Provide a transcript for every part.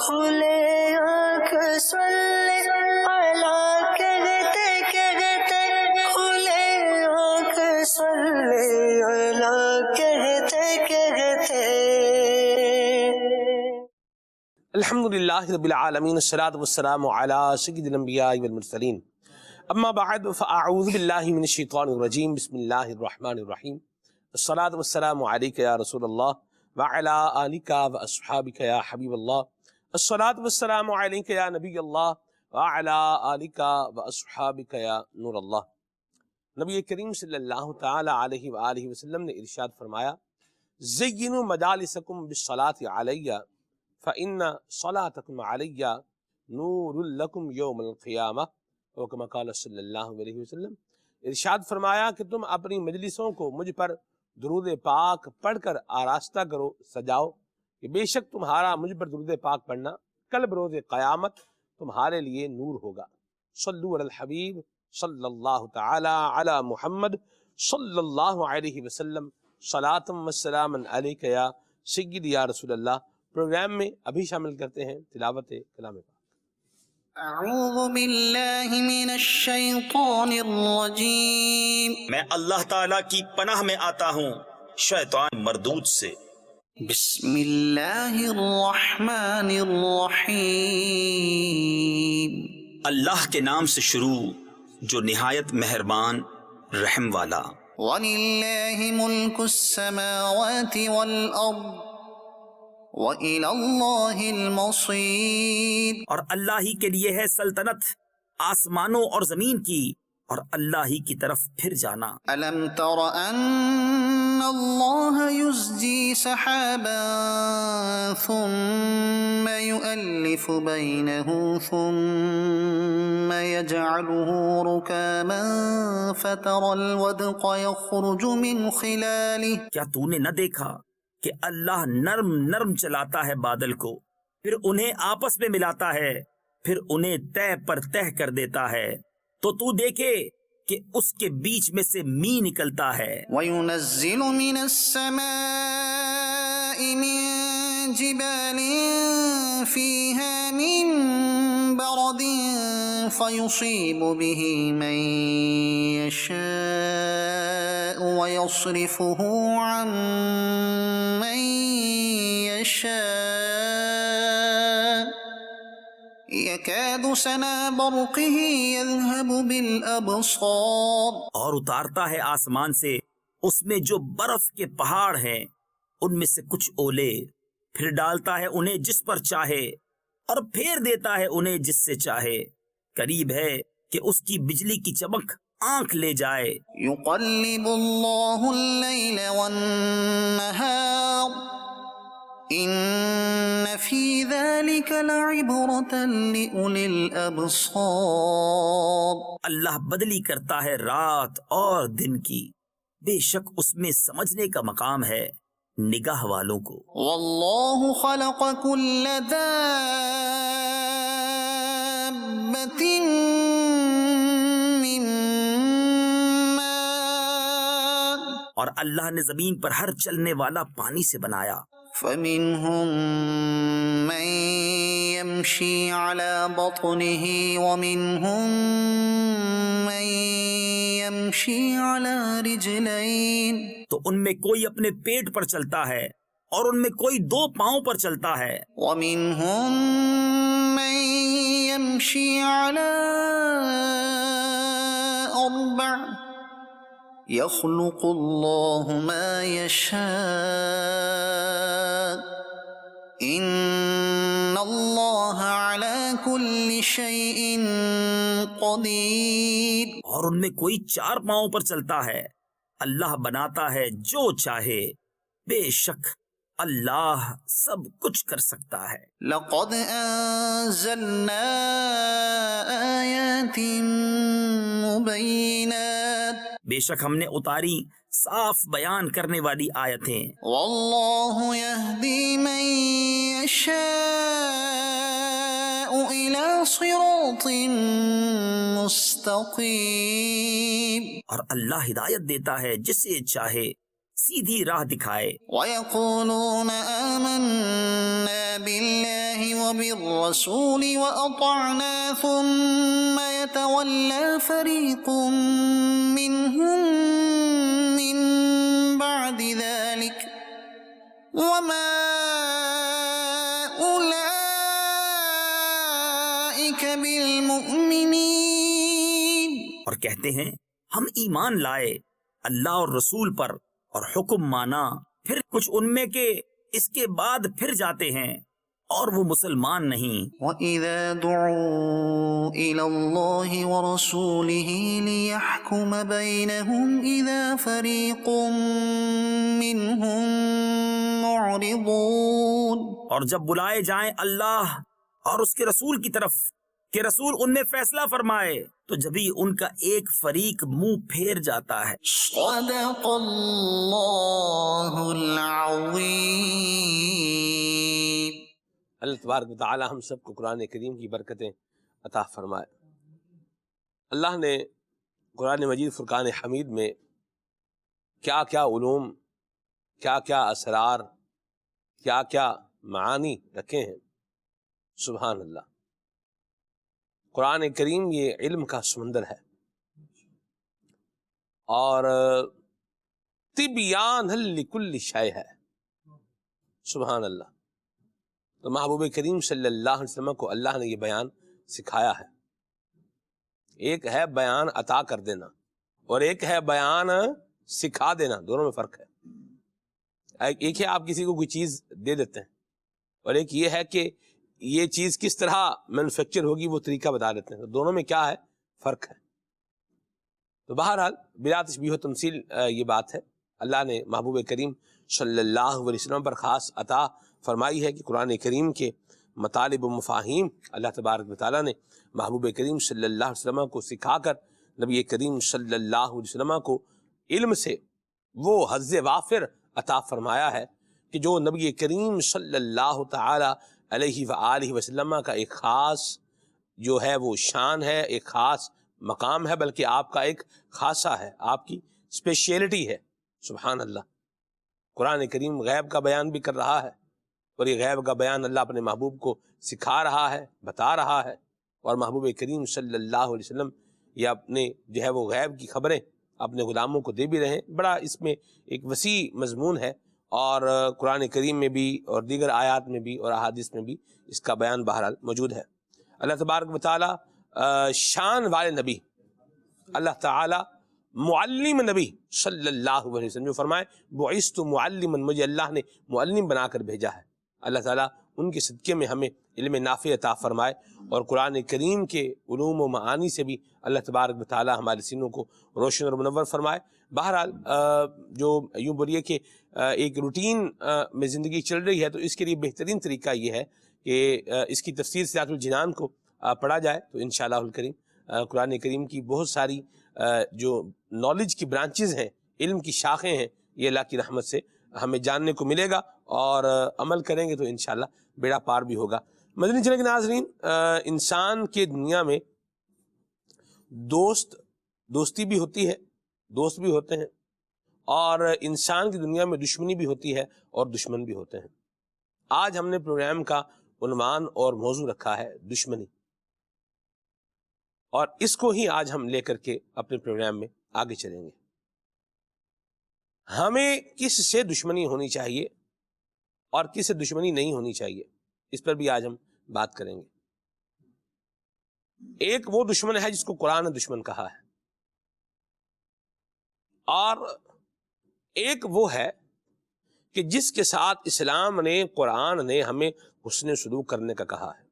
کھلے آنکھ صلی اللہ کہتے کہتے، کھلے آنکھ صلی اللہ کہتے کہتے۔ الحمد للہ رب العالمین، الصلاۃ والسلام علی سید الانبیاء والمرسلین، اما بعد فاعوذ باللہ من الشیطان الرجیم، بسم اللہ الرحمن الرحیم، الصلاۃ والسلام علیک یا رسول اللہ وعلی آلک واصحابک یا حبیب اللہ، الصلاۃ والسلام علیک یا نبی اللہ وعلی آلک واصحابک یا نور اللہ۔ نبی کریم صلی اللہ تعالی علیہ وآلہ وسلم نے ارشاد فرمایا، زینوا مجالسکم بالصلاۃ علی فإن صلاتكم علی نور لکم یوم القیامہ، اور کما قال صلی اللہ علیہ وسلم، ارشاد فرمایا کہ تم اپنی مجلسوں کو مجھ پر درود پاک پڑھ کر آراستہ کرو، سجاؤ، کہ بے شک تمہارا مجھ پر درود پاک پڑھنا کل بروز قیامت تمہارے لیے نور ہوگا۔ صلو علی الحبیب صلی اللہ تعالی علی محمد صلی اللہ علیہ وسلم، صلاۃ و سلام علیک یا سید یا رسول اللہ۔ پروگرام میں ابھی شامل کرتے ہیں تلاوت کلام پاک۔ اعوذ باللہ من الشیطان الرجیم، میں اللہ تعالیٰ کی پناہ میں آتا ہوں شیطان مردود سے۔ بسم اللہ الرحمن الرحیم، اللہ کے نام سے شروع جو نہایت مہربان رحم والا۔ وَلِلَّهِ مُلْكُ السَّمَاوَاتِ وَالْأَرْضِ وَإِلَى اللَّهِ الْمَصِيرُ، اور اللہ ہی کے لیے ہے سلطنت آسمانوں اور زمین کی، اور اللہ ہی کی طرف پھر جانا۔ أَلَمْ تَرَ أَنَّ اللَّهَ يُزْجِي سَحَابًا ثُمَّ يُؤَلِّفُ بَيْنَهُ ثُمَّ يَجْعَلُهُ رُكَامًا فَتَرَى الْوَدْقَ يَخْرُجُ مِنْ خِلَالِهِ، کیا تو نے نہ دیکھا کہ اللہ نرم نرم چلاتا ہے بادل کو، پھر انہیں آپس میں ملاتا ہے، پھر انہیں تہ پر تہ کر دیتا ہے، تو تو دیکھے کہ اس کے بیچ میں سے می نکلتا ہے۔ وَيُنَزِّلُ مِنَ السَّمَاءِ مِن جِبَالٍ فِيهَا مِن بَرَدٍ فَيُصِيبُ بِهِ مَن يَشَاءُ وَيَصْرِفُهُ عَن مَّن يَشَاءُ يَكَادُ سَنَا بَرْقِهِ يَذْهَبُ بِالْأَبْصَارِ، اور اتارتا ہے آسمان سے اس میں جو برف کے پہاڑ ہیں، ان میں سے کچھ اولے، پھر ڈالتا ہے انہیں جس پر چاہے، اور پھیر دیتا ہے انہیں جس سے چاہے، قریب ہے کہ اس کی بجلی کی چمک آنکھ لے جائے۔ يُقَلِّبُ اللَّهُ اللَّيْلَ وَالنَّهَارَ إِنَّ فِي ذَلِكَ لَعِبْرَةً لِأُولِي الْأَبْصَارِ، اللہ بدلی کرتا ہے رات اور دن کی، بے شک اس میں سمجھنے کا مقام ہے نگاہ والوں کو۔ وَاللَّهُ خَلَقَ كُلَّ دَابَّةٍ مِّن مَّاءٍ، اور اللہ نے زمین پر ہر چلنے والا پانی سے بنایا۔ فَمِنْهُم مَّن يَمْشِي عَلَى بَطْنِهِ وَمِنْهُم مَّن يَمْشِي عَلَى رِجْلَيْنِ، تو ان میں کوئی اپنے پیٹ پر چلتا ہے، اور ان میں کوئی دو پاؤں پر چلتا ہے، وَمِنْهُم مَّن يَمْشِي عَلَى أَرْبَعٍ، يَخْلُقُ اللَّهُ مَا يَشَاءُ إِنَّ اللَّهَ عَلَى كُلِّ شَيْءٍ قَدِيرٌ، اور ان میں کوئی چار پاؤں پر چلتا ہے، اللہ بناتا ہے جو چاہے، بے شک اللہ سب کچھ کر سکتا ہے۔ لَقَدْ أَنزَلْنَا آيَاتٍ مُبَيِّنَاتٍ، بے شک ہم نے اتاری صاف بیان کرنے والی آیتیں۔ وَاللَّهُ يَهْدِي مَن يَشَاءُ إِلَى صِرَاطٍ مُّسْتَقِيمٍ، اور اللہ ہدایت دیتا ہے جسے چاہے سیدھی راہ دکھائے۔ وَيَقُولُونَ آمَنَّا بِاللَّهِ وَبِالرَّسُولِ وَأَطَعْنَا ثُمَّ يَتَوَلَّى فَرِيقٌ مِّنْهُم مِّن بَعْدِ ذَلِكَ وَمَا أُولَئِكَ بِالْمُؤْمِنِينَ۔ اور کہتے ہیں ہم ایمان لائے اللہ اور رسول پر اور حکم مانا، پھر کچھ ان میں کے اس کے بعد پھر جاتے ہیں اور وہ مسلمان نہیں۔ وَإِذَا دُعُوا إِلَى اللَّهِ وَرَسُولِهِ لِيَحْكُمَ بَيْنَهُمْ إِذَا فَرِيقٌ مِّنْهُمْ مُعْرِضُونَ۔ اور جب بلائے جائیں اللہ اور اس کے رسول کی طرف کہ رسول ان میں فیصلہ فرمائے، تو جبھی ان کا ایک فریق منہ پھیر جاتا ہے۔ صدق اللہ العظیم۔ اللہ تبارک و تعالی ہم سب کو قرآن کریم کی برکتیں عطا فرمائے۔ اللہ نے قرآن مجید فرقان حمید میں کیا کیا علوم، کیا کیا اسرار، کیا کیا معانی رکھے ہیں، سبحان اللہ۔ قرآن کریم یہ علم کا سمندر ہے، اور طبیان لکل شے ہے، سبحان اللہ۔ تو محبوب کریم صلی اللہ علیہ وسلم کو اللہ نے یہ بیان سکھایا ہے۔ ایک ہے بیان عطا کر دینا اور ایک ہے بیان سکھا دینا، دونوں میں فرق ہے۔ ایک ہے آپ کسی کو کوئی چیز دے دیتے ہیں، اور ایک یہ ہے کہ یہ چیز کس طرح مینوفیکچر ہوگی وہ طریقہ بتا دیتے ہیں، تو دونوں میں کیا ہے، فرق ہے۔ تو بہرحال بلا تشبیہ و تمثیل یہ بات ہے، اللہ نے محبوب کریم صلی اللہ علیہ وسلم پر خاص عطا فرمائی ہے کہ قرآن کریم کے مطالب و مفاہیم اللہ تبارک و تعالیٰ نے محبوب کریم صلی اللہ علیہ وسلم کو سکھا کر نبی کریم صلی اللہ علیہ وسلم کو علم سے وہ حظ وافر عطا فرمایا ہے کہ جو نبی کریم صلی اللہ تعالی علیہ وآلہ وسلم کا ایک خاص جو ہے وہ شان ہے، ایک خاص مقام ہے، بلکہ آپ کا ایک خاصہ ہے، آپ کی اسپیشیلٹی ہے، سبحان اللہ۔ قرآن کریم غیب کا بیان بھی کر رہا ہے، اور یہ غیب کا بیان اللہ اپنے محبوب کو سکھا رہا ہے، بتا رہا ہے، اور محبوب کریم صلی اللہ علیہ وسلم یہ اپنے جو ہے وہ غیب کی خبریں اپنے غلاموں کو دے بھی رہے ہیں۔ بڑا اس میں ایک وسیع مضمون ہے، اور قرآن کریم میں بھی اور دیگر آیات میں بھی اور احادیث میں بھی اس کا بیان بہرحال موجود ہے۔ اللہ تبارک و تعالی شان والے نبی، اللہ تعالی معلم نبی صلی اللہ علیہ وسلم جو فرمائے بعثت معلما، مجھے اللہ نے معلم بنا کر بھیجا ہے، اللہ تعالیٰ ان کے صدقے میں ہمیں علم نافع عطا فرمائے، اور قرآن کریم کے علوم و معانی سے بھی اللہ تبارک و تعالیٰ ہمارے سینوں کو روشن اور منور فرمائے۔ بہرحال جو یوں بولیے کہ ایک روٹین میں زندگی چل رہی ہے، تو اس کے لیے بہترین طریقہ یہ ہے کہ اس کی تفسیر صراط الجنان کو پڑھا جائے، تو انشاءاللہ الکریم قرآن کریم کی بہت ساری جو نالج کی برانچز ہیں، علم کی شاخیں ہیں، یہ اللہ کی رحمت سے ہمیں جاننے کو ملے گا، اور عمل کریں گے تو انشاءاللہ بیڑا پار بھی ہوگا۔ مدنی چینل کے ناظرین، انسان کے دنیا میں دوستی بھی ہوتی ہے، دوست بھی ہوتے ہیں، اور انسان کی دنیا میں دشمنی بھی ہوتی ہے اور دشمن بھی ہوتے ہیں۔ آج ہم نے پروگرام کا عنوان اور موضوع رکھا ہے دشمنی، اور اس کو ہی آج ہم لے کر کے اپنے پروگرام میں آگے چلیں گے۔ ہمیں کس سے دشمنی ہونی چاہیے اور کس سے دشمنی نہیں ہونی چاہیے، اس پر بھی آج ہم بات کریں گے۔ ایک وہ دشمن ہے جس کو قرآن نے دشمن کہا ہے، اور ایک وہ ہے کہ جس کے ساتھ اسلام نے، قرآن نے ہمیں حسن سلوک کرنے کا کہا ہے۔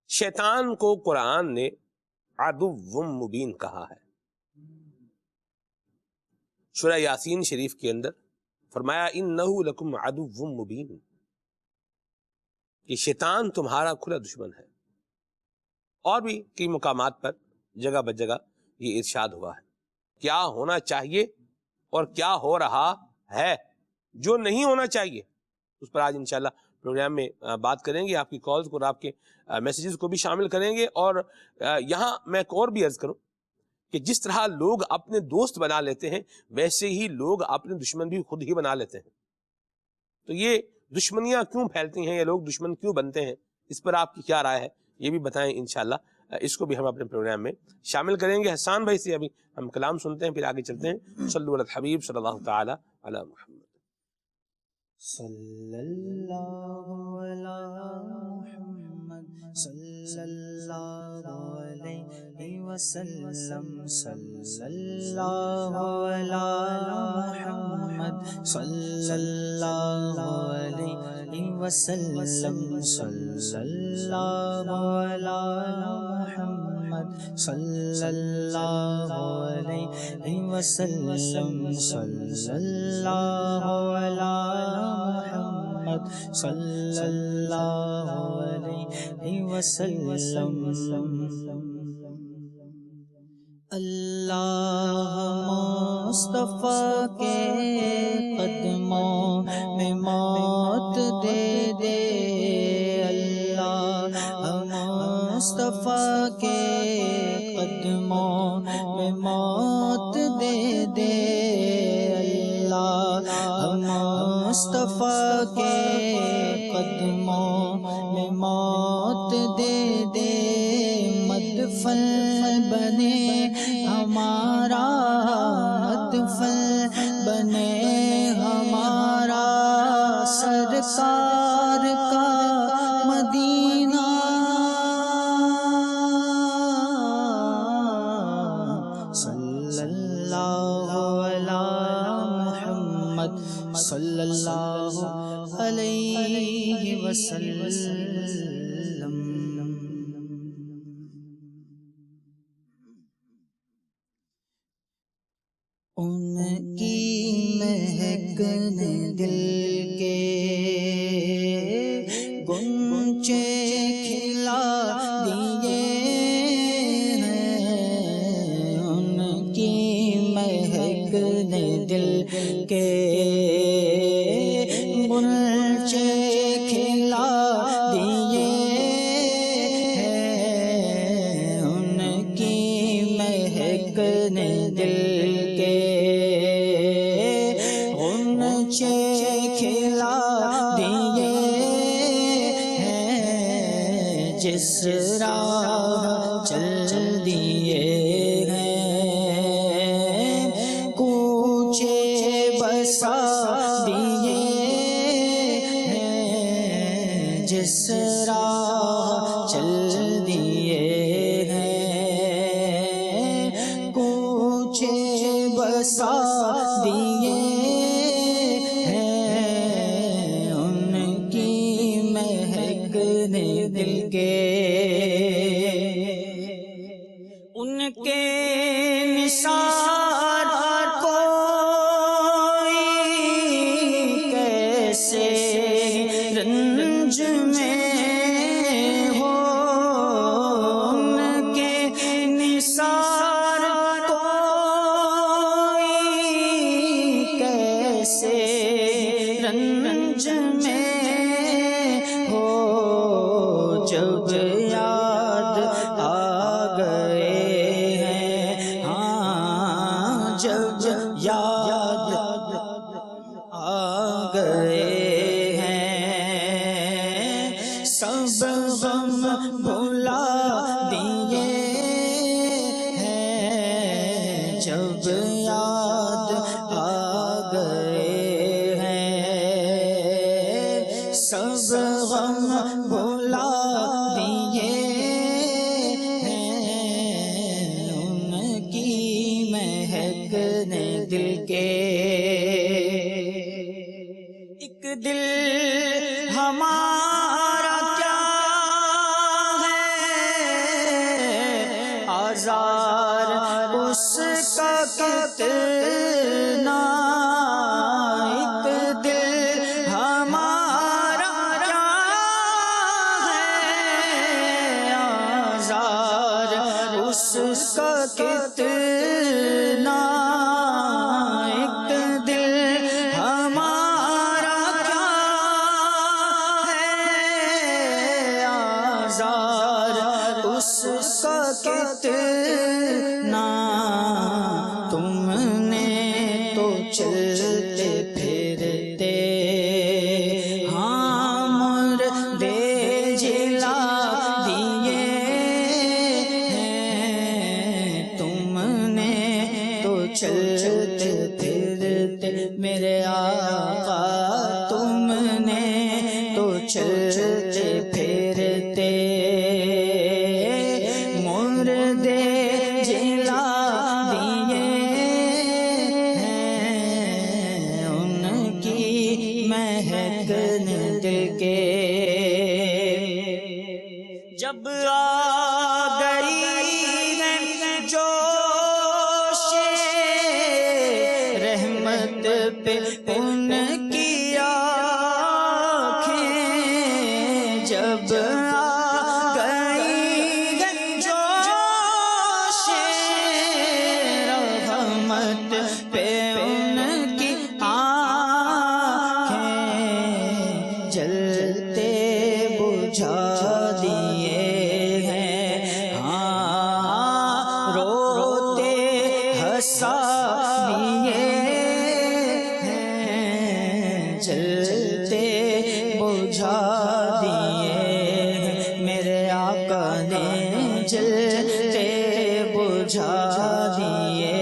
شیطان کو قرآن نے عدو مبین کہا ہے۔ سورہ یاسین شریف کے اندر فرمایا انہ لکم عدو مبین، کہ شیطان تمہارا کھلا دشمن ہے۔ اور بھی کئی مقامات پر جگہ بجگہ یہ ارشاد ہوا ہے کیا ہونا چاہیے اور کیا ہو رہا ہے، جو نہیں ہونا چاہیے اس پر آج انشاءاللہ پروگرام میں بات کریں گے۔ آپ کی کالز کو اور آپ کے میسیجز کو بھی شامل کریں گے، اور یہاں میں ایک اور بھی عرض کروں کہ جس طرح لوگ اپنے دوست بنا لیتے ہیں ویسے ہی لوگ اپنے دشمن بھی خود ہی بنا لیتے ہیں. تو یہ دشمنیاں کیوں پھیلتی ہیں، یہ لوگ دشمن کیوں بنتے ہیں، اس پر آپ کی کیا رائے ہے یہ بھی بتائیں انشاءاللہ. اس کو بھی ہم اپنے پروگرام میں شامل کریں گے. حسان بھائی سے ابھی ہم کلام سنتے ہیں، پھر آگے چلتے ہیں. صلو علی الحبیب صلی اللہ تعالی علی محمد. صلی اللہ علی محمد صلی اللہ علیہ وسلم صلی اللہ علی محمد صلی اللہ علیہ وسلم صلی اللہ علی محمد صلی اللہ علیہ وسلم صلی اللہ علی محمد صلی اللہ علیہ وسلم. اللہ مصطفیٰ کے قدموں میں موت دے دے. اللہ مصطفیٰ کے قدموں میں موت دے دے. اللہ مصطفیٰ کے قدموں میں موت دے دے. مدفن بنے ہمارا، مدفن بنے ہمارا سرکار کا مدینہ. صلی اللہ علی محمد صلی اللہ علیہ وسلم. ان کی مہک نے دل کے گنچے کھلا دیے ہیں. ان کی مہک نے دل کے گنچے کھلا دیے ہیں. ان کی مہک نے دل کھلا دیے ہیں. جس راہ چل دیے ہیں کوچے بسا دیے ہیں. جس راہ چل دیے ہیں کوچے بسا دیے. دل کے ان کے نثار کوئی کیسے رنج میں ہو. ان کے نثار کوئی کیسے رنج میں ہو. جب یاد آ گئے ہیں، ہاں جب یاد آ گئے ہیں سب غم بھلا دیے ہیں. جب یاد آ گئے ہیں سب غم بھلا دیے ہیں. ان کی مہک نے دل کے ایک دل ہمارا کیا ہے آزار اس کا کتنا. ایک دل ہمارا کیا ہے آزار اس کا کتنا. ایک دل ہمارا کیا ہے آزار اس کا کتنا. چلتے پھرتے مردے جلا دیے ہیں، ان کی مہک دل کے جب آ گئی ہے جوش رحمت پہ ان کی آنکھیں، جب آ گئی ہے جوش رحمت پہ ان کی آنکھیں، جلتے بجھا دیے ہیں، ہاں روتے ہنسا دیے ہیں، جلتے بجھا دیے ہیں، میرے آقا نے جلتے بجھا دیے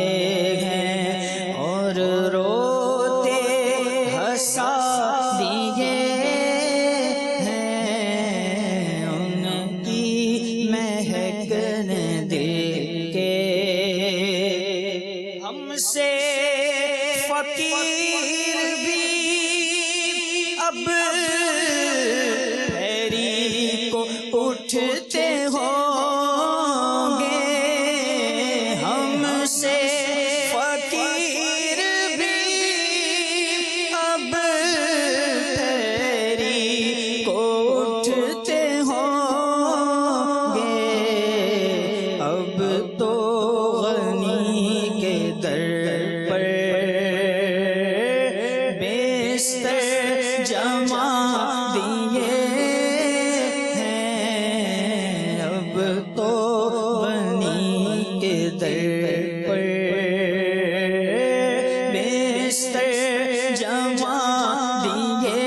ہیں، اور روتے ہنسا دیے ہیں، ان کی مہک دل کے ہم سے فقیر بھی اب بھیری کو اٹھتے ہوں گے، ہم سے فقیر بھی اب بھیری کو اٹھتے ہوں گے، اب تو غنی کے در پر بیستر جما دیے ہیں، اب تو غنی کے در پر بیستر جما دیے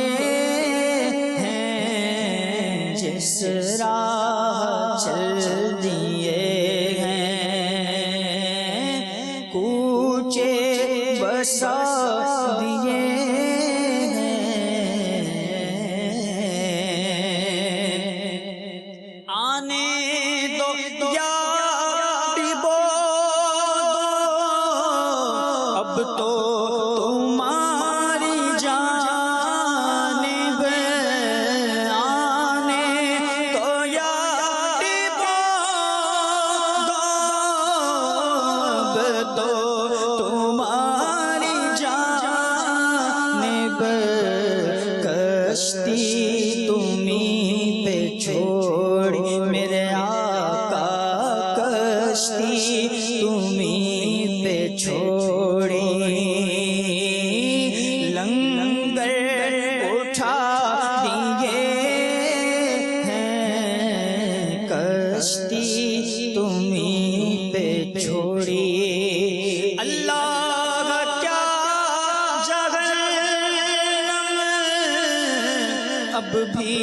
ہیں، جس راہ چل دیے ہیں، کوچے بسا دیے ہیں، آنے دو یا بو دو اب تو تمہاری جانب، آنے تو یا بو دو اب تو تمہاری جانب، کشتی تمہیں پہ چھوڑی میرے آقا، کشتی تمہیں پہ چھوڑی، لنگر اٹھا دیے ہیں، کشتی تمہیں پہ چھوڑی، اللہ کیا جہنم اب بھی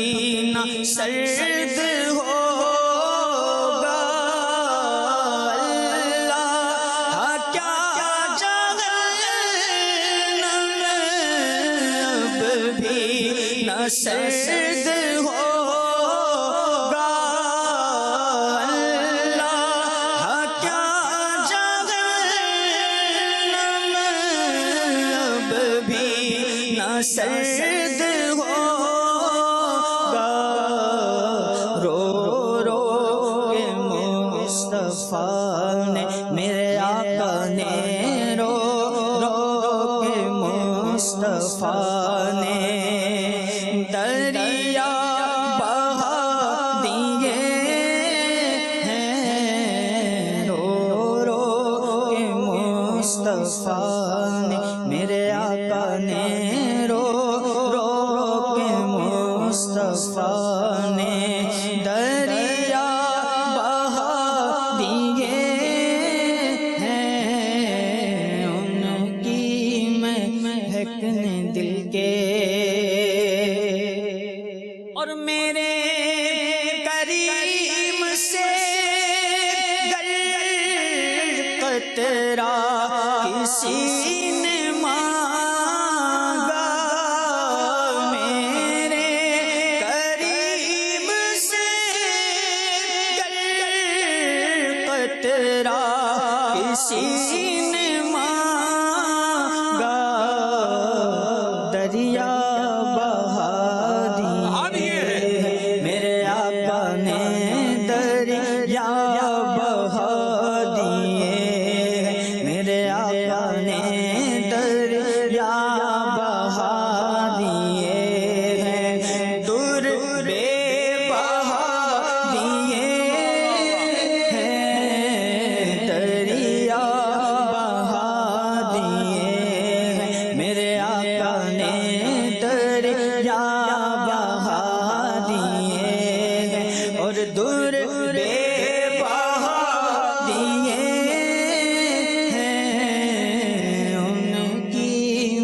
نہ سرد ہوگا، اللہ کیا جہنم اب بھی نہ سرد ہوگا، اللہ کیا جہنم اب بھی نہ سرد ہوگا، رو رو کے مصطفیٰ نے میرے آقا نے رو رو کے مصطفیٰ نے دریا بہا دیے ہیں، رو رو کے مصطفیٰ نے میرے آقا نے رو رو کے مصطفیٰ نے دریا بہا دیے ہیں، ان کی مہک دل کے، اور میرے کریم سے گر قطرہ کسی نے مانگا، میرے سینے مانگا دریا بہا دیے، میرے آقا نے دریا بہا دیے، میرے آقا نے دریا بہا دیے، در بے بہا دیے، دریا بہا دیے، میرے آقا نے دریا بہا دیے، اور در بے بہا دیے، ان کی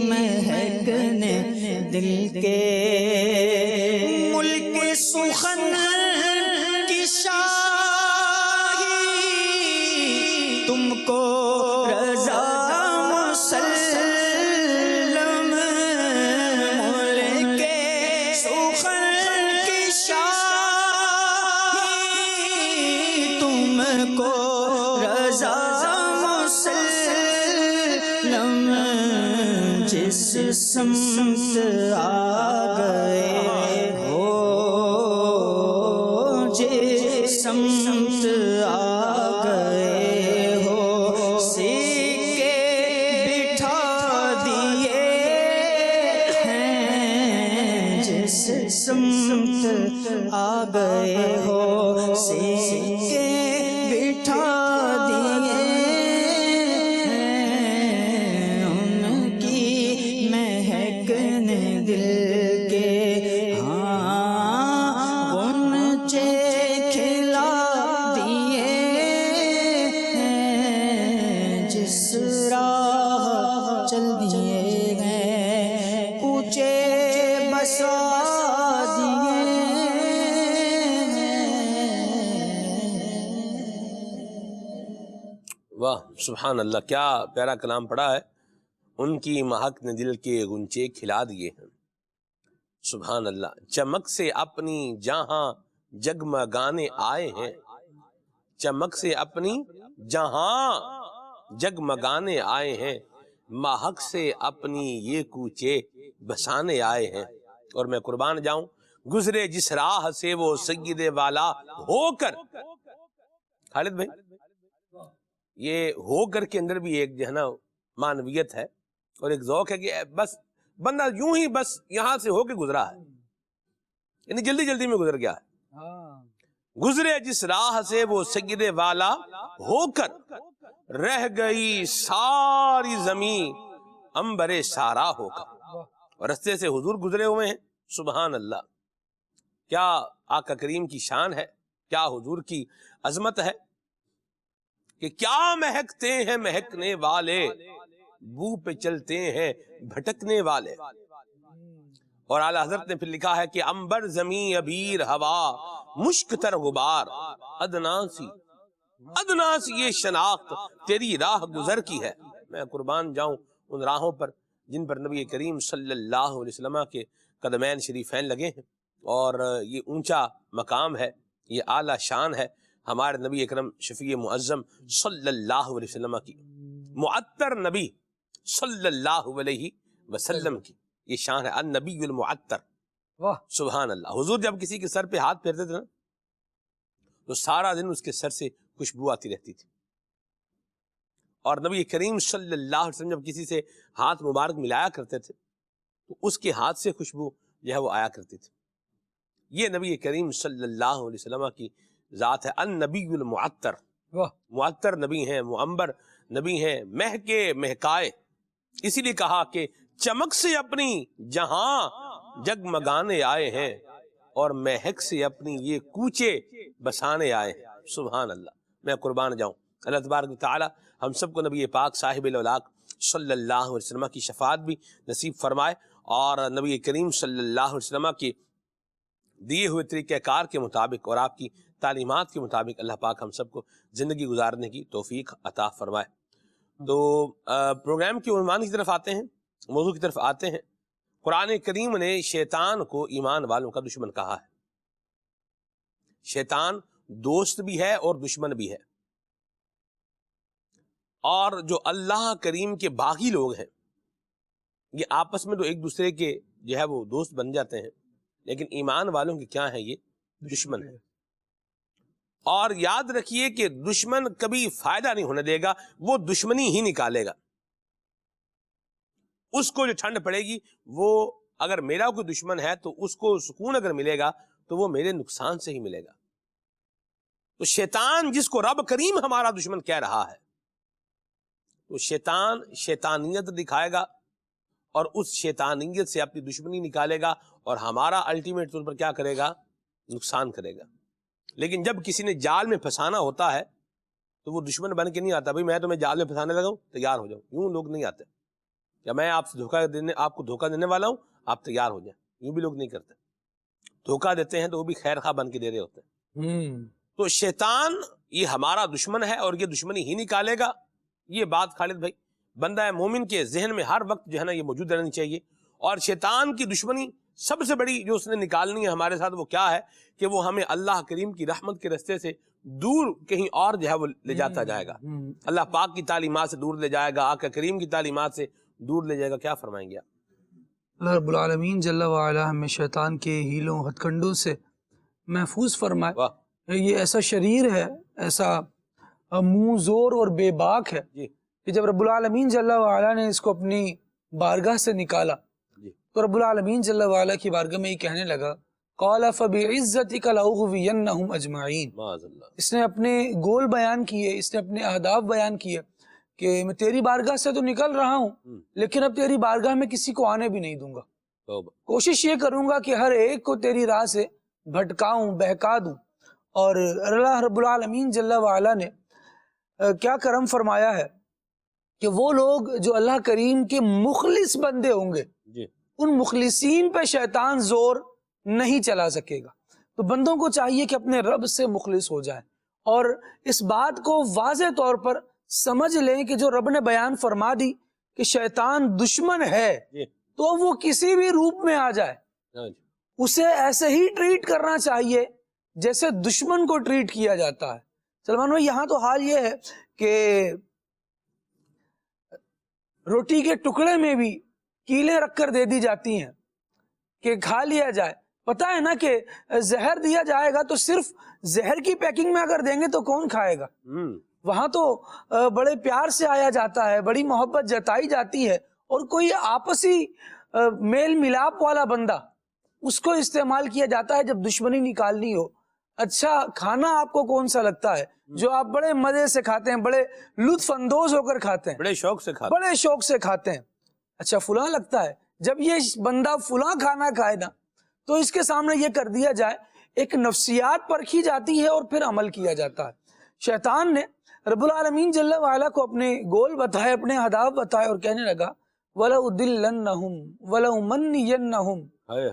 مہک نے دل کے ملک سخن کی شاہی تم کو رضا مسلم، ملک سخن کی شاہی تم کو رضا مسلم، جس سمت آ گئے ہو، جس سمت آ گئے ہو، سکے بٹھا دیے ہیں، جس سمت آ گئے ہو، سکے بٹھا دیے ہیں، ان کی مہک نے دل کے ہاں غنچے کھلا دیے ہیں، جس راہ چل دیے ہیں کوچے بسا دیے ہیں۔ واہ سبحان اللہ، کیا پیارا کلام پڑھا ہے، ان کی مہک نے دل کے گنچے کھلا دیے ہیں۔ سبحان اللہ، چمک سے اپنی جہاں جگمگانے آئے ہیں، چمک سے اپنی جہاں جگمگانے آئے ہیں، مہک سے اپنی یہ کوچے بسانے آئے ہیں۔ اور میں قربان جاؤں، گزرے جس راہ سے وہ سید والا ہو کر، خالد بھائی یہ ہو کر کے اندر بھی ایک جو ہے نا معنویت ہے اور ایک ذوق ہے کہ بس بندہ یوں ہی بس یہاں سے ہو کے گزرا ہے، یعنی جلدی جلدی میں گزر گیا ہے۔ گزرے جس راہ سے وہ سید والا ہو کر، رہ گئی ساری زمین امبر سارا ہو کر، اور رستے سے حضور گزرے ہوئے ہیں۔ سبحان اللہ، کیا آقا کریم کی شان ہے، کیا حضور کی عظمت ہے کہ کیا مہکتے ہیں مہکنے والے، بو پہ چلتے ہیں بھٹکنے والے۔ اور اعلیٰ حضرت نے پھر لکھا ہے کہ امبر زمین ابیر ہوا مشک تر غبار، ادنا سی یہ شناخت تیری راہ گزر کی ہے۔ میں قربان جاؤں ان راہوں پر جن پر نبی کریم صلی اللہ علیہ وسلم کے قدمین شریفین لگے ہیں، اور یہ اونچا مقام ہے، یہ اعلیٰ شان ہے ہمارے نبی اکرم شفیع معظم صلی اللہ علیہ وسلم کی، معطر نبی صلی اللہ علیہ وسلم کی یہ شان ہے، النبی المعطر۔ سبحان اللہ، حضور جب کسی کے سر پہ ہاتھ پھیرتے تھے نا تو سارا دن اس کے سر سے خوشبو آتی رہتی تھی، اور نبی کریم صلی اللہ علیہ وسلم جب کسی سے ہاتھ مبارک ملایا کرتے تھے تو اس کے ہاتھ سے خوشبو جو ہے وہ آیا کرتی تھی۔ یہ نبی کریم صلی اللہ علیہ وسلم کی ذات ہے، النبی المعطر، معطر نبی ہیں، معمبر نبی ہیں، مہکے مہکائے، اسی لیے کہا کہ چمک سے اپنی جہاں جگمگانے آئے ہیں اور مہک سے اپنی یہ کوچے بسانے آئے ہیں۔ سبحان اللہ، میں قربان جاؤں، اللہ تبارک و تعالی ہم سب کو نبی پاک صاحب الاولاق صلی اللہ علیہ وسلم کی شفاعت بھی نصیب فرمائے، اور نبی کریم صلی اللہ علیہ وسلم کی دیے ہوئے طریقہ کار کے مطابق اور آپ کی تعلیمات کے مطابق اللہ پاک ہم سب کو زندگی گزارنے کی توفیق عطا فرمائے۔ تو پروگرام کی عنوان کی طرف آتے ہیں، موضوع کی طرف آتے ہیں۔ قرآن کریم نے شیطان کو ایمان والوں کا دشمن کہا ہے۔ شیطان دوست بھی ہے اور دشمن بھی ہے۔ اور جو اللہ کریم کے باغی لوگ ہیں یہ آپس میں تو ایک دوسرے کے جو ہے وہ دوست بن جاتے ہیں، لیکن ایمان والوں کے کیا ہے؟ یہ دشمن ہے۔ اور یاد رکھیے کہ دشمن کبھی فائدہ نہیں ہونے دے گا، وہ دشمنی ہی نکالے گا۔ اس کو جو ٹھنڈ پڑے گی، وہ اگر میرا کوئی دشمن ہے تو اس کو سکون اگر ملے گا تو وہ میرے نقصان سے ہی ملے گا۔ تو شیطان جس کو رب کریم ہمارا دشمن کہہ رہا ہے، تو شیطان شیطانیت دکھائے گا اور اس شیطانیت سے اپنی دشمنی نکالے گا اور ہمارا الٹیمیٹ طور پر کیا کرے گا؟ نقصان کرے گا۔ لیکن جب کسی نے جال میں پھنسانا ہوتا ہے تو وہ دشمن بن کے نہیں آتا، بھئی میں تمہیں جال میں پھنسانے لگا ہوں تیار ہو جاؤ، یوں لوگ نہیں آتے۔ یا میں آپ سے آپ کو دھوکہ دینے والا ہوں، آپ تیار ہو جائیں، یوں بھی لوگ نہیں کرتے۔ دھوکہ دیتے ہیں تو وہ بھی خیر خواہ بن کے دے رہے ہوتے ہیں۔ تو شیطان یہ ہمارا دشمن ہے اور یہ دشمنی ہی نکالے گا۔ یہ بات خالد بھائی بندہ مومن کے ذہن میں ہر وقت جو ہے نا یہ موجود رہنی چاہیے۔ اور شیطان کی دشمنی سب سے بڑی جو اس نے نکالنی ہے ہمارے ساتھ وہ کیا ہے کہ وہ ہمیں اللہ کریم کی رحمت کے رستے سے دور کہیں اور جو ہے وہ لے جاتا جائے گا، اللہ پاک کی تعلیمات سے دور لے جائے گا، آقا کریم کی تعلیمات سے دور لے جائے گا۔ کیا فرمائیں گے آپ؟ اللہ رب العالمین جل وعلا ہمیں شیطان کے ہیلوں ہتھ کنڈوں سے محفوظ فرمائے۔ واہ، یہ ایسا شریر ہے، ایسا منہ زور اور بے باک ہے جی کہ جب رب العالمین جل وعلا نے اس کو اپنی بارگاہ سے نکالا جی، تو رب العالمین جل وعلا کی بارگاہ میں یہ کہنے لگا قال فبعزتک لاغوینہم اجمعین۔ معاذ اللہ۔ اس نے اپنے گول بیان کیے، اس نے اپنے اہداف بیان کیے کہ میں تیری بارگاہ سے تو نکل رہا ہوں لیکن اب تیری بارگاہ میں کسی کو آنے بھی نہیں دوں گا۔ توبہ۔ کوشش یہ کروں گا کہ ہر ایک کو تیری راہ سے بھٹکاؤں، بہکا دوں۔ اور اللہ رب العالمین جل وعلا نے کیا کرم فرمایا ہے کہ وہ لوگ جو اللہ کریم کے مخلص بندے ہوں گے جی، ان مخلصین پہ شیطان زور نہیں چلا سکے گا۔ تو بندوں کو چاہیے کہ اپنے رب سے مخلص ہو جائیں اور اس بات کو واضح طور پر سمجھ لیں کہ جو رب نے بیان فرما دی کہ شیطان دشمن ہے جی، تو وہ کسی بھی روپ میں آ جائے ہاں جی، اسے ایسے ہی ٹریٹ کرنا چاہیے جیسے دشمن کو ٹریٹ کیا جاتا ہے۔ سلمان بھائی یہاں تو حال یہ ہے کہ روٹی کے ٹکڑے میں بھی کیلیں رکھ کر دے دی جاتی ہیں کہ کھا لیا جائے۔ پتہ ہے نا کہ زہر دیا جائے گا تو صرف زہر کی پیکنگ میں اگر دیں گے تو کون کھائے گا؟ وہاں تو بڑے پیار سے آیا جاتا ہے، بڑی محبت جتائی جاتی ہے اور کوئی آپسی میل ملاپ والا بندہ اس کو استعمال کیا جاتا ہے جب دشمنی نکالنی ہو۔ اچھا کھانا آپ کو کون سا لگتا ہے جو آپ بڑے مزے سے کھاتے ہیں، بڑے لطف اندوز ہو کر کھاتے ہیں، بڑے شوق سے کھاتے بڑے شوق سے کھاتے ہیں؟ اچھا فلاں لگتا ہے۔ جب یہ بندہ فلاں کھانا کھائے نا تو اس کے سامنے یہ کر دیا جائے، ایک نفسیات پرکھی جاتی ہے اور پھر عمل کیا جاتا ہے۔ شیطان نے رب العالمین جل وعلا کو اپنے گول بتائے، اپنے اہداف بتائے اور کہنے لگا وَلَأُضِلَّنَّهُمْ وَلَأُمَنِّيَنَّهُمْ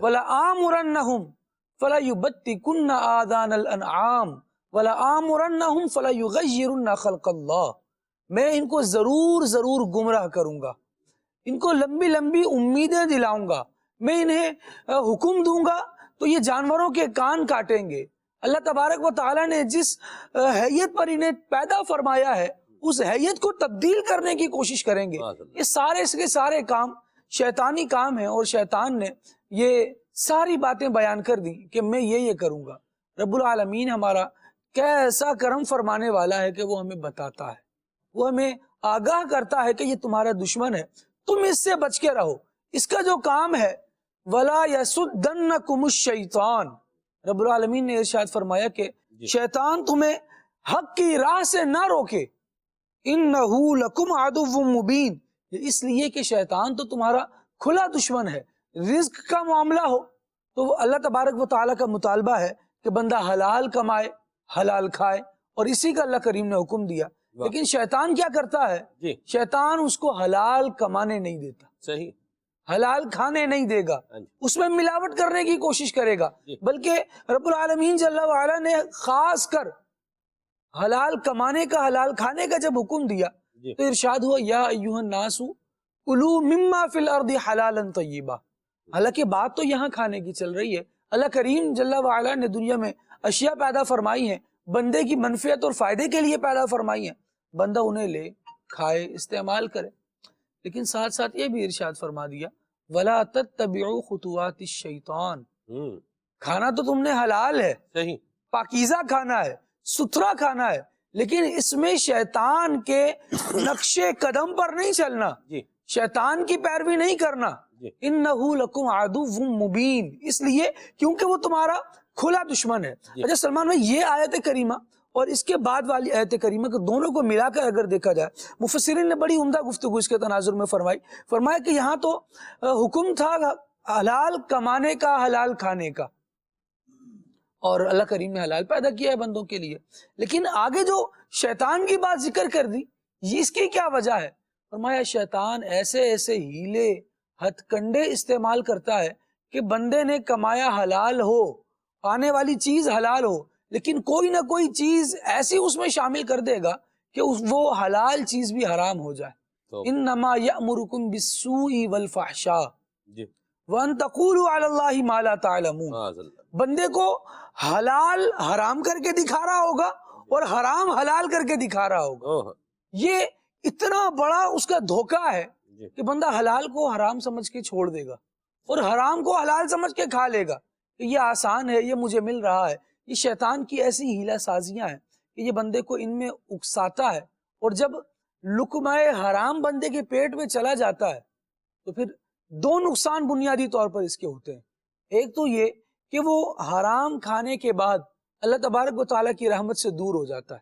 وَلَآمُرَنَّهُمْ فَلَيُبَتِّكُنَّ آذَانَ الْأَنْعَامِ وَلَآمُرَنَّهُمْ فَلَيُغَيِّرُنَّ خَلْقَ اللَّهِ۔ میں ان کو ضرور گمراہ کروں گا، ان کو لمبی لمبی امیدیں دلاؤں گا، میں انہیں حکم دوں گا تو یہ جانوروں کے کان کاٹیں گے۔ اللہ تبارک و تعالیٰ نے جس حیت پر انہیں پیدا فرمایا ہے اس حیت کو تبدیل کرنے کی کوشش کریں گے۔ یہ سارے کے سارے کام شیطانی کام ہیں اور شیطان نے یہ ساری باتیں بیان کر دی کہ میں یہ کروں گا۔ رب العالمین ہمارا کیسا کرم فرمانے والا ہے کہ وہ ہمیں بتاتا ہے، وہ ہمیں آگاہ کرتا ہے کہ یہ تمہارا دشمن ہے، تم اس سے بچ کے رہو۔ اس کا جو کام ہے وَلَا يَسُدَّنَّكُمُ الشَّيْطَانِ، رب العالمین نے ارشاد فرمایا کہ شیطان تمہیں حق کی راہ سے نہ روکے۔ إِنَّهُ لَكُمْ عَدُوٌّ مُبِينٌ، اس لیے کہ شیطان تو تمہارا کھلا دشمن ہے۔ رزق کا معاملہ ہو تو اللہ تبارک و تعالیٰ کا مطالبہ ہے کہ بندہ حلال کمائے، حلال کھائے، اور اسی کا اللہ کریم نے حکم دیا۔ لیکن شیطان کیا کرتا ہے؟ شیطان اس کو حلال کمانے نہیں دیتا، صحیح، حلال کھانے نہیں دے گا، اس میں ملاوٹ کرنے کی کوشش کرے گا، بلکہ رب العالمین جل وعلا نے خاص کر حلال کمانے کا، حلال کھانے کا جب حکم دیا تو ارشاد ہوا یا ایھا الناس کلوا مما فی الارض حلالا طیبا۔ حالانکہ بات تو یہاں کھانے کی چل رہی ہے، اللہ کریم جل وعلا نے دنیا میں اشیاء پیدا فرمائی ہیں، بندے کی منفعت اور فائدے کے لیے پیدا فرمائی ہیں، بندہ انہیں لے کھائے استعمال کرے. لیکن ساتھ ساتھ یہ بھی ارشاد فرما دیا وَلَا تَتَّبِعُوا خُطُوَاتِ الشَّيْطَانِ. کھانا تو تم نے حلال ہے, صحیح, پاکیزہ کھانا ہے, ستھرا کھانا ہے, لیکن اس میں شیطان کے نقش قدم پر نہیں چلنا, جی شیطان کی پیروی نہیں کرنا. جی. اِنَّهُ لَكُمْ عَدُوٌّ مُبِينٌ, اس لیے کیونکہ وہ تمہارا کھلا دشمن ہے. اچھا سلمان بھائی, یہ آیت کریمہ اور اس کے بعد والی آیت کریمہ کو دونوں کو ملا کر اگر دیکھا جائے, مفسرین نے بڑی عمدہ گفتگو اس کے تناظر میں فرمایا کہ یہاں تو حکم تھا حلال کمانے کا, حلال کھانے کا, اور اللہ کریم نے حلال پیدا کیا ہے بندوں کے لیے, لیکن آگے جو شیطان کی بات ذکر کر دی, یہ اس کی کیا وجہ ہے؟ فرمایا شیطان ایسے ایسے ہیلے ہتھ کنڈے استعمال کرتا ہے کہ بندے نے کمایا حلال ہو, آنے والی چیز حلال ہو, لیکن کوئی نہ کوئی چیز ایسی اس میں شامل کر دے گا کہ وہ حلال چیز بھی حرام ہو جائے. انما یأمرکم بالسوء والفحشاء وان تقولوا علی اللہ ما لا تعلمون. بندے کو حلال حرام کر کے دکھا رہا ہوگا اور حرام حلال کر کے دکھا رہا ہوگا. یہ اتنا بڑا اس کا دھوکہ ہے کہ بندہ حلال کو حرام سمجھ کے چھوڑ دے گا اور حرام کو حلال سمجھ کے کھا لے گا کہ یہ آسان ہے, یہ مجھے مل رہا ہے. یہ شیطان کی ایسی ہیلہ سازیاں ہیں کہ یہ بندے کو ان میں اکساتا ہے, اور جب لقمہ حرام بندے کے پیٹ میں چلا جاتا ہے تو پھر دو نقصان بنیادی طور پر اس کے ہوتے ہیں. ایک تو یہ کہ وہ حرام کھانے کے بعد اللہ تبارک و تعالیٰ کی رحمت سے دور ہو جاتا ہے,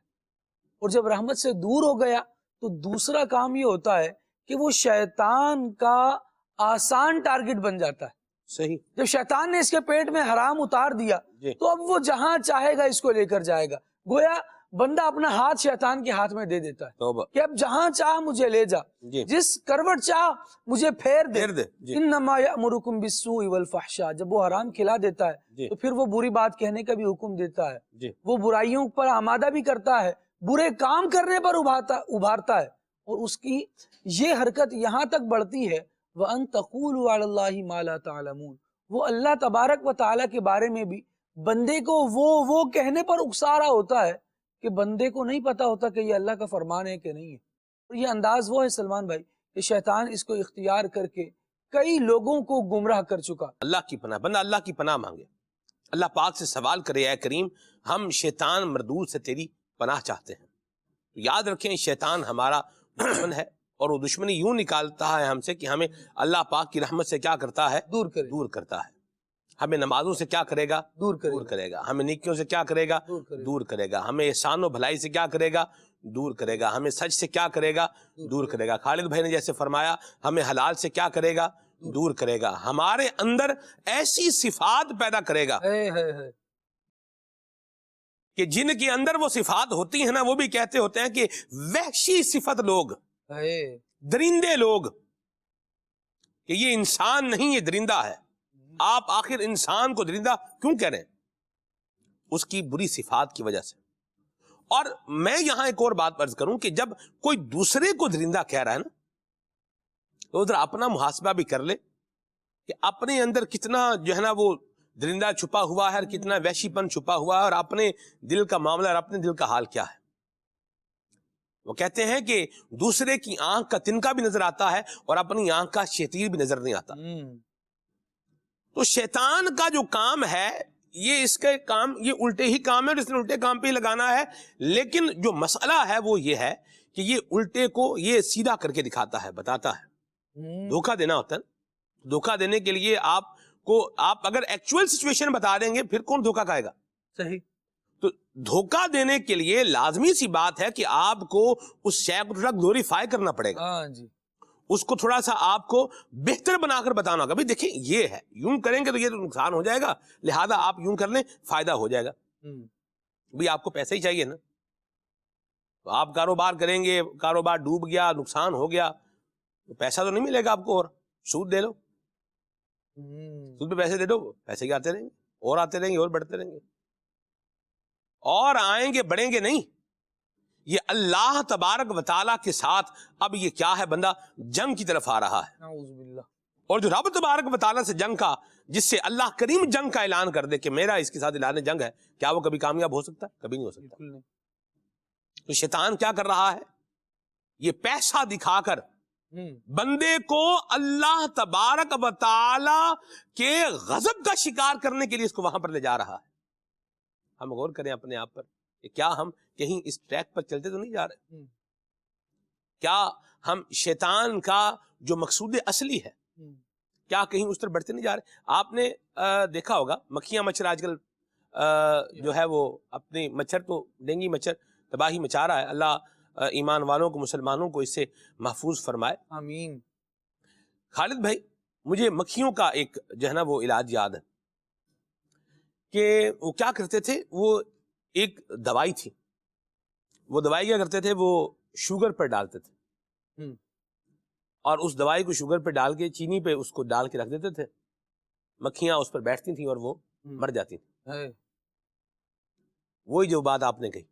اور جب رحمت سے دور ہو گیا تو دوسرا کام یہ ہوتا ہے کہ وہ شیطان کا آسان ٹارگٹ بن جاتا ہے. صحیح. جب شیطان نے اس کے پیٹ میں حرام اتار دیا تو اب وہ جہاں چاہے گا اس کو لے کر جائے گا. گویا بندہ اپنا ہاتھ شیطان کے ہاتھ میں دے دیتا ہے کہ اب جہاں چاہ مجھے لے جا, جس کروٹ چاہ مجھے پھیر دے. انما یأمرکم بالسوء والفحشاء, جب وہ حرام کھلا دیتا ہے تو پھر وہ بری بات کہنے کا بھی حکم دیتا ہے, وہ برائیوں پر آمادہ بھی کرتا ہے, برے کام کرنے پر ابھارتا ہے, اور اس کی یہ حرکت یہاں تک بڑھتی ہے وَأَن تَقُولُوا عَلَى اللَّهِ مَا لَا تَعْلَمُونَ. وہ اللہ تبارک و تعالیٰ کے بارے میں بھی بندے کو وہ کہنے پر اکسا رہا ہوتا ہے کہ بندے کو نہیں پتا ہوتا کہ یہ اللہ کا فرمان ہے کہ نہیں ہے. اور یہ انداز وہ ہے سلمان بھائی کہ شیطان اس کو اختیار کر کے کئی لوگوں کو گمراہ کر چکا. اللہ کی پناہ, بندہ اللہ کی پناہ مانگے, اللہ پاک سے سوال کرے, اے کریم ہم شیطان مردود سے تیری پناہ چاہتے ہیں. یاد رکھیں شیطان ہمارا دشمن ہے, اور وہ دشمنی یوں نکالتا ہے ہم سے کہ ہمیں اللہ پاک کی رحمت سے کیا کرتا ہے, دور کرتا ہے. ہمیں نمازوں سے کیا کرے گا, دور کرے گا. ہمیں نیکیوں سے کیا کرے گا, دور کرے گا. ہمیں احسان و بھلائی سے کیا کرے گا, دور کرے گا. ہمیں سچ سے کیا کرے گا, دور کرے گا. خالد بھائی نے جیسے فرمایا ہمیں حلال سے کیا کرے گا, دور کرے گا. ہمارے اندر ایسی صفات پیدا کرے گا کہ جن کے اندر وہ صفات ہوتی ہیں نا, وہ بھی کہتے ہوتے ہیں کہ وحشی صفت لوگ, درندے لوگ, کہ یہ انسان نہیں یہ درندہ ہے. آپ آخر انسان کو درندہ کیوں کہہ رہے ہیں؟ اس کی بری صفات کی وجہ سے. اور میں یہاں ایک اور بات عرض کروں کہ جب کوئی دوسرے کو درندہ کہہ رہا ہے نا, تو ادھر اپنا محاسبہ بھی کر لے کہ اپنے اندر کتنا جو ہے نا وہ درندہ چھپا ہوا ہے, اور کتنا وحشی پن چھپا ہوا ہے, اور اپنے دل کا معاملہ اور اپنے دل کا حال کیا ہے. وہ کہتے ہیں کہ دوسرے کی آنکھ کا تنکا بھی نظر آتا ہے اور اپنی آنکھ کا شیطیر بھی نظر نہیں آتا. تو شیطان کا جو کام ہے یہ اس کے کام یہ الٹے ہی کام ہے, اور اس نے الٹے کام پہ ہی لگانا ہے. لیکن جو مسئلہ ہے وہ یہ ہے کہ یہ الٹے کو یہ سیدھا کر کے دکھاتا ہے, بتاتا ہے. دھوکہ دینا ہوتا ہے. دھوکہ دینے کے لیے آپ اگر ایکچوئل سچویشن بتا دیں گے پھر کون دھوکہ کھائے گا. صحیح. تو دھوکہ دینے کے لیے لازمی سی بات ہے کہ آپ کو اس شے کو تھوڑا گلوریفائی کرنا پڑے گا. اس کو تھوڑا سا آپ کو بہتر بنا کر بتانا ہوگا. بھئی دیکھیں یہ ہے, یوں کریں گے تو یہ تو نقصان ہو جائے گا, لہذا آپ یوں کر لیں فائدہ ہو جائے گا. بھئی آپ کو پیسے ہی چاہیے نا, تو آپ کاروبار کریں گے, کاروبار ڈوب گیا, نقصان ہو گیا, تو پیسہ تو نہیں ملے گا آپ کو, اور سود دے لو, سود پہ پیسے دے دو, پیسے کے آتے رہیں گے, اور آتے رہیں گے, اور بڑھتے رہیں گے, اور آئیں گے, بڑھیں گے نہیں. یہ اللہ تبارک و تعالیٰ کے ساتھ اب یہ کیا ہے, بندہ جنگ کی طرف آ رہا ہے. اور جو رب تبارک و تعالیٰ سے جنگ کا, جس سے اللہ کریم جنگ کا اعلان کر دے کہ میرا اس کے ساتھ اعلان جنگ ہے, کیا وہ کبھی کامیاب ہو سکتا ہے؟ کبھی نہیں ہو سکتا. تو شیطان کیا کر رہا ہے, یہ پیسہ دکھا کر بندے کو اللہ تبارک و تعالی کے غضب کا شکار کرنے کے لیے اس کو وہاں پر لے جا رہا ہے. ہم غور کریں اپنے آپ پر کہ کیا ہم کہیں اس ٹریک پر چلتے تو نہیں جا رہے؟ کیا ہم شیطان کا جو مقصود اصلی ہے کیا کہیں اس طرف بڑھتے نہیں جا رہے؟ آپ نے دیکھا ہوگا مکھیاں مچھر آج کل جو ہے وہ اپنے مچھر تو ڈینگی مچھر تباہی مچا رہا ہے. اللہ ایمان والوں کو مسلمانوں کو اس سے محفوظ فرمائے آمین. خالد بھائی مجھے مکھیوں کا ایک جو ہے نا وہ علاج یاد ہے کہ وہ کیا کرتے تھے. وہ ایک دوائی تھی, وہ دوائی کیا کرتے تھے, وہ شوگر پر ڈالتے تھے اور اس دوائی کو شوگر پہ ڈال کے چینی پہ اس کو ڈال کے رکھ دیتے تھے. مکھیاں اس پر بیٹھتی تھیں اور وہ مر جاتی تھیں. وہی جو بات آپ نے کہی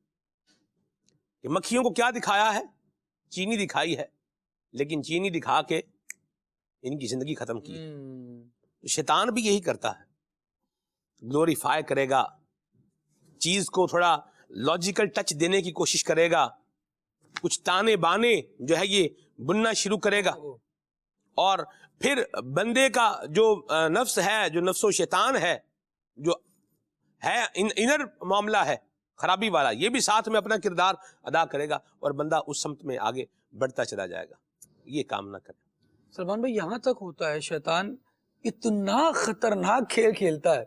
کہ مکھیوں کو کیا دکھایا ہے, چینی دکھائی ہے, لیکن چینی دکھا کے ان کی زندگی ختم کی. شیطان بھی یہی کرتا ہے, گلوریفائی کرے گا, چیز کو تھوڑا لاجیکل ٹچ دینے کی کوشش کرے گا, کچھ تانے بانے جو ہے یہ بننا شروع کرے گا, اور پھر بندے کا جو نفس ہے, جو نفس و شیطان ہے, جو ہے انر معاملہ ہے خرابی والا, یہ بھی ساتھ میں اپنا کردار ادا کرے گا اور بندہ اس سمت میں آگے بڑھتا چلا جائے گا. یہ کام نہ کرے. سلمان بھائی یہاں تک ہوتا ہے شیطان اتنا خطرناک کھیل کھیلتا ہے.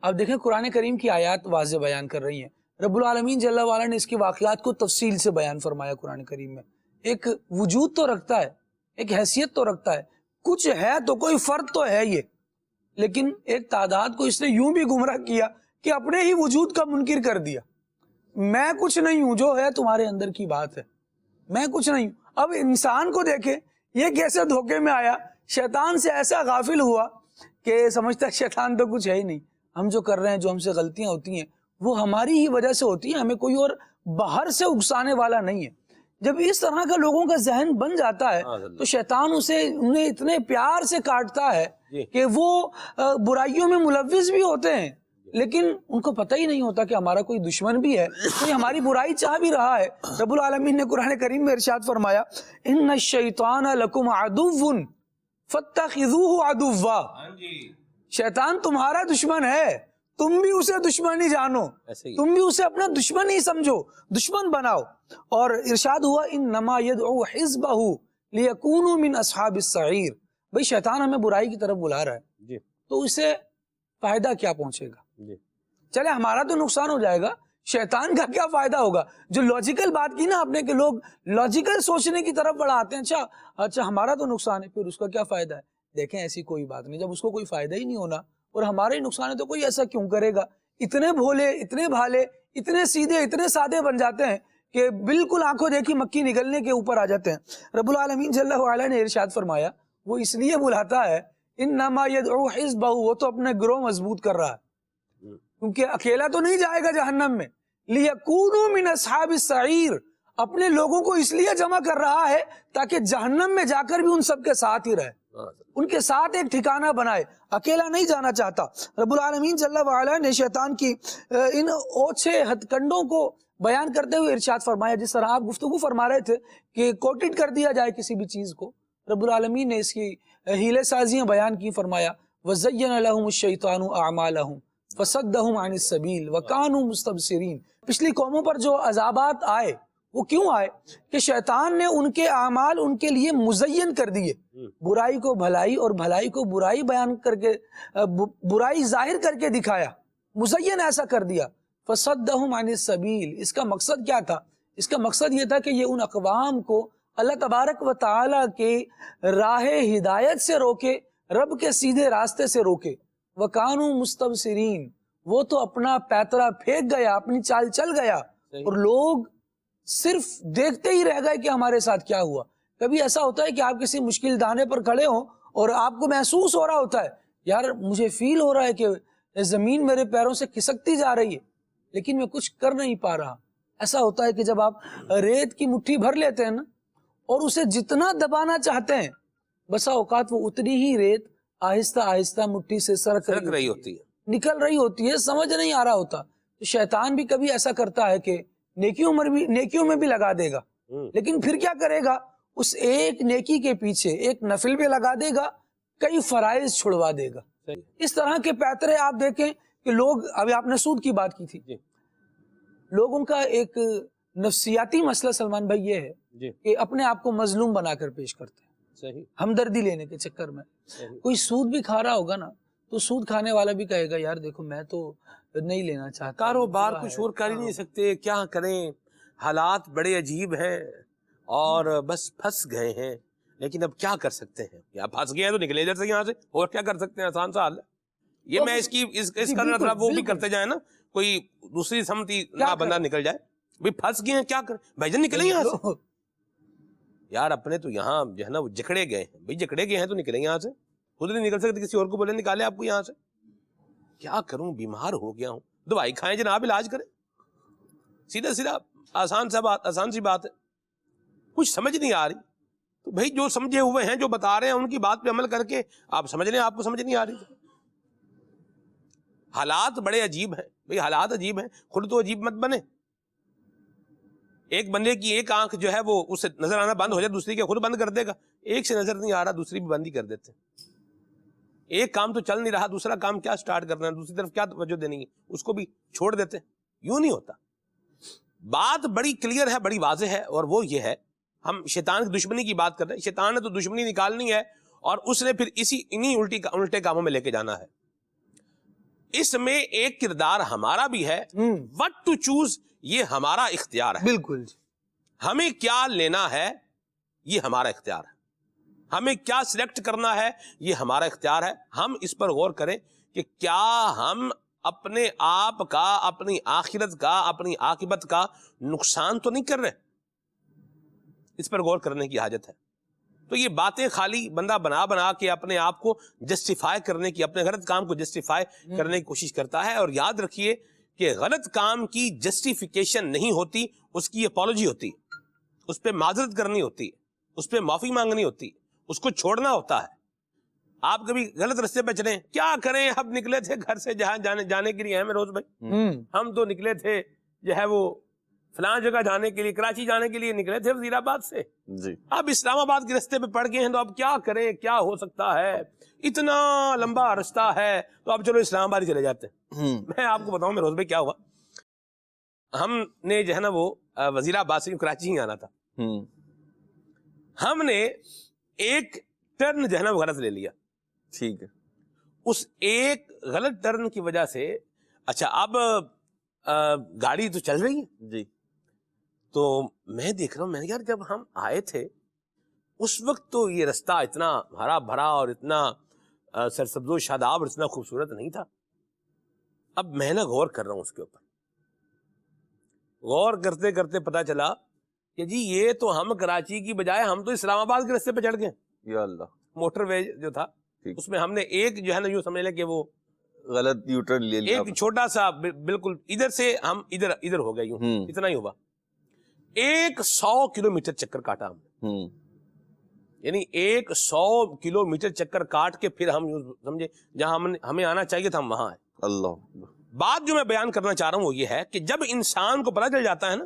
آپ دیکھیں قرآن کریم کی آیات واضح بیان کر رہی ہیں. رب العالمین جل وعلا نے اس کے واقعات کو تفصیل سے بیان فرمایا قرآن کریم میں. ایک وجود تو رکھتا ہے, ایک حیثیت تو رکھتا ہے, کچھ ہے تو کوئی فرد تو ہے یہ, لیکن ایک تعداد کو اس نے یوں بھی گمراہ کیا کہ اپنے ہی وجود کا منکر کر دیا. میں کچھ نہیں ہوں, جو ہے تمہارے اندر کی بات ہے, میں کچھ نہیں ہوں. اب انسان کو دیکھیں یہ کیسے دھوکے میں آیا, شیطان سے ایسا غافل ہوا کہ سمجھتا ہے شیطان تو کچھ ہے ہی نہیں. ہم جو کر رہے ہیں, جو ہم سے غلطیاں ہوتی ہیں وہ ہماری ہی وجہ سے ہوتی ہیں, ہمیں کوئی اور باہر سے اکسانے والا نہیں ہے. جب اس طرح کا لوگوں کا ذہن بن جاتا ہے تو شیطان انہیں اتنے پیار سے کاٹتا ہے کہ وہ برائیوں میں ملوث بھی ہوتے ہیں, لیکن ان کو پتہ ہی نہیں ہوتا کہ ہمارا کوئی دشمن بھی ہے, کوئی ہماری برائی چاہ بھی رہا ہے. رب العالمین نے قرآن کریم میں ارشاد فرمایا, ان الشیطان لکم عدو فاتخذوہ عدوا. شیطان تمہارا دشمن ہے, تم بھی اسے دشمن ہی جانو, تم بھی اسے اپنا دشمن ہی سمجھو, دشمن بناؤ. اور ارشاد ہوا انما یدعو حزبہ لیکونوا من اصحاب السعیر. بھئی شیطان ہمیں برائی کی طرف بلا رہا ہے تو اسے فائدہ کیا پہنچے گا؟ چلے ہمارا تو نقصان ہو جائے گا, شیطان کا کیا فائدہ ہوگا؟ جو لاجیکل بات کی نا آپ نے کہ لوگ لاجیکل سوچنے کی طرف بڑھاتے ہیں, اچھا ہمارا تو نقصان ہے, پھر اس کا کیا فائدہ ہے؟ دیکھیں ایسی کوئی بات نہیں. جب اس کو کوئی فائدہ ہی نہیں ہونا اور ہمارا ہی نقصان ہے تو کوئی ایسا کیوں کرے گا؟ اتنے بھولے, اتنے بھالے, اتنے سیدھے, اتنے سادے بن جاتے ہیں کہ بالکل آنکھوں دیکھی مکھی نگلنے کے اوپر آ جاتے ہیں. رب العالمین جل وعلا نے ارشاد فرمایا وہ اس لیے بلاتا ہے انما یدعو حزبہ, وہ تو اپنے گروہ مضبوط کر رہا ہے, کیونکہ اکیلا تو نہیں جائے گا جہنم میں. لیکونوا من اصحاب السعیر, اپنے لوگوں کو اس لیے جمع کر رہا ہے تاکہ جہنم میں جا کر بھی ان سب کے ساتھ ہی رہے, ان کے ساتھ ایک ٹھکانہ بنائے, اکیلا نہیں جانا چاہتا. رب العالمین جل وعلا نے شیطان کی ان اوچھے ہتھ کنڈوں کو بیان کرتے ہوئے ارشاد فرمایا, جس طرح آپ گفتگو فرما رہے تھے کہ کوٹڈ کر دیا جائے کسی بھی چیز کو, رب العالمین نے اس کی ہیلے سازیاں بیان کی. فرمایا وَزَيَّنَ لَهُمُ الشَّيْطَانُ أَعْمَالَهُمْ فَصَدَّهُمْ عَنِ السَّبِيلِ وَكَانُوا مُسْتَبْصِرِينَ. پچھلی قوموں پر جو عذابات آئے وہ کیوں آئے؟ کہ شیطان نے ان کے اعمال ان کے لیے مزین کر دیے, برائی کو بھلائی اور بھلائی کو برائی بیان کر کے, برائی ظاہر کر کے دکھایا, مزین ایسا کر دیا. فَصَدَّهُمْ عَنِ السَّبِيلِ. اس کا مقصد کیا تھا؟ اس کا مقصد یہ تھا کہ یہ ان اقوام کو اللہ تبارک و تعالی کے راہ ہدایت سے روکے, رب کے سیدھے راستے سے روکے. وَكَانُوا مُسْتَبْصِرِينَ, وہ تو اپنا پیترا پھینک گیا, اپنی چال چل گیا, اور لوگ صرف دیکھتے ہی رہ گئے کہ ہمارے ساتھ کیا ہوا. کبھی ایسا ہوتا ہے کہ آپ کسی مشکل دانے پر کھڑے ہوں اور آپ کو محسوس ہو رہا ہوتا ہے یار مجھے فیل ہو رہا ہے کہ زمین میرے پیروں سے کھسکتی جا رہی ہے, لیکن میں کچھ کر نہیں پا رہا. ایسا ہوتا ہے کہ جب آپ ریت کی مٹھی بھر لیتے ہیں نا اور اسے جتنا دبانا چاہتے ہیں, بسا اوقات وہ اتنی ہی ریت آہستہ آہستہ مٹھی سے سرک رہی ہوتی ہے, نکل رہی ہوتی ہے, سمجھ نہیں آ رہا ہوتا. تو شیطان بھی کبھی ایسا کرتا ہے کہ نیکیوں میں بھی لگا دے گا, لیکن پھر کیا کرے گا؟ اس ایک نیکی کے پیچھے ایک نفل بھی لگا دے گا، کئی فرائض چھڑوا دے گا۔ اس طرح کے پیترے آپ دیکھیں کہ لوگ، ابھی آپ نے سود کی بات کی تھی، لوگوں کا ایک نفسیاتی مسئلہ سلمان بھائی یہ ہے کہ اپنے آپ کو مظلوم بنا کر پیش کرتے ہیں، ہمدردی لینے کے چکر میں۔ کوئی سود بھی کھا رہا ہوگا نا تو سود کھانے والا بھی کہے گا یار دیکھو میں تو نہیں لینا چاہتا، کاروبار کچھ اور کر ہی نہیں سکتے، کیا کریں، حالات بڑے عجیب ہیں اور بس پھنس گئے ہیں، لیکن اب کیا کر سکتے ہیں؟ یا پھنس گئے ہیں تو نکلے ادھر سے یہاں سے، اور کیا کر سکتے ہیں؟ آسان سا حل ہے یہ۔ میں اس کا نہ وہ بھی کرتے جائیں نا، کوئی دوسری سمتی نہ بندہ نکل جائے، بھی پھنس گئے ہیں کیا کر بھائی جان نکلیں یہاں سے یار، اپنے تو یہاں جو ہے نا وہ جکڑے گئے ہیں، بھائی جکڑے گئے ہیں تو نکلیں یہاں سے، خود نہیں نکل سکتے کسی اور کو بولے نکالے آپ کو یہاں سے۔ کیا کروں، بیمار ہو گیا ہوں، دوائی کھائیں جناب، علاج کریں، سیدھا سیدھا آسان سی بات ہے، کچھ سمجھ نہیں آ رہی تو بھائی جو سمجھے ہوئے ہیں جو بتا رہے ہیں ان کی بات پہ عمل کر کے آپ سمجھ لیں، آپ کو سمجھ نہیں آ رہی۔ حالات بڑے عجیب ہیں بھائی، حالات عجیب ہیں، خود تو عجیب مت بنے۔ ایک بندے کی ایک آنکھ جو ہے وہ اسے نظر آنا بند ہو جائے، دوسری کے خود بند کر دے گا، ایک سے نظر نہیں آ رہا دوسری بھی بند ہی کر دیتے ہیں۔ ایک کام تو چل نہیں رہا، دوسرا کام کیا سٹارٹ کرنا ہے، دوسری طرف کیا توجہ دینی ہے، اس کو بھی چھوڑ دیتے ہیں۔ یوں نہیں ہوتا، بات بڑی کلیئر ہے، بڑی واضح ہے، اور وہ یہ ہے، ہم شیطان کی دشمنی کی بات کر رہے ہیں، شیطان نے تو دشمنی نکالنی ہے اور اس نے پھر انہی الٹے کاموں میں لے کے جانا ہے۔ اس میں ایک کردار ہمارا بھی ہے، وٹ ٹو چوز، یہ ہمارا اختیار ہے۔ بالکل، ہمیں کیا لینا ہے یہ ہمارا اختیار ہے، ہمیں کیا سلیکٹ کرنا ہے یہ ہمارا اختیار ہے۔ ہم اس پر غور کریں کہ کیا ہم اپنے آپ کا، اپنی آخرت کا، اپنی عاقبت کا نقصان تو نہیں کر رہے، اس پر غور کرنے کی حاجت ہے۔ تو یہ باتیں خالی بندہ بنا کے اپنے آپ کو جسٹیفائی کرنے کی، اپنے غلط کام کو جسٹیفائی کرنے کی کوشش کرتا ہے، اور یاد رکھیے کہ غلط کام کی جسٹیفیکیشن نہیں ہوتی، اس کی اپالوجی ہوتی ہے، اس پہ معذرت کرنی ہوتی ہے، اس پہ معافی مانگنی ہوتی ہے، اس کو چھوڑنا ہوتا ہے۔ آپ کبھی غلط رستے پہ چلیں، کیا کریں، ہم نکلے تھے گھر سے جہاں جانے کے لیے ہیں میروز بھائی، ہم تو نکلے تھے جو ہے وہ فلاں جگہ جانے کے لیے، کراچی جانے کے لیے نکلے تھے وزیر آباد سے، اب اسلام آباد کے رستے پہ پڑ گئے ہیں، تو اب کیا کریں، کیا ہو سکتا ہے، اتنا لمبا رستہ ہے، تو اب چلو اسلام آباد ہی چلے جاتے ہیں۔ میں آپ کو بتاؤں میروز بھائی کیا ہوا، ہم نے جو ہے نا وہ وزیر آباد سے کراچی ہی آنا تھا، ہم نے ایک ٹرن جو ہے نا وہ غلط لے لیا، ٹھیک ہے، اس ایک غلط ٹرن کی وجہ سے، اچھا اب گاڑی تو چل رہی ہے جی، تو میں دیکھ رہا ہوں، میں نے یار جب ہم آئے تھے اس وقت تو یہ رستہ اتنا ہرا بھرا اور اتنا سرسبز و شاداب اور اتنا خوبصورت نہیں تھا۔ اب میں نا غور کر رہا ہوں اس کے اوپر، غور کرتے کرتے پتا چلا کہ جی یہ تو ہم کراچی کی بجائے ہم تو اسلام آباد کے رستے پہ چڑھ گئے، یا اللہ، موٹر وے جو تھا اس میں ہم نے ایک جو ہے نا یوں سمجھ لیں کہ وہ غلط یو ٹرن لے لیا، ایک چھوٹا سا بالکل ادھر سے ہم ادھر ہو گئے، یوں اتنا ہی ہوا، 100 کلومیٹر چکر کاٹا ہم نے، یعنی 100 کلومیٹر چکر کاٹ کے پھر ہم سمجھے جہاں ہمیں آنا چاہیے تھا ہم وہاں آئے۔ اللہ، بات جو میں بیان کرنا چاہ رہا ہوں وہ یہ ہے کہ جب انسان کو پتہ چل جاتا ہے نا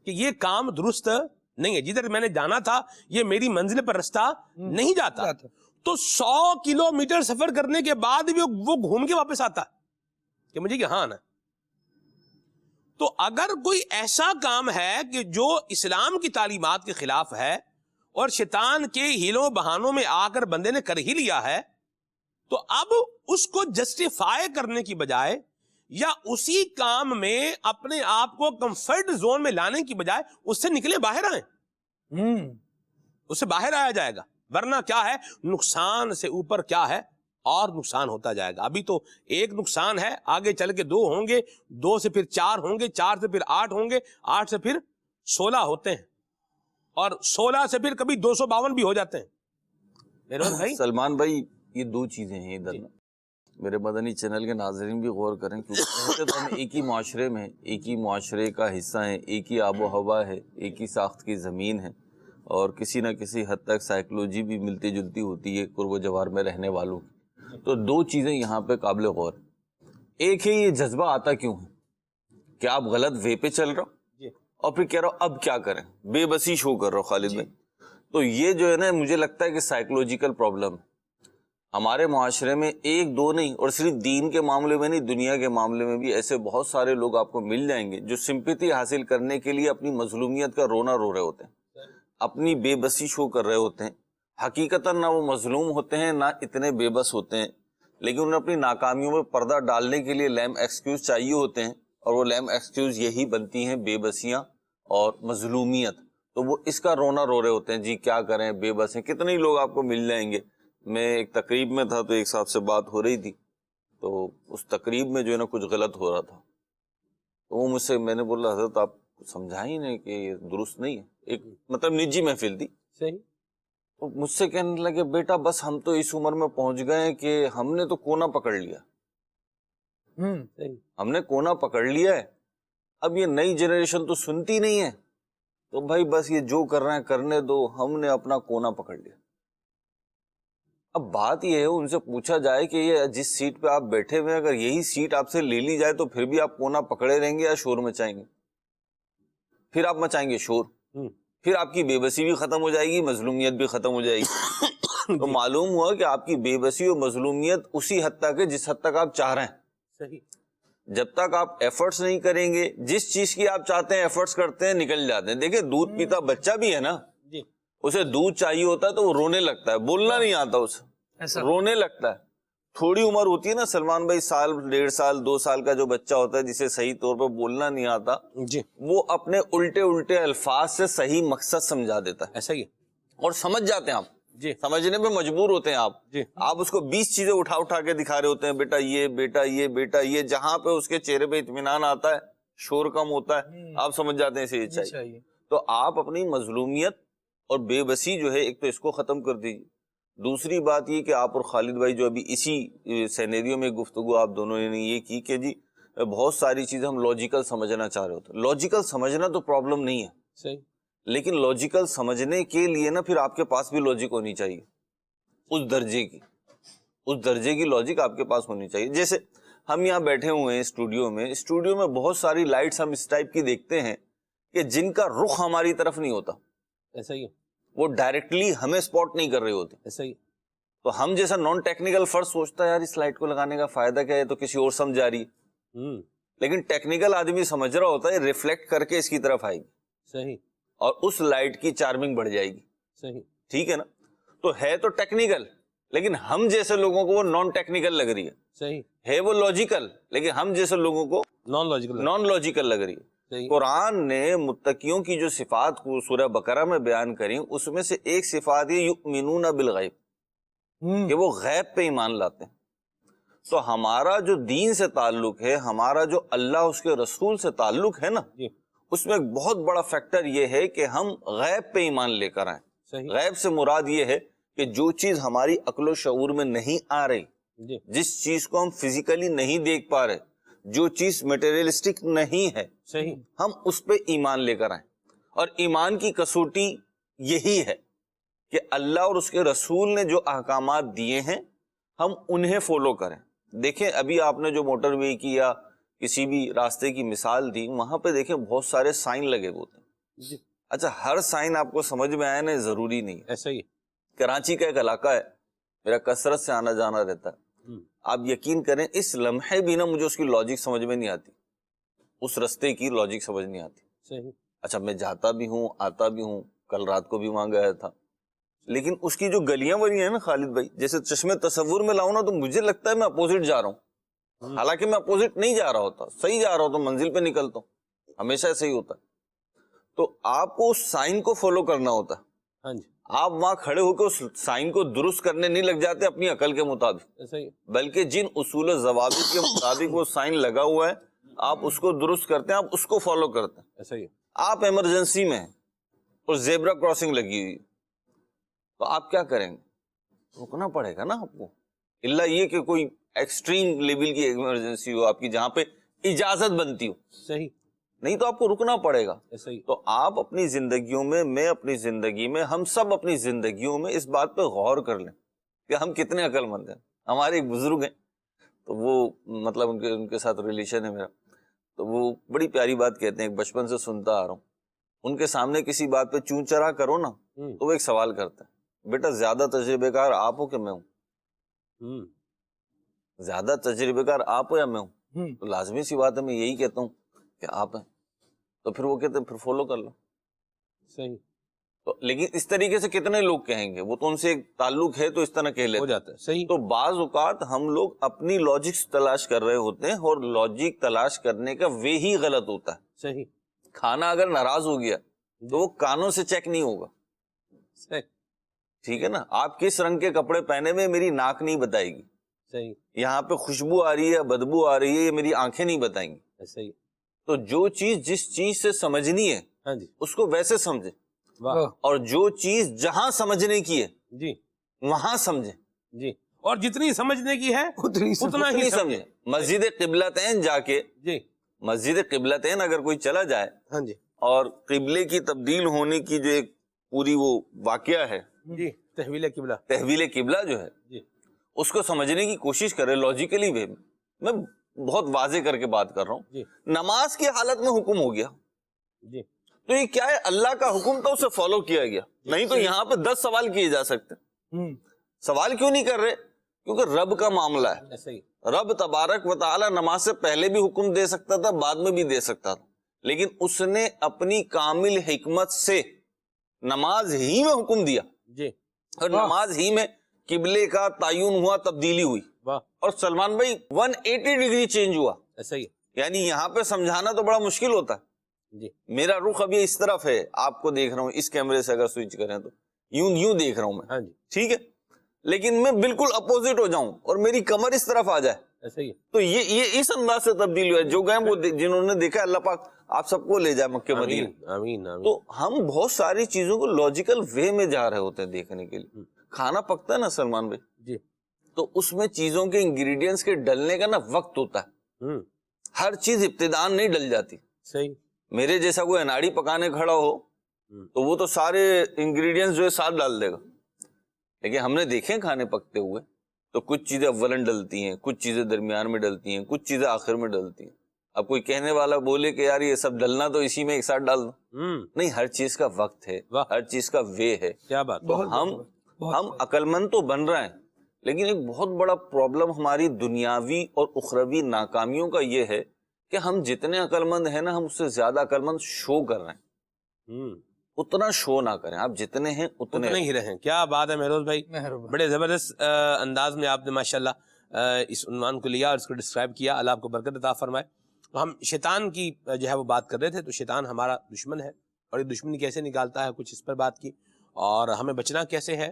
کہ یہ کام درست نہیں ہے، جدھر میں نے جانا تھا یہ میری منزل پر رستہ نہیں جاتا، تو 100 کلومیٹر سفر کرنے کے بعد بھی وہ گھوم کے واپس آتا ہے کہ مجھے یہاں آنا ہے۔ تو اگر کوئی ایسا کام ہے کہ جو اسلام کی تعلیمات کے خلاف ہے اور شیطان کے ہیلوں بہانوں میں آ کر بندے نے کر ہی لیا ہے، تو اب اس کو جسٹیفائی کرنے کی بجائے یا اسی کام میں اپنے آپ کو کمفرٹ زون میں لانے کی بجائے اس سے نکلے باہر آئیں، اس سے باہر آیا جائے گا، ورنہ کیا ہے، نقصان سے اوپر کیا ہے اور نقصان ہوتا جائے گا۔ ابھی تو ایک نقصان ہے، آگے چل کے 2 ہوں گے، 2 سے پھر 4 ہوں گے، 4 سے پھر 8 ہوں گے، 8 سے پھر 16 ہوتے ہیں، اور 16 سے پھر کبھی 252 بھی ہو جاتے ہیں۔ میرے بھائی سلمان بھائی، یہ 2 چیزیں ہیں ادھر نا، میرے مدنی چینل کے ناظرین بھی غور کریں، کیونکہ تو ہم ایک ہی معاشرے میں، ایک ہی معاشرے کا حصہ ہیں، ایک ہی آب و ہوا ہے، ایک ہی ساخت کی زمین ہے، اور کسی نہ کسی حد تک سائیکلوجی بھی ملتی جلتی ہوتی ہے قرب و جوار میں رہنے والوں کی۔ تو 2 چیزیں یہاں پہ قابل غور، ایک ہے یہ جذبہ آتا کیوں ہے کہ آپ غلط وے پہ چل رہے ہو، اور پھر کہہ رہا ہوں اب کیا کریں, بے بسی شو کر رہا ہوں خالد بھائی. تو یہ جو ہے نا مجھے لگتا ہے کہ سائیکولوجیکل پرابلم ہمارے معاشرے میں ایک دو نہیں, اور صرف دین کے معاملے میں نہیں, دنیا کے معاملے میں بھی ایسے بہت سارے لوگ آپ کو مل جائیں گے جو سمپیتی حاصل کرنے کے لیے اپنی مظلومیت کا رونا رو رہے ہوتے ہیں, اپنی بے بسی شو کر رہے ہوتے ہیں. حقیقتاً نہ وہ مظلوم ہوتے ہیں نہ اتنے بے بس ہوتے ہیں, لیکن انہیں اپنی ناکامیوں میں پردہ ڈالنے کے لیے لیم ایکسکیوز چاہیے ہوتے ہیں, اور وہ لیم ایکسکیوز یہی بنتی ہیں بے بسیاں اور مظلومیت. تو وہ اس کا رونا رو رہے ہوتے ہیں, جی کیا کریں بے بس ہیں. کتنے ہی لوگ آپ کو مل جائیں گے. میں ایک تقریب میں تھا تو ایک صاحب سے بات ہو رہی تھی, تو اس تقریب میں جو ہے نا کچھ غلط ہو رہا تھا, تو وہ مجھ سے, میں نے بولا حضرت آپ سمجھا ہی نہیں کہ یہ درست نہیں ہے, ایک مطلب نجی محفل تھی. صحیح. تو مجھ سے کہنے لگے بیٹا بس ہم تو اس عمر میں پہنچ گئے کہ ہم نے تو کونا پکڑ لیا, صحیح. ہم نے کونا پکڑ لیا ہے, اب یہ نئی جنریشن تو سنتی نہیں ہے, تو بھائی بس یہ جو کر رہے ہیں کرنے دو, ہم نے اپنا کونا پکڑ لیا. اب بات یہ ہے ان سے پوچھا جائے کہ یہ جس سیٹ پہ آپ بیٹھے ہوئے ہیں اگر یہی سیٹ آپ سے لے لی جائے تو پھر بھی آپ کونا پکڑے رہیں گے یا شور مچائیں گے؟ پھر آپ مچائیں گے شور, پھر آپ کی بے بسی بھی ختم ہو جائے گی, مظلومیت بھی ختم ہو جائے گی. تو معلوم ہوا کہ آپ کی بے بسی اور مظلومیت اسی حد تک ہے جس حد تک آپ چاہ رہے ہیں. صحیح. جب تک آپ ایفرٹس نہیں کریں گے, جس چیز کی آپ چاہتے ہیں ایفرٹس کرتے ہیں نکل جاتے ہیں. دیکھیں دودھ پیتا بچہ بھی ہے نا, اسے دودھ چاہیے ہوتا ہے تو وہ رونے لگتا ہے, بولنا نہیں آتا اسے, رونے لگتا ہے. تھوڑی عمر ہوتی ہے نا سلمان بھائی, سال 1.5 سال 2 سال کا جو بچہ ہوتا ہے جسے صحیح طور پر بولنا نہیں آتا, جی, وہ اپنے الٹے الفاظ سے صحیح مقصد سمجھا دیتا ہے. ایسا ہی ہے. اور سمجھ جاتے ہیں آپ, جی, سمجھنے پہ مجبور ہوتے ہیں آپ. جی, آپ اس کو 20 چیزیں اٹھا کے دکھا رہے ہوتے ہیں, بیٹا یہ بیٹا یہ بیٹا یہ, جہاں پہ اس کے چہرے پہ اطمینان آتا ہے, شور کم ہوتا ہے, آپ سمجھ جاتے ہیں اسے یہ چاہیے. تو آپ اپنی مظلومیت اور بے بسی جو ہے ایک تو اس کو ختم کر دیجیے. دوسری بات یہ کہ آپ اور خالد بھائی جو ابھی اسی سینیریو میں گفتگو آپ دونوں نے یہ کی کہ جی بہت ساری چیزیں ہم لاجیکل سمجھنا چاہ رہے ہوتے ہیں. لاجیکل سمجھنا تو پرابلم نہیں ہے, صحیح, لیکن لاجیکل سمجھنے کے لیے نا پھر آپ کے پاس بھی لاجک ہونی چاہیے, اس درجے کی لاجک آپ کے پاس ہونی چاہیے. جیسے ہم یہاں بیٹھے ہوئے ہیں اسٹوڈیو میں بہت ساری لائٹس ہم اس ٹائپ کی دیکھتے ہیں کہ جن کا رخ ہماری طرف نہیں ہوتا, ایسا ہی ہے. وہ ڈائریکٹلی ہمیں سپورٹ نہیں کر رہی ہوتی. ایسا ہی. تو ہم جیسا نان ٹیکنیکل فرد سوچتا ہے یار اس لائٹ کو لگانے کا فائدہ کیا ہے, تو کسی اور سمجھا رہی ہے. لیکن ٹیکنیکل آدمی سمجھ رہا ہوتا ہے ریفلیکٹ کر کے اس کی طرف آئے گی, صحیح, اور اس لائٹ کی چارمنگ بڑھ جائے گی. صحیح, ٹھیک ہے نا. تو ہے تو ٹیکنیکل, لیکن ہم جیسے لوگوں کو وہ نان ٹیکنیکل لگ رہی ہے. صحیح, ہے وہ لاجیکل, لیکن ہم جیسے لوگوں کو نان لاجیکل لگ رہی ہے. قرآن نے متقیوں کی جو صفات کو سورہ بقرہ میں بیان کریں, اس میں سے ایک صفات یہ یؤمنون بالغیب, کہ وہ غیب پہ ایمان لاتے ہیں. تو ہمارا جو دین سے تعلق ہے, ہمارا جو اللہ اس کے رسول سے تعلق ہے نا, اس میں ایک بہت بڑا فیکٹر یہ ہے کہ ہم غیب پہ ایمان لے کر آئیں. غیب سے مراد یہ ہے کہ جو چیز ہماری عقل و شعور میں نہیں آ رہی, جس چیز کو ہم فزیکلی نہیں دیکھ پا رہے, جو چیز میٹیریلسٹک نہیں ہے, صحیح, ہم اس پہ ایمان لے کر آئیں. اور ایمان کی کسوٹی یہی ہے کہ اللہ اور اس کے رسول نے جو احکامات دیے ہیں ہم انہیں فالو کریں. دیکھیں ابھی آپ نے جو موٹر وے کی یا کسی بھی راستے کی مثال دی, وہاں پہ دیکھیں بہت سارے سائن لگے ہوتے ہیں. اچھا ہر سائن آپ کو سمجھ میں آیا نا, ضروری نہیں. ایسا ہی. کراچی کا ایک علاقہ ہے, میرا کثرت سے آنا جانا رہتا ہے. آپ یقین کریں اس لمحے بھی نا مجھے اس کی لاجک سمجھ میں نہیں آتی, اس رستے کی لاجک سمجھ نہیں آتی. صحیح. اچھا میں جاتا بھی ہوں آتا بھی ہوں, کل رات کو بھی وہاں گیا تھا, لیکن اس کی جو گلیاں ولیاں ہیں نا خالد بھائی, جیسے چشمے تصور میں لاؤں نا تو مجھے لگتا ہے میں اپوزٹ جا رہا ہوں, حالانکہ میں اپوزٹ نہیں جا رہا ہوتا, صحیح جا رہا ہوتا, منزل پہ نکلتا ہوں, ہمیشہ صحیح ہوتا ہے. تو آپ کو اس سائن کو فالو کرنا ہوتا ہے. ہاں جی, آپ وہاں کھڑے ہو کے اس سائن کو درست کرنے نہیں لگ جاتے اپنی عقل کے مطابق, بلکہ جن اصول و ضوابط کے مطابق وہ سائن لگا ہوا ہے آپ اس کو درست کرتے ہیں, آپ اس کو فالو کرتے ہیں. ایسا ہی. آپ ایمرجنسی میں ہیں اور زیبرا کراسنگ لگی ہوئی, تو آپ کیا کریں گے؟ رکنا پڑے گا نا آپ کو, الا یہ کہ کوئی ایکسٹریم لیول کی ایمرجنسی ہو آپ کی جہاں پہ اجازت بنتی ہو. صحیح, نہیں تو آپ کو رکنا پڑے گا. تو آپ اپنی زندگیوں میں, میں اپنی زندگی میں, ہم سب اپنی زندگیوں میں اس بات پہ غور کر لیں کہ ہم کتنے عقل مند ہیں. ہمارے ایک بزرگ ہیں, تو وہ مطلب ان کے ساتھ ریلیشن ہے میرا, تو وہ بڑی پیاری بات کہتے ہیں, ایک بچپن سے سنتا آ رہا ہوں. ان کے سامنے کسی بات پہ چون چرا کرو نا تو وہ ایک سوال کرتا ہے، بیٹا زیادہ تجربے کار آپ ہو کہ میں ہوں؟ زیادہ تجربے کار آپ ہو یا میں ہوں؟ تو لازمی سی بات ہے میں یہی کہتا ہوں کہ آپ ہیں، تو پھر وہ کہتے ہیں پھر فالو کر لو. صحیح. تو لیکن اس طریقے سے کتنے لوگ کہیں گے، وہ تو ان سے ایک تعلق ہے تو اس طرح کہہ لیتے ہو جاتا ہے. صحیح. تو بعض اوقات ہم لوگ اپنی لاجکس تلاش کر رہے ہوتے ہیں اور لاجک تلاش کرنے کا وے ہی غلط ہوتا ہے. صحیح. کھانا اگر ناراض ہو گیا تو وہ کانوں سے چیک نہیں ہوگا. صحیح. ٹھیک ہے نا، آپ کس رنگ کے کپڑے پہنے ہوئے میری ناک نہیں بتائے گی. صحیح. یہاں پہ خوشبو آ رہی ہے بدبو آ رہی ہے یہ میری آنکھیں نہیں بتائیں گی. صحیح. تو جو چیز جس چیز سے سمجھنی ہے ہاں جی. اس کو ویسے سمجھے، واہ. اور جو چیز جہاں سمجھنے کی ہے جی وہاں سمجھے. جی. اور جتنی سمجھنے کی ہے اتنا ہی سمجھے. مسجد قبلتین جا کے، جی. مسجد قبلتین اگر کوئی چلا جائے ہاں جی. اور قبلے کی تبدیل ہونے کی جو ایک پوری وہ واقعہ ہے، جی. تحویل قبلہ. تحویل قبلہ جو ہے، جی. اس کو سمجھنے کی کوشش کرے لاجیکلی وے میں بہت واضح کر کے بات کر رہا ہوں. جی. نماز کی حالت میں حکم ہو گیا جی. تو یہ کیا ہے؟ اللہ کا حکم تھا، اسے فالو کیا گیا. نہیں تو یہاں پہ 10 سوال کیے جا سکتے. سوال کیوں نہیں کر رہے؟ کیونکہ رب کا معاملہ ہے. صحیح. رب تبارک و تعالی نماز سے پہلے بھی حکم دے سکتا تھا، بعد میں بھی دے سکتا تھا، لیکن اس نے اپنی کامل حکمت سے نماز ہی میں حکم دیا. جی. اور نماز ہی میں قبلے کا تعین ہوا، تبدیلی ہوئی. واہ. اور سلمان بھائی 180 ڈگری چینج ہوا. صحیح. یعنی یہاں پہ سمجھانا تو بڑا مشکل ہوتا ہے. جی. میرا رخ ابھی اس طرف ہے، آپ کو دیکھ رہا ہوں اس کیمرے سے اگر سوئچ کریں تو یوں دیکھ رہا ہوں میں. ہاں جی. ٹھیک ہے، لیکن میں بالکل اپوزٹ ہو جاؤں اور میری کمر اس طرف آ جائے صحیح. تو یہ اس انداز سے تبدیل ہوا ہے. جو گئے وہ جنہوں نے دیکھا، اللہ پاک آپ سب کو لے جائے مکہ مدینہ. آمین. آمین. تو ہم بہت ساری چیزوں کو لاجیکل وے میں جا رہے ہوتے ہیں دیکھنے کے لیے. کھانا پکتا ہے نا سلمان بھائی، جی. تو اس میں چیزوں کے انگریڈینٹس کے ڈلنے کا نا وقت ہوتا ہے. ہر چیز ابتدان نہیں ڈل جاتی. صحیح. میرے جیسا کوئی اناڑی پکانے کھڑا ہو تو وہ تو سارے انگریڈینٹس جو ہے ساتھ ڈال دے گا، لیکن ہم نے دیکھے کھانے پکتے ہوئے تو کچھ چیزیں اولن ڈلتی ہیں، کچھ چیزیں درمیان میں ڈلتی ہیں، کچھ چیزیں آخر میں ڈلتی ہیں. اب کوئی کہنے والا بولے کہ یار یہ سب ڈلنا تو اسی میں ایک ساتھ ڈال دو، نہیں، ہر چیز کا وقت ہے، ہر چیز کا وے ہے. کیا بات. ہم عقل مند تو بن رہے ہیں، لیکن ایک بہت بڑا پرابلم ہماری دنیاوی اور اخروی ناکامیوں کا یہ ہے کہ ہم جتنے عقل مند ہیں نا، ہم اس سے زیادہ عقل مند شو کر رہے ہیں. اتنا شو نہ کریں، آپ جتنے ہیں اتنے ہی رہیں. کیا بات ہے مہروز بھائی، بڑے زبردست انداز میں آپ نے ماشاءاللہ اس عنوان کو لیا اور اس کو ڈسکرائب کیا. اللہ آپ کو برکت عطا فرمائے. ہم شیطان کی جو ہے وہ بات کر رہے تھے. تو شیطان ہمارا دشمن ہے اور یہ دشمنی کیسے نکالتا ہے، کچھ اس پر بات کی، اور ہمیں بچنا کیسے ہے.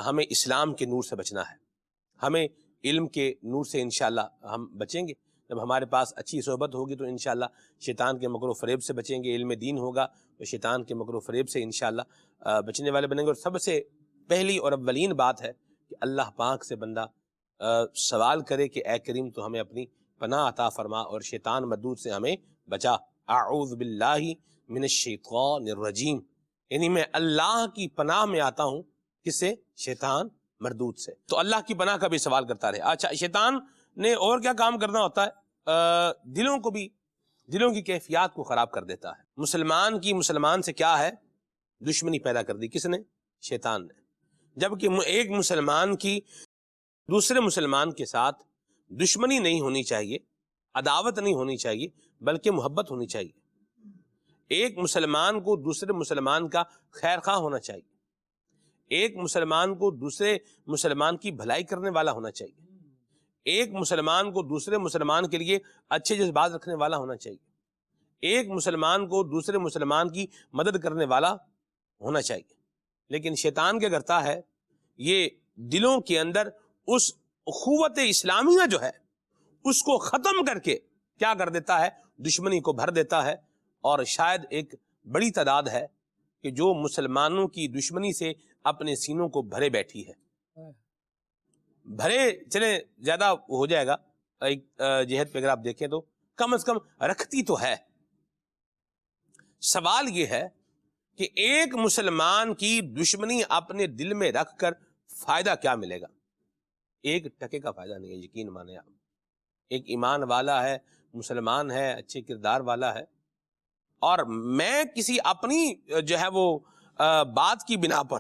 ہمیں اسلام کے نور سے بچنا ہے، ہمیں علم کے نور سے انشاءاللہ ہم بچیں گے. جب ہمارے پاس اچھی صحبت ہوگی تو انشاءاللہ شیطان کے مکر و فریب سے بچیں گے. علم دین ہوگا تو شیطان کے مکر و فریب سے انشاءاللہ بچنے والے بنیں گے. اور سب سے پہلی اور اولین بات ہے کہ اللہ پاک سے بندہ سوال کرے کہ اے کریم تو ہمیں اپنی پناہ عطا فرما اور شیطان مردود سے ہمیں بچا. اعوذ باللہ من الشیطان الرجیم، یعنی میں اللہ کی پناہ میں آتا ہوں. کس سے؟ شیطان مردود سے. تو اللہ کی پناہ کا بھی سوال کرتا رہے. اچھا، شیطان نے اور کیا کام کرنا ہوتا ہے؟ دلوں کی کیفیات کو خراب کر دیتا ہے. مسلمان سے کیا ہے؟ دشمنی پیدا کر دی. کس نے؟ شیطان نے. جبکہ ایک مسلمان کی دوسرے مسلمان کے ساتھ دشمنی نہیں ہونی چاہیے، عداوت نہیں ہونی چاہیے، بلکہ محبت ہونی چاہیے. ایک مسلمان کو دوسرے مسلمان کا خیر خواہ ہونا چاہیے. ایک مسلمان کو دوسرے مسلمان کی بھلائی کرنے والا ہونا چاہیے. ایک مسلمان کو دوسرے مسلمان کے لیے اچھے جذبات رکھنے والا ہونا چاہیے. ایک مسلمان کو دوسرے مسلمان کی مدد کرنے والا ہونا چاہیے. لیکن شیطان کیا کرتا ہے؟ یہ دلوں کے اندر اس اخوت اسلامیہ جو ہے اس کو ختم کر کے کیا کر دیتا ہے؟ دشمنی کو بھر دیتا ہے. اور شاید ایک بڑی تعداد ہے کہ جو مسلمانوں کی دشمنی سے اپنے سینوں کو بھرے بیٹھی ہے. بھرے چلیں زیادہ ہو جائے گا ایک جہت پہ اگر آپ دیکھیں تو کم از کم رکھتی تو ہے. سوال یہ ہے کہ ایک مسلمان کی دشمنی اپنے دل میں رکھ کر فائدہ کیا ملے گا؟ ایک ٹکے کا فائدہ نہیں ہے. یقین مانیں آپ، ایک ایمان والا ہے، مسلمان ہے، اچھے کردار والا ہے، اور میں کسی اپنی جو ہے وہ بات کی بنا پر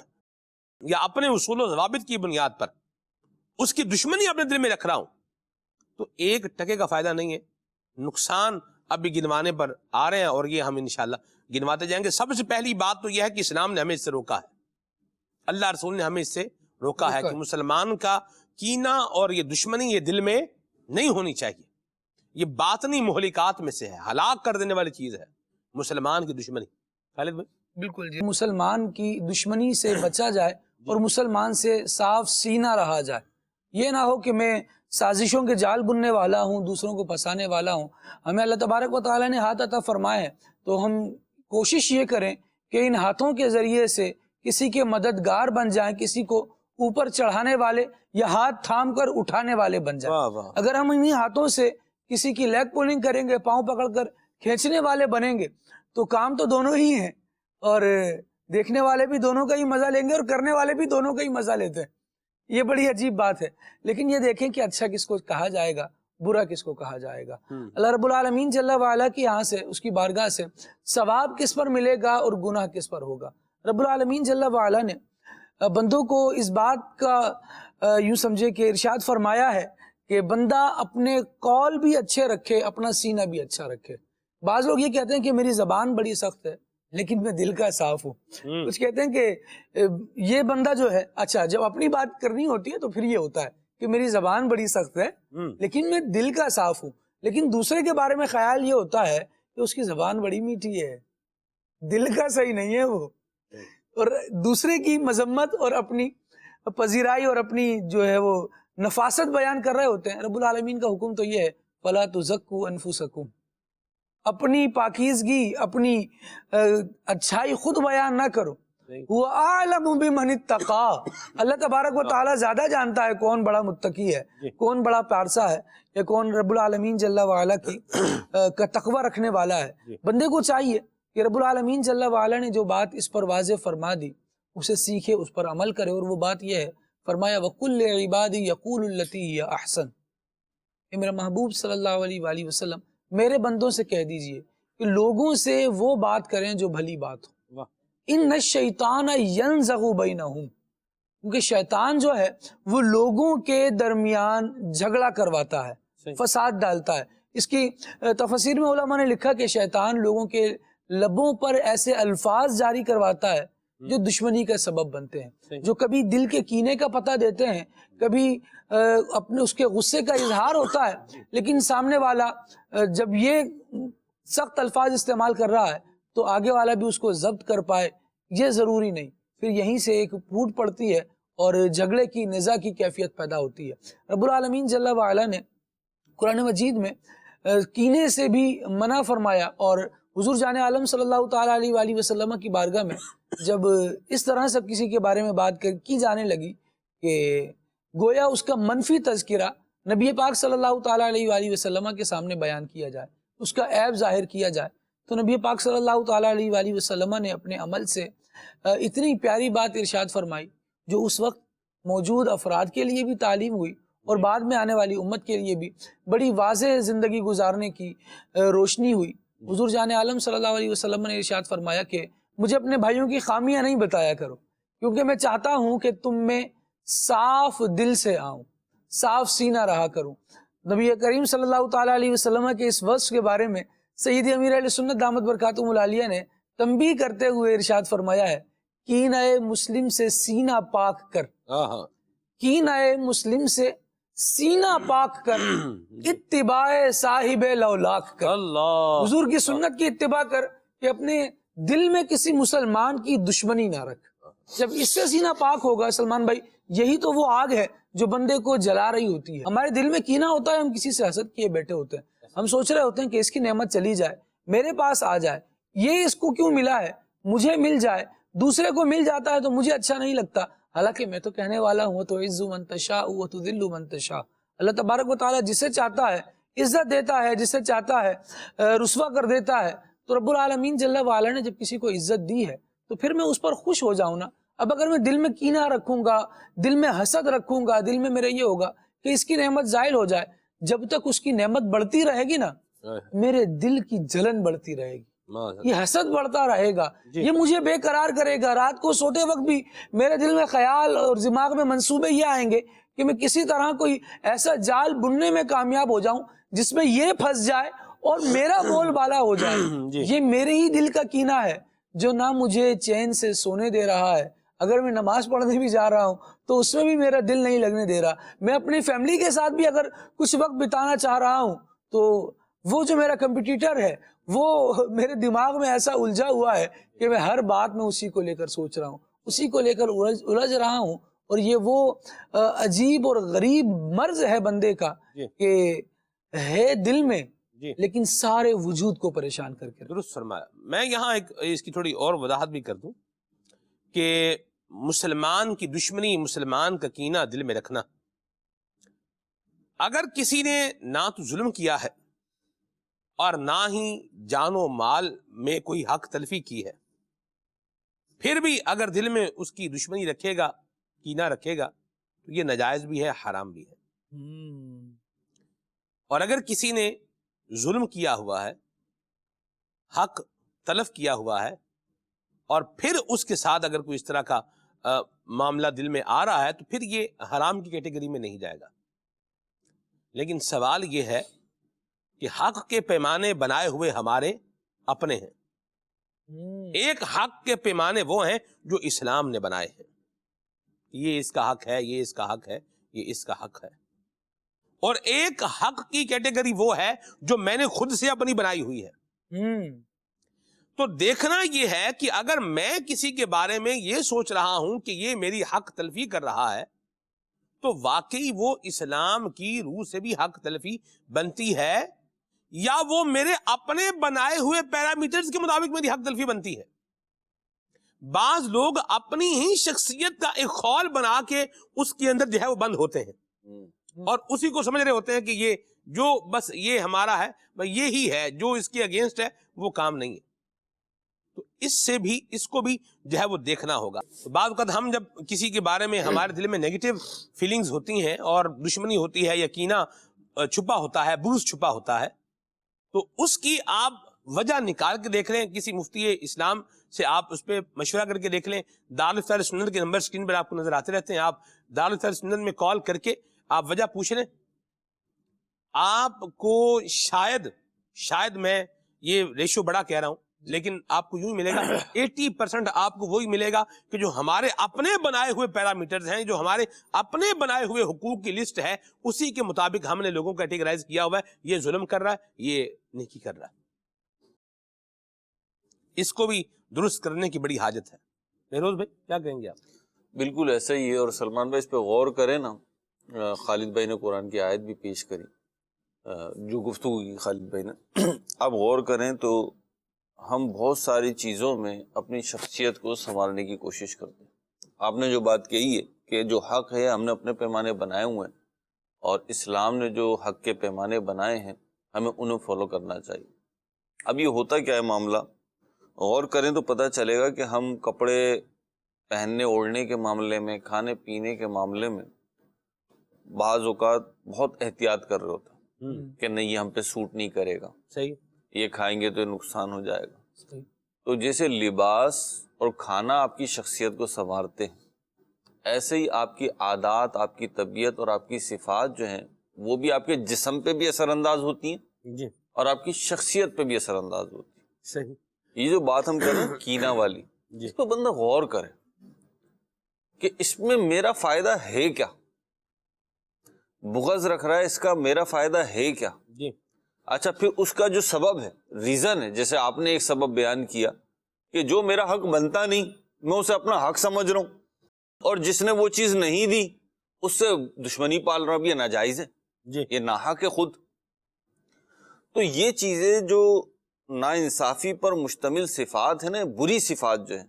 یا اپنے اصول و ضوابط کی بنیاد پر اس کی دشمنی اپنے دل میں رکھ رہا ہوں تو ایک ٹکے کا فائدہ نہیں ہے. نقصان اب بھی گنوانے پر آ رہے ہیں اور یہ ہم انشاءاللہ گنواتے جائیں گے. سب سے پہلی بات تو یہ ہے کہ اسلام نے ہمیں اس سے روکا ہے, اللہ رسول نے ہمیں اس سے روکا ہے کہ مسلمان کا کینہ اور یہ دشمنی یہ دل میں نہیں ہونی چاہیے. یہ باطنی مہلکات میں سے ہے, ہلاک کر دینے والی چیز ہے مسلمان کی دشمنی. خالد بھائی بالکل جی, مسلمان کی دشمنی سے بچا جائے اور مسلمان سے صاف سینہ رہا جائے. یہ نہ ہو کہ میں سازشوں کے جال بننے والا ہوں, دوسروں کو پھنسانے والا ہوں. ہمیں اللہ تبارک و تعالیٰ نے ہاتھ عطا فرمائے ہیں تو ہم کوشش یہ کریں کہ ان ہاتھوں کے ذریعے سے کسی کے مددگار بن جائیں, کسی کو اوپر چڑھانے والے یا ہاتھ تھام کر اٹھانے والے بن جائیں. اگر ہم انہی ہاتھوں سے کسی کی لیگ پولنگ کریں گے, پاؤں پکڑ کر کھینچنے والے بنیں گے تو کام تو دونوں ہی ہیں اور دیکھنے والے بھی دونوں کا ہی مزہ لیں گے اور کرنے والے بھی دونوں کا ہی مزہ لیتے ہیں. یہ بڑی عجیب بات ہے. لیکن یہ دیکھیں کہ اچھا کس کو کہا جائے گا, برا کس کو کہا جائے گا. اللہ رب العالمین جل وعلا کی یہاں سے, اس کی بارگاہ سے ثواب کس پر ملے گا اور گناہ کس پر ہوگا. رب العالمین جل وعلا نے بندوں کو اس بات کا یوں سمجھے کہ ارشاد فرمایا ہے کہ بندہ اپنے قول بھی اچھے رکھے, اپنا سینہ بھی اچھا رکھے. بعض لوگ یہ کہتے ہیں کہ میری زبان بڑی سخت ہے لیکن میں دل کا صاف ہوں. کچھ کہتے ہیں کہ یہ بندہ جو ہے, اچھا جب اپنی بات کرنی ہوتی ہے تو پھر یہ ہوتا ہے کہ میری زبان بڑی سخت ہے لیکن میں دل کا صاف ہوں. لیکن دوسرے کے بارے میں خیال یہ ہوتا ہے کہ اس کی زبان بڑی میٹھی ہے, دل کا صحیح نہیں ہے وہ, اور دوسرے کی مذمت اور اپنی پذیرائی اور اپنی جو ہے وہ نفاست بیان کر رہے ہوتے ہیں. رب العالمین کا حکم تو یہ ہے فَلَا تُزَكُّوا أَنفُسَكُمْ, اپنی پاکیزگی اپنی اچھائی خود بیان نہ کرو. وَأَعْلَمُ بِمَنِ اتَّقَى, اللہ تبارک و تعالیٰ زیادہ جانتا ہے کون بڑا متقی ہے, کون بڑا پارسا ہے, یا کون رب العالمین جل وعلا کی کا تقوی رکھنے والا ہے. بندے کو چاہیے کہ رب العالمین جل وعلا نے جو بات اس پر واضح فرما دی اسے سیکھے, اس پر عمل کرے. اور وہ بات یہ ہے, فرمایا وَقُلْ لِعِبَادِي يَقُولُ الَّتِي هِيَ أَحْسَنُ, کہ میرا محبوب صلی اللہ علیہ وآلہ وسلم میرے بندوں سے کہہ دیجئے کہ لوگوں سے وہ بات کریں جو بھلی بات ہو. ان الشیطان ینزغ بینہم, کیونکہ شیطان جو ہے وہ لوگوں کے درمیان جھگڑا کرواتا ہے, فساد ڈالتا ہے. اس کی تفسیر میں علماء نے لکھا کہ شیطان لوگوں کے لبوں پر ایسے الفاظ جاری کرواتا ہے جو دشمنی کا سبب بنتے ہیں, جو کبھی دل کے کینے کا پتہ دیتے ہیں, کبھی اپنے اس کے غصے کا اظہار ہوتا ہے, لیکن سامنے والا جب یہ سخت الفاظ استعمال کر رہا ہے تو آگے والا بھی اس کو ضبط کر پائے, یہ ضروری نہیں. پھر یہیں سے ایک پھوٹ پڑتی ہے اور جھگڑے کی نزاع کی کیفیت پیدا ہوتی ہے. رب العالمین جل وعلا نے قرآن مجید میں کینے سے بھی منع فرمایا, اور حضور جان عالم صلی اللہ تعالیٰ علیہ وآلہ وسلم کی بارگاہ میں جب اس طرح سے کسی کے بارے میں بات کی جانے لگی کہ گویا اس کا منفی تذکرہ نبی پاک صلی اللہ تعالیٰ علیہ وآلہ وسلم کے سامنے بیان کیا جائے, اس کا عیب ظاہر کیا جائے, تو نبی پاک صلی اللہ تعالیٰ علیہ وآلہ وسلم نے اپنے عمل سے اتنی پیاری بات ارشاد فرمائی جو اس وقت موجود افراد کے لیے بھی تعلیم ہوئی اور بعد میں آنے والی امت کے لیے بھی بڑی واضح زندگی گزارنے کی روشنی ہوئی. حضور جان عالم صلی اللہ علیہ وسلم نے ارشاد فرمایا کہ مجھے اپنے بھائیوں کی خامیاں نہیں بتایا کرو, کیونکہ میں چاہتا ہوں کہ تم میں صاف دل سے آؤں, صاف سینہ رہا کروں. نبی کریم صلی اللہ تعالیٰ علیہ وسلم کے اس وصف کے بارے میں سید امیر اہل سنت دامت برکاتہم العالیہ نے تنبیہ کرتے ہوئے ارشاد فرمایا ہے, کینہ مسلم سے سینہ پاک کر, کینہ مسلم سے سینہ پاک کر, اتباع صاحب لولاک کر. حضور کی سنت کی اتباع کر کہ اپنے دل میں کسی مسلمان کی دشمنی نہ رکھ. جب اس سے سینہ پاک ہوگا سلمان بھائی, یہی تو وہ آگ ہے جو بندے کو جلا رہی ہوتی ہے. ہمارے دل میں کینہ ہوتا ہے, ہم کسی سے حسد کیے بیٹھے ہوتے ہیں, ہم سوچ رہے ہوتے ہیں کہ اس کی نعمت چلی جائے, میرے پاس آ جائے, یہ اس کو کیوں ملا ہے, مجھے مل جائے, دوسرے کو مل جاتا ہے تو مجھے اچھا نہیں لگتا. حالانکہ میں تو کہنے والا ہوں تو عز من تشاء و تذل من تشاء. اللہ تبارک و تعالیٰ جسے چاہتا ہے عزت دیتا ہے, جسے چاہتا ہے رسوا کر دیتا ہے. تو رب العالمین جل وعلا نے جب کسی کو عزت دی ہے تو پھر میں اس پر خوش ہو جاؤں نا. اب اگر میں دل میں کینہ رکھوں گا, دل میں حسد رکھوں گا, دل میں میرے یہ ہوگا کہ اس کی نعمت زائل ہو جائے, جب تک اس کی نعمت بڑھتی رہے گی نا میرے دل کی جلن بڑھتی رہے گی. یہ حسد بڑھتا رہے گا، یہ مجھے بے قرار کرے گا. رات کو سوتے وقت بھی میرے دل میں خیال اور دماغ میں منصوبے یہ آئیں گے کہ میں کسی طرح کوئی ایسا جال بننے میں کامیاب ہو جاؤں جس میں یہ پھنس جائے اور میرا بول بالا ہو جائے. یہ میرے ہی دل کا کینہ ہے جو نہ مجھے چین سے سونے دے رہا ہے. اگر میں نماز پڑھنے بھی جا رہا ہوں تو اس میں بھی میرا دل نہیں لگنے دے رہا. میں اپنی فیملی کے ساتھ بھی اگر کچھ وقت بتانا چاہ رہا ہوں تو وہ جو میرا کمپٹیٹر ہے وہ میرے دماغ میں ایسا الجھا ہوا ہے کہ میں ہر بات میں اسی کو لے کر سوچ رہا ہوں، اسی کو لے کر الجھ رہا ہوں. اور یہ وہ عجیب اور غریب مرض ہے بندے کا کہ ہے دل میں لیکن سارے وجود کو پریشان کر کے. درست فرمایا. میں یہاں ایک اس کی تھوڑی اور وضاحت بھی کر دوں کہ مسلمان کی دشمنی، مسلمان کا کینہ دل میں رکھنا، اگر کسی نے نہ تو ظلم کیا ہے اور نہ ہی جان و مال میں کوئی حق تلفی کی ہے، پھر بھی اگر دل میں اس کی دشمنی رکھے گا، کینہ رکھے گا، تو یہ ناجائز بھی ہے، حرام بھی ہے. اور اگر کسی نے ظلم کیا ہوا ہے، حق تلف کیا ہوا ہے، اور پھر اس کے ساتھ اگر کوئی اس طرح کا معاملہ دل میں آ رہا ہے تو پھر یہ حرام کی کیٹیگری میں نہیں جائے گا. لیکن سوال یہ ہے کہ حق کے پیمانے بنائے ہوئے ہمارے اپنے ہیں. ایک حق کے پیمانے وہ ہیں جو اسلام نے بنائے ہیں، یہ اس کا حق ہے، یہ اس کا حق ہے، یہ اس کا حق ہے. اور ایک حق کی کیٹیگری وہ ہے جو میں نے خود سے اپنی بنائی ہوئی ہے. تو دیکھنا یہ ہے کہ اگر میں کسی کے بارے میں یہ سوچ رہا ہوں کہ یہ میری حق تلفی کر رہا ہے تو واقعی وہ اسلام کی روح سے بھی حق تلفی بنتی ہے یا وہ میرے اپنے بنائے ہوئے پیرامیٹرز کے مطابق میری حق تلفی بنتی ہے. بعض لوگ اپنی ہی شخصیت کا ایک خول بنا کے اس کے اندر جو ہے وہ بند ہوتے ہیں اور اسی کو سمجھ رہے ہوتے ہیں کہ یہ جو بس یہ ہمارا ہے، یہی ہے، جو اس کے اگینسٹ ہے وہ کام نہیں ہے. تو اس سے بھی اس کو بھی جو ہے وہ دیکھنا ہوگا. بعض اوقات ہم جب کسی کے بارے میں ہمارے دل میں نیگیٹو فیلنگز ہوتی ہیں اور دشمنی ہوتی ہے، یقینہ چھپا ہوتا ہے، بغض چھپا ہوتا ہے، تو اس کی آپ وجہ نکال کے دیکھ لیں. کسی مفتی اسلام سے آپ اس پہ مشورہ کر کے دیکھ لیں. دارالفتہ سنت کے نمبر سکرین پر آپ کو نظر آتے رہتے ہیں. آپ دارالفتہ سنت میں کال کر کے آپ وجہ پوچھ لیں. آپ کو شاید میں یہ ریشو بڑا کہہ رہا ہوں لیکن آپ کو یوں ہی ملے گا 80% آپ کو وہی ملے گا کہ جو ہمارے اپنے بنائے ہوئے پیرامیٹرز ہیں، جو ہمارے اپنے بنائے ہوئے حقوق کی لسٹ ہے، اسی کے مطابق ہم نے لوگوں کو کیٹیگرائز کیا ہوا ہے. یہ ظلم کر رہا ہے، یہ نیکی کر رہا ہے. اس کو بھی درست کرنے کی بڑی حاجت ہے. بہروز بھائی کیا کہیں گے آپ؟ بالکل ایسا ہی ہے. اور سلمان بھائی اس پہ غور کریں نا، خالد بھائی نے قرآن کی آیت بھی پیش کری جو گفتگو کی خالد بھائی نے. آپ غور کریں تو ہم بہت ساری چیزوں میں اپنی شخصیت کو سنوارنے کی کوشش کرتے ہیں. آپ نے جو بات کہی ہے کہ جو حق ہے ہم نے اپنے پیمانے بنائے ہوئے ہیں اور اسلام نے جو حق کے پیمانے بنائے ہیں ہمیں انہیں فالو کرنا چاہیے. اب یہ ہوتا کیا ہے معاملہ، غور کریں تو پتہ چلے گا کہ ہم کپڑے پہننے اوڑھنے کے معاملے میں، کھانے پینے کے معاملے میں بعض اوقات بہت احتیاط کر رہے ہوتے ہیں کہ نہیں یہ ہم پہ سوٹ نہیں کرے گا، صحیح، یہ کھائیں گے تو نقصان ہو جائے گا. تو جیسے لباس اور کھانا آپ کی شخصیت کو سنوارتے ہیں، ایسے ہی آپ کی عادات، آپ کی طبیعت اور آپ کی صفات جو ہیں وہ بھی آپ کے جسم پہ بھی اثر انداز ہوتی ہیں جی، اور آپ کی شخصیت پہ بھی اثر انداز ہوتی ہیں. صحیح. یہ جو بات ہم کر رہے ہیں کینہ والی، اس پہ بندہ غور کرے کہ اس میں میرا فائدہ ہے کیا، بغض رکھ رہا ہے، اس کا میرا فائدہ ہے کیا. جی، اچھا پھر اس کا جو سبب ہے، ریزن ہے، جیسے آپ نے ایک سبب بیان کیا کہ جو میرا حق بنتا نہیں میں اسے اپنا حق سمجھ رہا ہوں، اور جس نے وہ چیز نہیں دی اس سے دشمنی پال رہا ہوں، یہ ناجائز ہے، جی، یہ ناحق ہے خود. تو یہ چیزیں جو ناانصافی پر مشتمل صفات ہیں نا، بری صفات جو ہیں،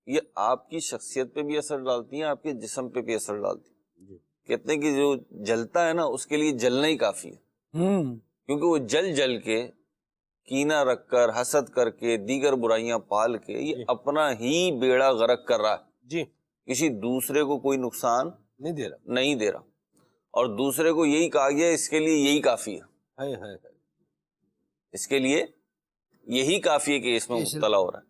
یہ آپ کی شخصیت پہ بھی اثر ڈالتی ہیں، آپ کے جسم پہ بھی اثر ڈالتی ہیں. کہتے ہیں کہ جو جلتا ہے نا اس کے لیے جلنا ہی کافی ہے، کیونکہ وہ جل کے کینہ رکھ کر، حسد کر کے، دیگر برائیاں پال کے یہ اپنا ہی بیڑا غرق کر رہا ہے. جی، کسی دوسرے کو کوئی نقصان نہیں دے رہا، اور دوسرے کو یہی کہا گیا اس کے لیے یہی کافی ہے، اس کے لیے یہی کافی ہے کہ اس میں مبتلا ہو رہا ہے.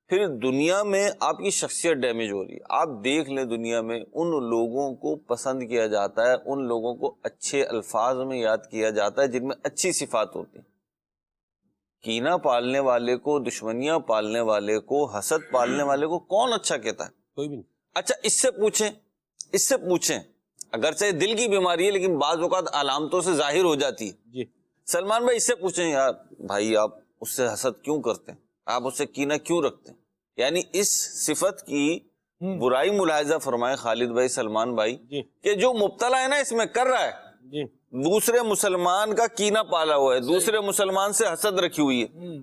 پھر دنیا میں آپ کی شخصیت ڈیمیج ہو رہی ہے. آپ دیکھ لیں دنیا میں ان لوگوں کو پسند کیا جاتا ہے, ان لوگوں کو اچھے الفاظ میں یاد کیا جاتا ہے جن میں اچھی صفات ہوتی ہیں. کینہ پالنے والے کو, دشمنیاں پالنے والے کو, حسد پالنے والے کو کون اچھا کہتا ہے؟ کوئی بھی نہیں. اچھا اس سے پوچھیں اگرچہ دل کی بیماری ہے لیکن بعض اوقات علامتوں سے ظاہر ہو جاتی ہے. جی سلمان بھائی اس سے پوچھیں, یار بھائی آپ اس سے حسد کیوں کرتے ہیں, آپ اس سے کینہ کیوں رکھتے ہیں؟ یعنی اس صفت کی برائی ملاحظہ فرمائے خالد بھائی, سلمان بھائی, جی کہ جو مبتلا ہے نا اس میں کر رہا ہے, جی دوسرے مسلمان کا کینہ پالا ہوا ہے, دوسرے مسلمان سے حسد رکھی ہوئی ہے.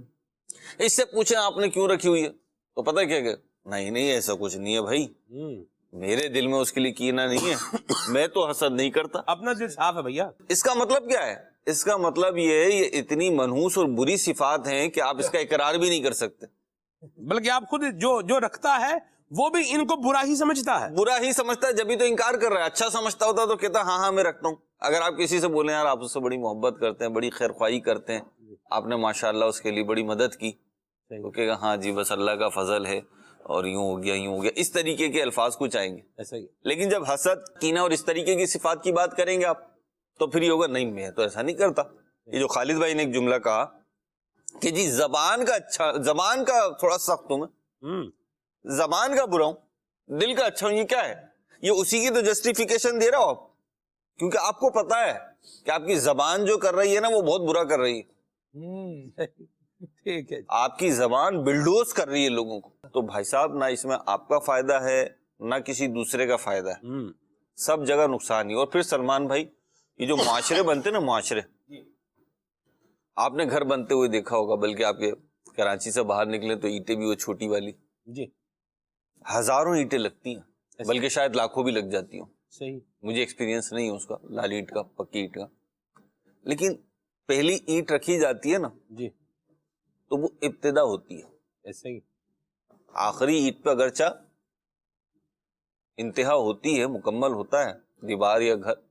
اس سے پوچھیں آپ نے کیوں رکھی ہوئی ہے, تو پتہ کیا کہ نہیں ایسا کچھ نہیں ہے بھائی, میرے دل میں اس کے لیے کینہ نہیں ہے, میں تو حسد نہیں کرتا. اپنا دل صاف ہے بھیا. اس کا مطلب کیا ہے؟ اس کا مطلب یہ ہے یہ اتنی منحوس اور بری صفات ہیں کہ آپ اس کا اقرار بھی نہیں کر سکتے. بلکہ آپ خود جو رکھتا ہے وہ بھی ان کو برا ہی سمجھتا ہے. برا ہی سمجھتا ہے, جبھی تو انکار کر رہا ہے. اچھا سمجھتا ہوتا تو کہتا ہاں میں رکھتا ہوں. اگر آپ کسی سے بولیں یار آپ اس سے بڑی محبت کرتے ہیں, بڑی خیر خواہی کرتے ہیں, آپ نے ماشاءاللہ اس کے لیے بڑی مدد کی, تو کہے گا ہاں جی بس اللہ کا فضل ہے اور یوں ہو گیا, اس طریقے کے الفاظ کچھ آئیں گے. ایسا ہی. لیکن جب حسد, کینہ اور اس طریقے کی صفات کی بات کریں گے آپ, تو پھر یہ ہوگا نہیں میں تو ایسا نہیں کرتا. یہ جو خالد بھائی نے ایک جملہ کہا کہ جی زبان کا تھوڑا سخت ہوں میں, زبان کا برا ہوں, دل کا اچھا ہوں, یہ کیا ہے؟ یہ اسی کی تو جسٹیفیکیشن دے رہا ہو آپ, کیونکہ آپ کو پتا ہے کہ آپ کی زبان جو کر رہی ہے نا وہ بہت برا کر رہی ہے. ٹھیک ہے. آپ کی زبان بلڈوز کر رہی ہے لوگوں کو. تو بھائی صاحب نہ اس میں آپ کا فائدہ ہے نہ کسی دوسرے کا فائدہ ہے, سب جگہ نقصان ہی. اور پھر سلمان بھائی یہ جو معاشرے بنتے نا, معاشرے, آپ نے گھر بنتے ہوئے دیکھا ہوگا, بلکہ آپ کے کراچی سے باہر نکلے تو اینٹیں بھی وہ چھوٹی والی, جی ہزاروں اینٹیں لگتی ہیں, بلکہ شاید لاکھوں بھی لگ جاتی ہوں. صحیح. مجھے ایکسپیرینس نہیں ہے اس کا, لال اینٹ کا, پکی اینٹ کا, لیکن پہلی اینٹ رکھی جاتی ہے نا جی تو وہ ابتدا ہوتی ہے. ایسا ہی. آخری اینٹ پہ اگرچہ انتہا ہوتی ہے, مکمل ہوتا ہے دیوار یا گھر,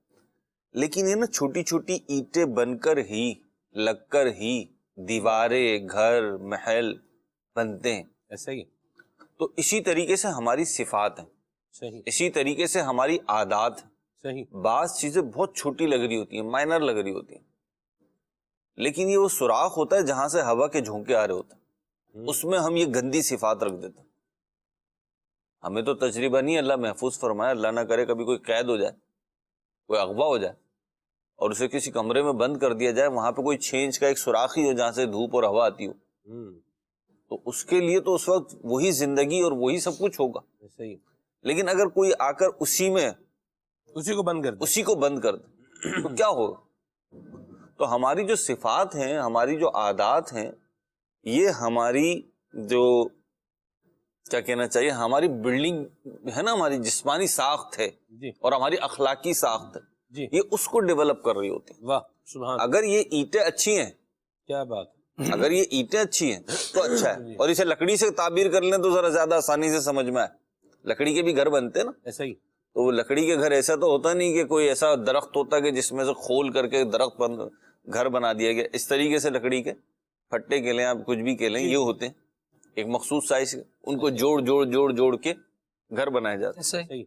لیکن یہ نا چھوٹی چھوٹی اینٹیں بن کر ہی, لگ کر ہی دیواریں, گھر, محل بنتے ہیں. ایسا ہی. تو اسی طریقے سے ہماری صفات ہیں, صحیح. اسی طریقے سے ہماری عادات ہیں. صحیح. بعض چیزیں بہت چھوٹی لگ رہی ہوتی ہیں, مائنر لگ رہی ہوتی ہیں, لیکن یہ وہ سوراخ ہوتا ہے جہاں سے ہوا کے جھونکے آ رہے ہوتے ہیں, اس میں ہم یہ گندی صفات رکھ دیتے ہیں. ہمیں تو تجربہ نہیں, اللہ محفوظ فرمائے, اللہ نہ کرے کبھی کوئی قید ہو جائے, کوئی اغوا ہو جائے اور اسے کسی کمرے میں بند کر دیا جائے, وہاں پہ کوئی چھینچ کا ایک سوراخ ہی ہو جہاں سے دھوپ اور ہوا آتی ہو, تو اس کے لیے تو اس وقت وہی زندگی اور وہی سب کچھ ہوگا. صحیح. لیکن اگر کوئی آ کر اسی کو بند کر دے تو کیا ہوگا؟ تو ہماری جو صفات ہیں, ہماری جو عادات ہیں, یہ ہماری جو کیا کہنا چاہیے, ہماری بلڈنگ ہے نا, ہماری جسمانی ساخت ہے جی. اور ہماری اخلاقی ساخت ہے, جی. یہ اس کو ڈیولپ کر رہی ہوتی ہے. واہ سبحان. اگر یہ اینٹیں اچھی ہیں, کیا بات. اگر یہ اینٹیں اچھی ہیں تو اچھا ہے, اور اسے لکڑی سے تعبیر کر لیں تو ذرا زیادہ آسانی سے سمجھ میں آئے. لکڑی کے بھی گھر بنتے ہیں نا, ایسا ہی. تو وہ لکڑی کے گھر ایسا تو ہوتا نہیں کہ کوئی ایسا درخت ہوتا کہ جس میں سے کھول کر کے درخت پر گھر بنا دیا گیا. اس طریقے سے لکڑی کے پھٹے کے لیں, آپ کچھ بھی کے لیں, یہ ہوتے ہیں ایک مخصوص سائز, ان کو جوڑ کے گھر بنائے جاتے ہیں. صحیح.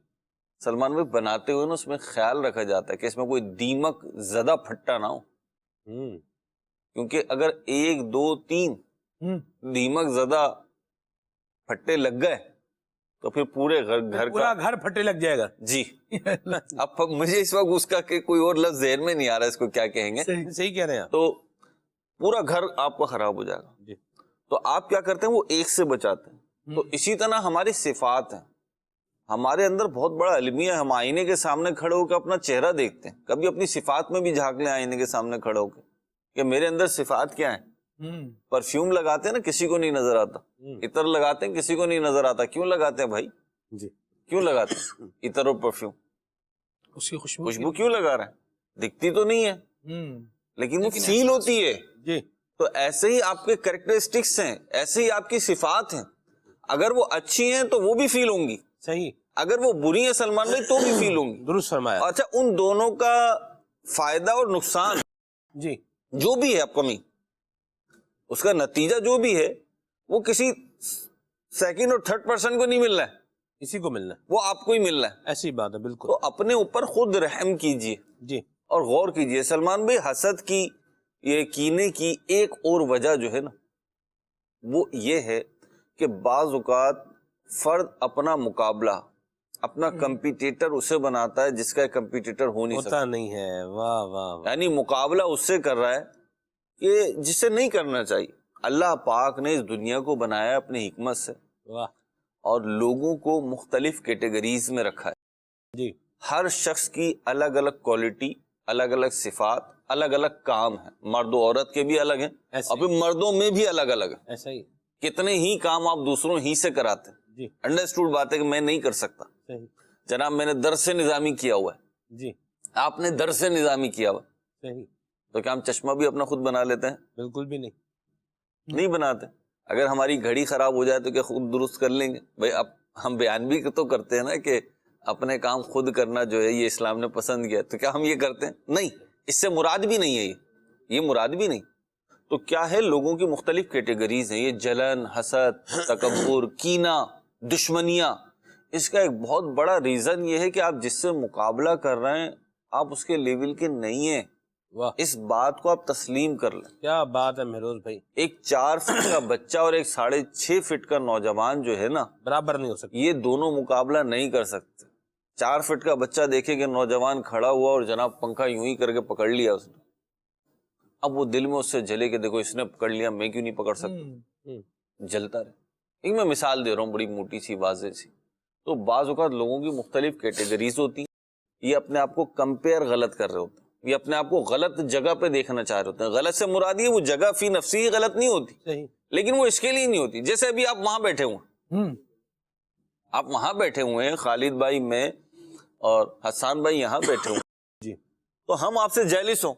سلمان بھائی بناتے ہوئے نا اس میں خیال رکھا جاتا ہے کہ اس میں کوئی دیمک زدہ پھٹا نہ ہو, کیونکہ اگر 1 2 3 دیمک زدہ پھٹے لگ گئے تو پھر پورے پورا گھر پھٹے لگ جائے گا. جی. اب مجھے اس وقت اس کا کہ کوئی اور لفظ ذہن میں نہیں آ رہا اس کو کیا کہیں گے. صحیح کہہ رہے ہیں. تو پورا گھر آپ کا خراب ہو جائے گا. جی. تو آپ کیا کرتے ہیں, وہ ایک سے بچاتے ہیں. تو اسی طرح ہماری صفات ہیں, ہمارے اندر بہت بڑا المیہ ہے. ہم آئینے کے سامنے کھڑے ہو کے اپنا چہرہ دیکھتے ہیں, کبھی اپنی صفات میں بھی جھانک لیں آئینے کے سامنے کھڑے ہو کے کہ میرے اندر صفات کیا ہیں. پرفیوم لگاتے ہیں نا, کسی کو نہیں نظر آتا. عطر لگاتے ہیں, کسی کو نہیں نظر آتا. کیوں لگاتے ہیں بھائی؟ جی. کیوں لگاتے ہیں عطر اور پرفیوم؟ اس کی خوشبو کیوں لگا رہے ہیں؟ دکھتی تو نہیں ہے لیکن وہ فیل ہوتی ہے. جی. تو ایسے ہی آپ کے کریکٹرسٹکس ہیں, ایسے ہی آپ کی صفات ہیں. اگر وہ اچھی ہیں تو وہ بھی فیل ہوں گی, صحیح. اگر وہ بری ہیں سلمان بھائی تو بھی فیل ہوں گی. درست فرمایا. اچھا, ان دونوں کا فائدہ اور نقصان جی جو بھی ہے آپ کمی, اس کا نتیجہ جو بھی ہے وہ کسی سیکنڈ اور تھرڈ پرسن کو نہیں مل رہا ہے, اسی کو ملنا ہے, وہ آپ کو ہی مل رہا ہے. ایسی بات ہے بالکل. تو اپنے اوپر خود رحم کیجئے جی اور غور کیجئے. سلمان بھائی, حسد کی, یہ کینے کی ایک اور وجہ جو ہے نا وہ یہ ہے کہ بعض اوقات فرد اپنا مقابلہ, اپنا کمپیٹیٹر اسے بناتا ہے جس کا کمپیٹیٹر ہو نہیں سکتا. ہوتا نہیں ہے. واہ واہ واہ. یعنی مقابلہ اس سے کر رہا ہے کہ جسے نہیں کرنا چاہیے. اللہ پاک نے اس دنیا کو بنایا اپنی حکمت سے واہ. اور لوگوں کو مختلف کیٹیگریز میں رکھا ہے. جی ہر شخص کی الگ الگ کوالٹی, الگ الگ صفات, الگ الگ کام ہیں. مرد و عورت کے بھی الگ ہیں ایسے اور پھر مردوں میں بھی الگ الگ ہیں. ایسا ہی. کتنے ہی کام آپ دوسروں ہی سے کراتے ہیں. جی انڈرسٹوڈ بات ہے کہ میں نہیں کر سکتا. صحیح. جناب میں نے درس نظامی کیا ہوا ہے, جی آپ نے درس نظامی کیا ہوا ہے, صحیح. تو کیا ہم چشمہ بھی اپنا خود بنا لیتے ہیں؟ بالکل بھی نہیں. نہیں بناتے. اگر ہماری گھڑی خراب ہو جائے تو کیا خود درست کر لیں گے؟ بھائی اب ہم بیان بھی تو کرتے ہیں نا کہ اپنے کام خود کرنا جو ہے یہ اسلام نے پسند کیا, تو کیا ہم یہ کرتے ہیں؟ نہیں. اس سے مراد بھی نہیں ہے, یہ مراد بھی نہیں. تو کیا ہے, لوگوں کی مختلف کیٹیگریز ہیں. یہ جلن, حسد, تکبر, کینہ, دشمنیاں, اس کا ایک بہت بڑا ریزن یہ ہے کہ آپ جس سے مقابلہ کر رہے ہیں آپ اس کے لیول کے نہیں ہیں. واہ اس بات کو آپ تسلیم کر لیں. کیا بات ہے مہروز بھائی. ایک 4 فٹ کا بچہ اور ایک 6.5 فٹ کا نوجوان جو ہے نا, برابر نہیں ہو سکتی. یہ دونوں مقابلہ نہیں کر سکتے. 4 فٹ کا بچہ دیکھے کہ نوجوان کھڑا ہوا اور جناب پنکھا یوں ہی کر کے پکڑ لیا اس نے, اب وہ دل میں اس سے جلے کہ دیکھو اس نے پکڑ لیا, میں کیوں نہیں پکڑ سکتا, جلتا رہے. ایک میں مثال دے رہا ہوں بڑی موٹی سی, واضح سی. تو بعض اوقات لوگوں کی مختلف کیٹیگریز ہوتی ہیں. یہ اپنے آپ کو کمپیئر غلط کر رہے ہوتے ہیں, یہ اپنے آپ کو غلط جگہ پہ دیکھنا چاہ رہے ہوتے ہیں. غلط سے مراد یہ وہ جگہ فی نفسی ہی غلط نہیں ہوتی, صحیح. لیکن وہ اس کے لیے نہیں ہوتی. جیسے ابھی آپ وہاں بیٹھے ہوئے ہیں, آپ وہاں بیٹھے ہوئے ہیں, خالد بھائی میں اور حسان بھائی یہاں بیٹھے ہوئے ہیں. جی تو ہم آپ سے جیلس ہوں,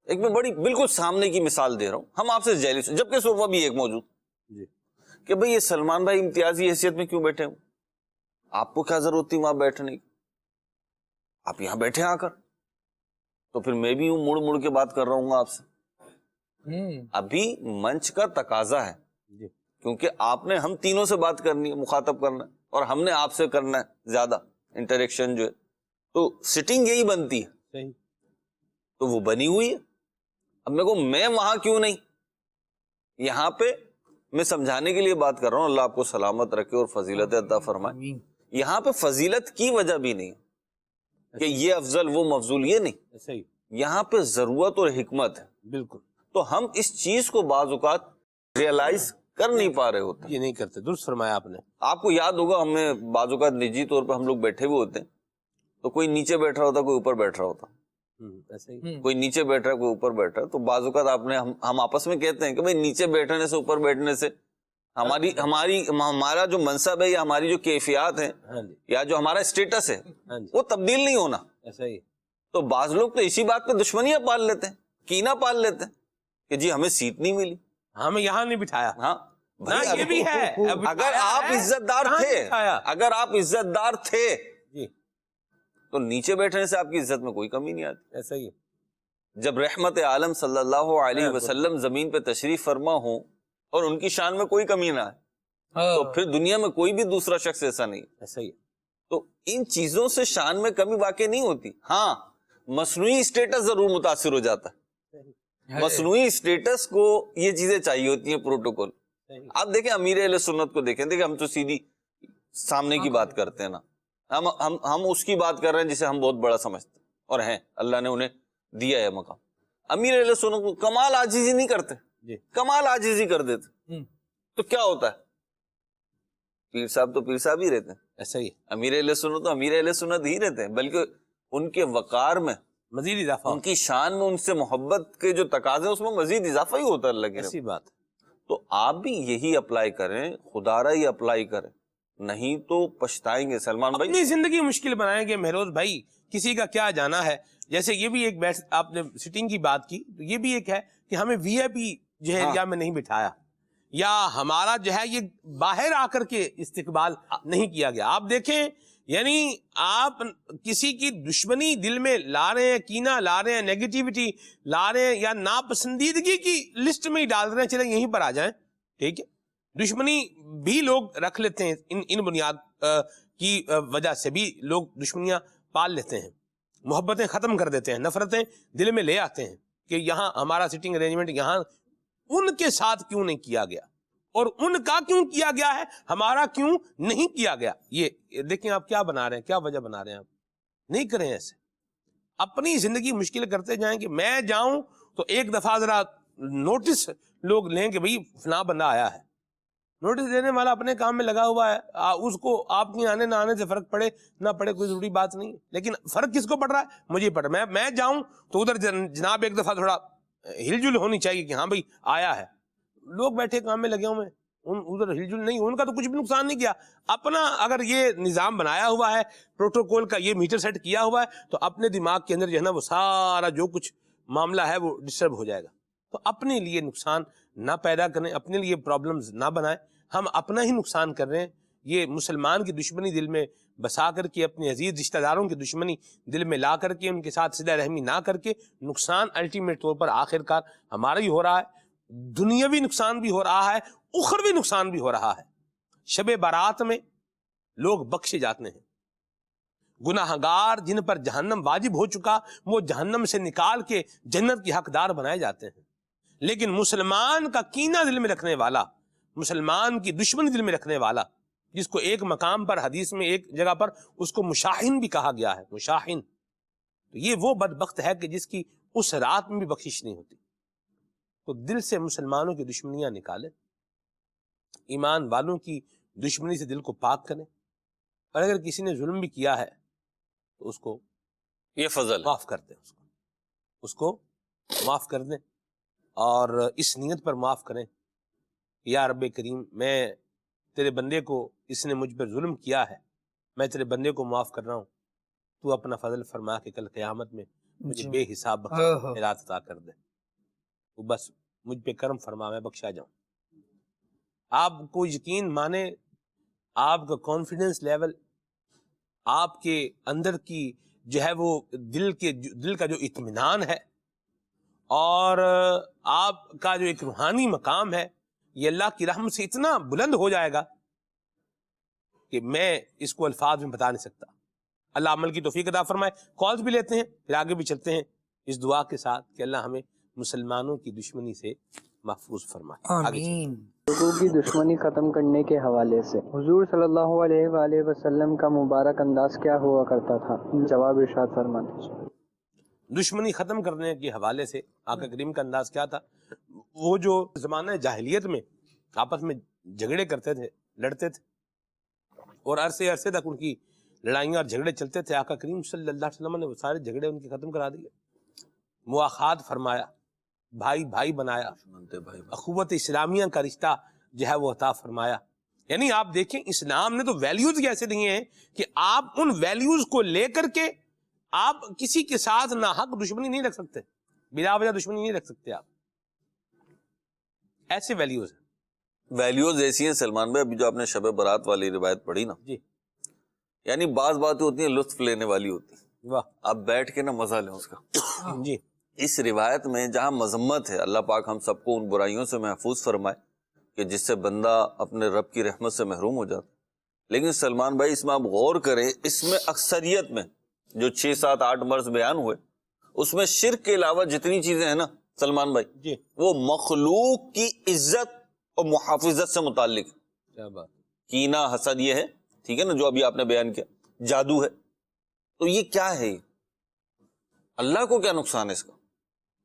ایک میں بڑی بالکل سامنے کی مثال دے رہا ہوں, ہم آپ سے جیلس ہوں جبکہ صوفہ بھی ایک موجود جی کہ بھئی یہ سلمان بھائی امتیازی حیثیت میں کیوں بیٹھے ہوں, آپ کو کیا ضرورت تھی وہاں بیٹھنے کی, آپ یہاں بیٹھے آ کر. تو پھر میں بھی ہوں مڑ مڑ کے بات کر رہا ہوں آپ سے. ابھی منچ کا تقاضا ہے جی کیونکہ آپ نے ہم تینوں سے بات کرنی ہے, مخاطب کرنا ہے, اور ہم نے آپ سے کرنا ہے زیادہ انٹریکشن جو ہے, تو سٹنگ یہی بنتی ہے. صحیح. تو وہ بنی ہوئی ہے. اب میں کہوں میں وہاں کیوں نہیں, یہاں پہ میں سمجھانے کے لیے بات کر رہا ہوں, اللہ آپ کو سلامت رکھے اور فضیلت عطا فرمائے. یہاں پہ فضیلت کی وجہ بھی نہیں کہ یہ افضل وہ مفضول, یہ نہیں. صحیح. یہاں پہ ضرورت اور حکمت ہے. بالکل. تو ہم اس چیز کو بعض اوقات ریئلائز کر نہیں پا رہے ہوتے. یہ نہیں کرتے. درست فرمایا آپ نے. آپ کو یاد ہوگا ہمیں بعض اوقات نجی طور پہ ہم لوگ بیٹھے ہوئے ہوتے ہیں, تو کوئی نیچے بیٹھ رہا ہوتا, کوئی اوپر بیٹھ رہا ہوتا, ایسے ہی. کوئی نیچے بیٹھ رہا ہے, کوئی اوپر بیٹھ رہا ہے. تو بعض اوقات آپ نے ہم آپس میں کہتے ہیں کہ بھئی نیچے بیٹھنے سے, اوپر بیٹھنے سے ہمارا جو منصب ہے یا ہماری جو کیفیات ہیں ہاں جی یا جو ہمارا اسٹیٹس ہے ہاں جی. وہ تبدیل نہیں ہونا. ایسا ہی. تو بعض لوگ تو اسی بات پہ دشمنیاں پال لیتے ہیں, کینہ پال لیتے ہیں کہ جی ہمیں سیٹ نہیں ملی. ہمیں یہاں نہیں بٹھایا. ہاں نہ یہ بھی ہے. اگر آپ عزت دار تھے, اگر آپ عزت دار تھے جی تو نیچے بیٹھنے سے آپ کی عزت میں کوئی کمی نہیں آتی. ایسا ہی. جب رحمت عالم صلی اللہ علیہ وسلم زمین پہ تشریف فرما ہوں اور ان کی شان میں کوئی کمی نہ ہے تو پھر دنیا میں کوئی بھی دوسرا شخص ایسا نہیں. ایسا ہی. تو ان چیزوں سے شان میں کمی واقع نہیں ہوتی. ہاں مصنوعی اسٹیٹس ضرور متاثر ہو جاتا ہے, مصنوعی اسٹیٹس کو یہ چیزیں چاہیے ہوتی ہیں, پروٹوکول. آپ دیکھیں امیر اہل سنت کو دیکھیں, دیکھیں ہم تو سیدھی سامنے کی بات کرتے ہیں نا, ہم اس کی بات کر رہے ہیں جسے ہم بہت بڑا سمجھتے ہیں, اور ہیں اللہ نے انہیں دیا ہے مقام. امیر اہل سنت کو کمال عاجزی نہیں کرتے, کمال عاجزی کر دیتے. تو کیا ہوتا ہے, پیر صاحب تو پیر صاحب ہی رہتے ہیں, ایسا ہی. امیر اہل سنت تو امیر اہل سنت ہی رہتے ہیں, بلکہ ان کے وقار میں, مزید اضافہ. ان کی شان میں, ان سے محبت کے جو تقاضے ہیں اس میں مزید اضافہ ہی ہوتا ہے اللہ کی رحمت. ایسی بات. تو آپ بھی یہی اپلائی کریں, خدا را ہی اپلائی کریں, نہیں تو پچھتائیں گے. سلمان بھائی اپنی زندگی مشکل بنائیں گے مہروز بھائی, کسی کا کیا جانا ہے. جیسے یہ بھی ایک آپ نے سٹنگ کی بات کی, تو یہ بھی ایک ہے کہ ہمیں وی آئی پی جو ہے ایریا میں نہیں بٹھایا, یا ہمارا جو ہے یہ باہر آ کر کے استقبال نہیں کیا گیا. آپ دیکھیں یعنی آپ کسی کی دشمنی دل میں لا رہے ہیں، کینہ لا رہے ہیں، نیگیٹیوٹی لا رہے ہیں، یا ناپسندیدگی کی لسٹ میں ہی ڈال رہے ہیں، چلیں یہیں پر آ جائیں، ٹھیک ہے. دشمنی بھی لوگ رکھ لیتے ہیں، ان بنیاد کی وجہ سے بھی لوگ دشمنیاں پال لیتے ہیں، محبتیں ختم کر دیتے ہیں، نفرتیں دل میں لے آتے ہیں کہ یہاں ہمارا سٹنگ ارینجمنٹ یہاں ان کے ساتھ کیوں نہیں کیا گیا، اور ان کا کیوں کیا گیا ہے، ہمارا کیوں نہیں کیا گیا. یہ دیکھیں آپ کیا بنا رہے ہیں، کیا وجہ بنا رہے ہیں. آپ نہیں کریں ایسے. اپنی زندگی مشکل کرتے جائیں کہ میں جاؤں تو ایک دفعہ ذرا نوٹس لوگ لیں کہ بھئی فلاں بندہ آیا ہے. نوٹس دینے والا اپنے کام میں لگا ہوا ہے، اس کو آپ کے آنے نہ آنے سے فرق پڑے نہ پڑے کوئی ضروری بات نہیں ہے. لیکن فرق کس کو پڑ رہا ہے؟ مجھے پڑ رہا ہے. میں جاؤں تو ادھر جناب ایک دفعہ تھوڑا ہل جل ہونی چاہیے کہ ہاں بھئی آیا ہے. لوگ بیٹھے کام میں لگے ہوئے ہیں، ادھر ہل جل نہیں، ان کا تو کچھ بھی نقصان نہیں کیا. اپنا اگر یہ نظام بنایا ہوا ہے، پروٹوکول کا یہ میٹر سیٹ کیا ہوا ہے، تو اپنے دماغ کے اندر جو ہے نا وہ سارا جو کچھ معاملہ ہے وہ ڈسٹرب ہو جائے گا. تو اپنے لیے نقصان نہ پیدا کریں، اپنے لیے پرابلمز نہ بنائیں. ہم اپنا ہی نقصان کر رہے ہیں. یہ مسلمان کی دشمنی دل میں بسا کر کے، اپنے عزیز رشتہ داروں کی دشمنی دل میں لا کر کے، ان کے ساتھ صلہ رحمی نہ کر کے، نقصان الٹیمیٹ طور پر آخر کار ہمارا ہی ہو رہا ہے. دنیاوی نقصان بھی ہو رہا ہے، اخروی نقصان بھی ہو رہا ہے. شب بارات میں لوگ بخشے جاتے ہیں. گناہ گار جن پر جہنم واجب ہو چکا، وہ جہنم سے نکال کے جنت کی حقدار بنائے جاتے ہیں. لیکن مسلمان کا کینہ دل میں رکھنے والا، مسلمان کی دشمنی دل میں رکھنے والا، جس کو ایک مقام پر حدیث میں ایک جگہ پر اس کو مشاہن بھی کہا گیا ہے، مشاہن، تو یہ وہ بدبخت ہے کہ جس کی اس رات میں بھی بخشش نہیں ہوتی. تو دل سے مسلمانوں کی دشمنیاں نکالیں، ایمان والوں کی دشمنی سے دل کو پاک کریں. اور اگر کسی نے ظلم بھی کیا ہے تو اس کو یہ فضل معاف کر دیں، اس کو معاف کر دیں، اور اس نیت پر معاف کریں کہ یا رب کریم، میں تیرے بندے کو، اس نے مجھ پر ظلم کیا ہے، میں تیرے بندے کو معاف کر رہا ہوں، تو اپنا فضل فرما کے کل قیامت میں مجھے بے حساب خیرات عطا کر دے. تو بس مجھ پہ کرم فرما، میں بخشا جاؤں. آپ کو یقین مانے، آپ کا کانفیڈنس لیول، آپ کے اندر کی جو ہے وہ دل کا جو اطمینان ہے، اور آپ کا جو ایک روحانی مقام ہے، یہ اللہ کی رحمت سے اتنا بلند ہو جائے گا کہ میں اس کو الفاظ میں بتا نہیں سکتا. اللہ عمل کی توفیق عطا فرمائے. کالز بھی لیتے ہیں، پھر آگے بھی چلتے ہیں اس دعا کے ساتھ کہ اللہ ہمیں مسلمانوں کی دشمنی سے محفوظ فرمائے. آمین. لوگوں کی دشمنی ختم کرنے کے حوالے سے حضور صلی اللہ علیہ وآلہ وسلم کا مبارک انداز کیا ہوا کرتا تھا؟ جواب ارشاد فرما دیجیے. دشمنی ختم کرنے کے حوالے سے آقا کریم کا انداز کیا تھا؟ وہ جو زمانہ جاہلیت میں آپس میں جھگڑے کرتے تھے، لڑتے تھے، اور عرصے تک ان کی لڑائیاں اور جھگڑے چلتے تھے، آقا کریم صلی اللہ علیہ وسلم نے وہ سارے جھگڑے ان کے ختم کرا دیے، مواخات فرمایا، بھائی بھائی بنایا، اخوت اسلامیہ کا رشتہ جو ہے وہ عطا فرمایا. یعنی آپ دیکھیں اسلام نے تو ویلیوز ایسے دیے ہیں کہ آپ ان ویلیوز کو لے کر کے آپ کسی کے ساتھ ناحق دشمنی نہیں رکھ سکتے، بلا وجہ دشمنی نہیں رکھ سکتے. آپ ایسے ویلیوز ہیں. ویلیوز ایسی ہیں سلمان بھائی، ابھی جو آپ نے شب برات والی روایت پڑھی نا، جی، یعنی بعض باتیں ہوتی ہیں لطف لینے والی ہوتی ہیں، واہ، آپ بیٹھ کے نا مزہ لیں اس کا. جی، اس روایت میں جہاں مذمت ہے، اللہ پاک ہم سب کو ان برائیوں سے محفوظ فرمائے کہ جس سے بندہ اپنے رب کی رحمت سے محروم ہو جاتا. لیکن سلمان بھائی اس میں آپ غور کریں، اس میں اکثریت میں جو 6 7 8 مرض بیان ہوئے، اس میں شرک کے علاوہ جتنی چیزیں ہیں نا سلمان بھائی، جی، وہ مخلوق کی عزت اور محافظت سے متعلق. کیا بات. کینہ، حسد یہ ہے، ٹھیک ہے نا، جو ابھی آپ نے بیان کیا، جادو ہے. تو یہ کیا ہے؟ اللہ کو کیا نقصان ہے اس کا؟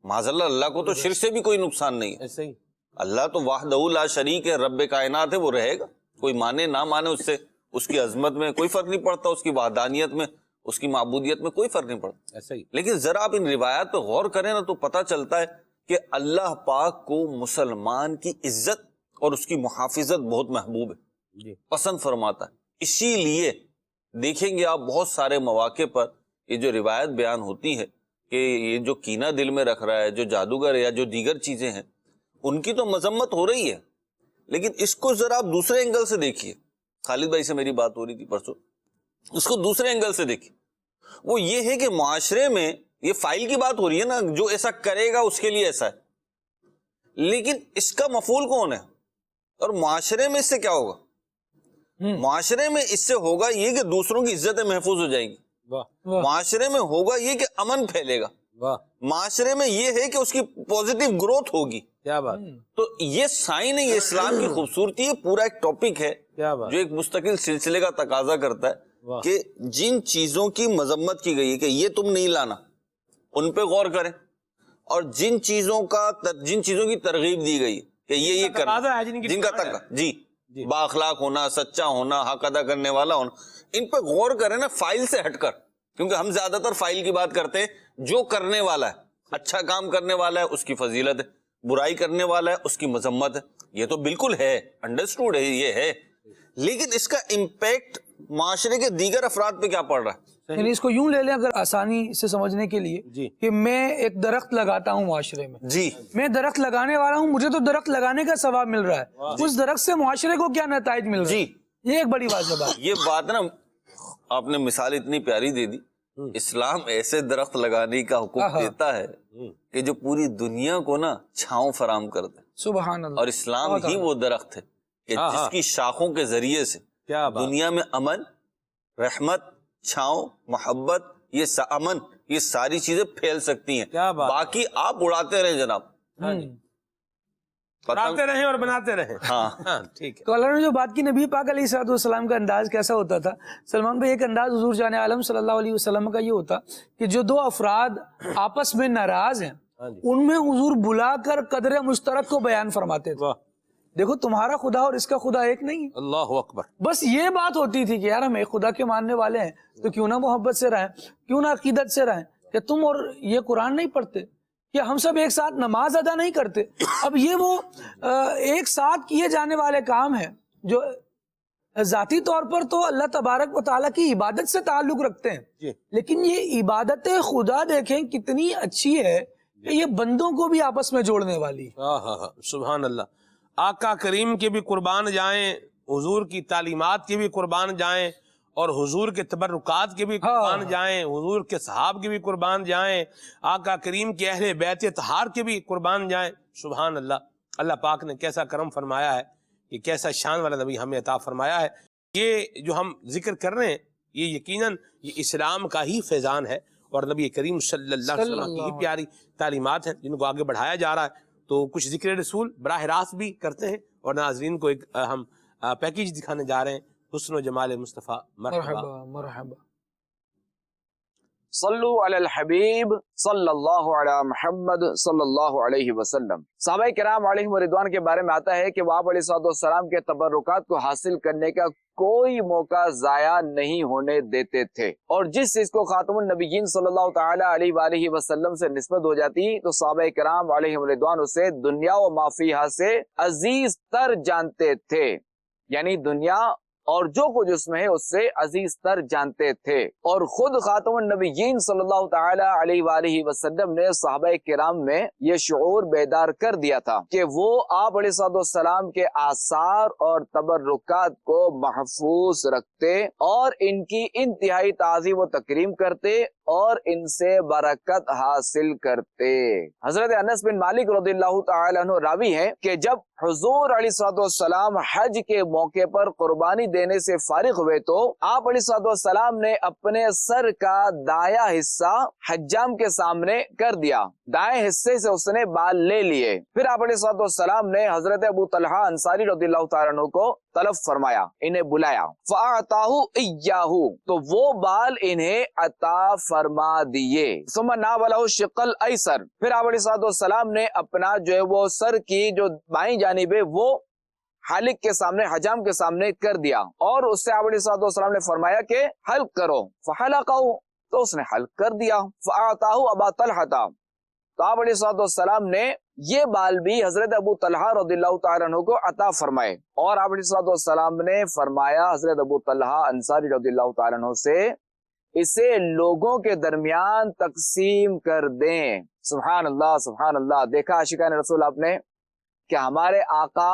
معاذ اللہ، اللہ کو تو شرک سے بھی کوئی نقصان نہیں ہے. ایسے ہی اللہ تو وحدہ لا شریک ہے، رب کائنات ہے، وہ رہے گا، کوئی مانے نہ مانے اس سے، اس کی عظمت میں کوئی فرق نہیں پڑتا، اس کی وحدانیت میں، اس کی معبودیت میں کوئی فرق نہیں پڑتا. ایسے ہی. لیکن ذرا آپ ان روایات پہ غور کریں نا تو پتہ چلتا ہے کہ اللہ پاک کو مسلمان کی عزت اور اس کی محافظت بہت محبوب ہے، جی، پسند فرماتا ہے. اسی لیے دیکھیں گے آپ بہت سارے مواقع پر یہ جو روایت بیان ہوتی ہے کہ یہ جو کینہ دل میں رکھ رہا ہے، جو جادوگر ہے یا جو دیگر چیزیں ہیں، ان کی تو مذمت ہو رہی ہے، لیکن اس کو ذرا آپ دوسرے اینگل سے دیکھیے. خالد بھائی سے میری بات ہو رہی تھی پرسوں اس کو دوسرے اینگل سے دیکھیں. وہ یہ ہے کہ معاشرے میں یہ فائل کی بات ہو رہی ہے نا, جو ایسا کرے گا اس کے لیے ایسا ہے, لیکن اس کا مفعول کون ہے, اور معاشرے میں اس سے کیا ہوگا؟ معاشرے میں اس سے ہوگا یہ کہ دوسروں کی عزتیں محفوظ ہو جائیں گی, معاشرے میں ہوگا یہ کہ امن پھیلے گا, معاشرے میں یہ ہے کہ اس کی پوزیٹیو گروتھ ہوگی. کیا بات, تو یہ سائن ہے, یہ اسلام کی خوبصورتی ہے. پورا ایک ٹاپک ہے جو ایک مستقل سلسلے کا تقاضا کرتا ہے کہ جن چیزوں کی مذمت کی گئی ہے کہ یہ تم نہیں لانا, ان پہ غور کریں, اور جن چیزوں کی ترغیب دی گئی کہ یہ کرنا, جن کا تقاضا جی با اخلاق ہونا, سچا ہونا, حق ادا کرنے والا ہونا, ان پہ غور کریں نا فائل سے ہٹ کر. کیونکہ ہم زیادہ تر فائل کی بات کرتے ہیں, جو کرنے والا ہے, اچھا کام کرنے والا ہے اس کی فضیلت ہے, برائی کرنے والا ہے اس کی مذمت ہے. یہ تو بالکل ہے, انڈرسٹوڈ ہے, یہ ہے, لیکن اس کا امپیکٹ معاشرے کے دیگر افراد پہ کیا پڑ رہا ہے؟ یعنی اس کو یوں لے لیں اگر آسانی سے سمجھنے کے لیے کہ میں ایک درخت لگاتا ہوں معاشرے میں, جی میں درخت لگانے والا ہوں, مجھے تو درخت لگانے کا ثواب مل رہا ہے, اس درخت سے معاشرے کو کیا نتائج مل رہا ہے؟ یہ ایک بڑی واضح بات. یہ بات نا آپ نے مثال اتنی پیاری دے دی. اسلام ایسے درخت لگانے کا حکم دیتا ہے کہ جو پوری دنیا کو نا چھاؤں فراہم کرتا ہے. سبحان اللہ. اور اسلام ہی وہ درخت ہے کہ جس کی شاخوں کے ذریعے سے دنیا میں امن, رحمت, چھاؤں, محبت, یہ ساری چیزیں پھیل سکتی ہیں. باقی آپ اڑاتے رہیں جناب, بناتے رہیں اور بناتے رہیں. ہاں ٹھیک ہے. تو اللہ نے جو بات کی, نبی پاک علیہ الصلوۃ والسلام کا انداز کیسا ہوتا تھا سلمان بھائی؟ ایک انداز حضور جان عالم صلی اللہ علیہ وسلم کا یہ ہوتا کہ جو دو افراد آپس میں ناراض ہیں ان میں حضور بلا کر قدر مشترک کو بیان فرماتے تھے. دیکھو تمہارا خدا اور اس کا خدا ایک نہیں ہے. اللہ اکبر. بس یہ بات ہوتی تھی کہ یار ہم ایک خدا کے ماننے والے ہیں تو کیوں نہ محبت سے رہیں, کیوں نہ عقیدت سے رہیں, کہ تم اور یہ قرآن نہیں پڑھتے, کہ ہم سب ایک ساتھ نماز ادا نہیں کرتے. اب یہ وہ ایک ساتھ کیے جانے والے کام ہیں جو ذاتی طور پر تو اللہ تبارک و تعالیٰ کی عبادت سے تعلق رکھتے ہیں, لیکن یہ عبادت خدا دیکھیں کتنی اچھی ہے کہ یہ بندوں کو بھی آپس میں جوڑنے والی. سبحان اللہ. آقا کریم کے بھی قربان جائیں, حضور کی تعلیمات کے بھی قربان جائیں, اور حضور کے تبرکات کے بھی قربان جائیں, حضور کے صحاب کے بھی قربان جائیں, آقا کریم کے اہل بیت طہار کے بھی قربان جائیں. سبحان اللہ. اللہ پاک نے کیسا کرم فرمایا ہے, یہ کیسا شان والا نبی ہمیں عطا فرمایا ہے. یہ جو ہم ذکر کر رہے ہیں یہ یقیناً یہ اسلام کا ہی فیضان ہے, اور نبی کریم صلی اللہ علیہ وسلم کی پیاری تعلیمات ہیں جن کو آگے بڑھایا جا رہا ہے. تو کچھ ذکر رسول براہ راست بھی کرتے ہیں, اور ناظرین کو ایک ہم پیکیج دکھانے جا رہے ہیں, حسن و جمال مصطفیٰ. مرحبا مرحبا. صلو علی الحبیب صلی اللہ علی محمد صلی اللہ علیہ وسلم. صحابہ کرام علیہم رضوان کے بارے میں آتا ہے کہ وہ آپ علیہ السلام کے تبرکات کو حاصل کرنے کا کوئی موقع ضائع نہیں ہونے دیتے تھے, اور جس چیز کو خاتم النبیین صلی اللہ تعالی علیہ وآلہ وسلم سے نسبت ہو جاتی تو صحابہ کرام علیہم رضوان اسے دنیا و ما فیہا سے عزیز تر جانتے تھے. یعنی دنیا اور جو کچھ اس میں ہے اس سے عزیز تر جانتے تھے. اور خود خاتم النبیین صلی اللہ تعالی علیہ وآلہ وسلم نے صحابہ کرام میں یہ شعور بیدار کر دیا تھا کہ وہ آپ علیہ السلام کے آثار اور تبرکات کو محفوظ رکھتے اور ان کی انتہائی تعظیم و تکریم کرتے اور ان سے برکت حاصل کرتے. حضرت انس بن مالک رضی اللہ تعالی عنہ راوی ہیں کہ جب حضور علیہ السلام حج کے موقع پر قربانی دینے سے فارغ ہوئے تو آپ علیہ السلام نے اپنے سر کا دایاں حصہ حجام کے سامنے کر دیا, دائیں حصے سے اس نے بال لے لیے. پھر آپ علیہ السلام نے حضرت ابو طلحہ انصاری رضی اللہ تعالیٰ عنہ کو طلب فرمایا, انہیں بلایا. فَأَعْطَاهُ إِيَّاهُ, تو وہ بال انہیں عطا فرما دیے. ثم ناولہ شق الایسر, پھر آپ علیہ السلام نے اپنا جو ہے وہ سر کی جو بائیں جانب ہے وہ حالق کے سامنے, حجام کے سامنے کر دیا, اور اس سے آپ علیہ السلام نے فرمایا کہ حلق کرو. فحلقہ, تو اس نے حلق کر دیا. فأعطاہ ابا طلحہ, تو آپ علیہ السلام نے یہ بال بھی حضرت ابو طلحہ رضی اللہ تعالیٰ عنہ کو عطا فرمائے. اور آپ علیہ السلام نے فرمایا حضرت ابو طلحہ انصاری رضی اللہ تعالیٰ عنہ سے اسے لوگوں کے درمیان تقسیم کر دیں. سبحان اللہ سبحان اللہ. دیکھا عاشقان رسول آپ نے کہ ہمارے آقا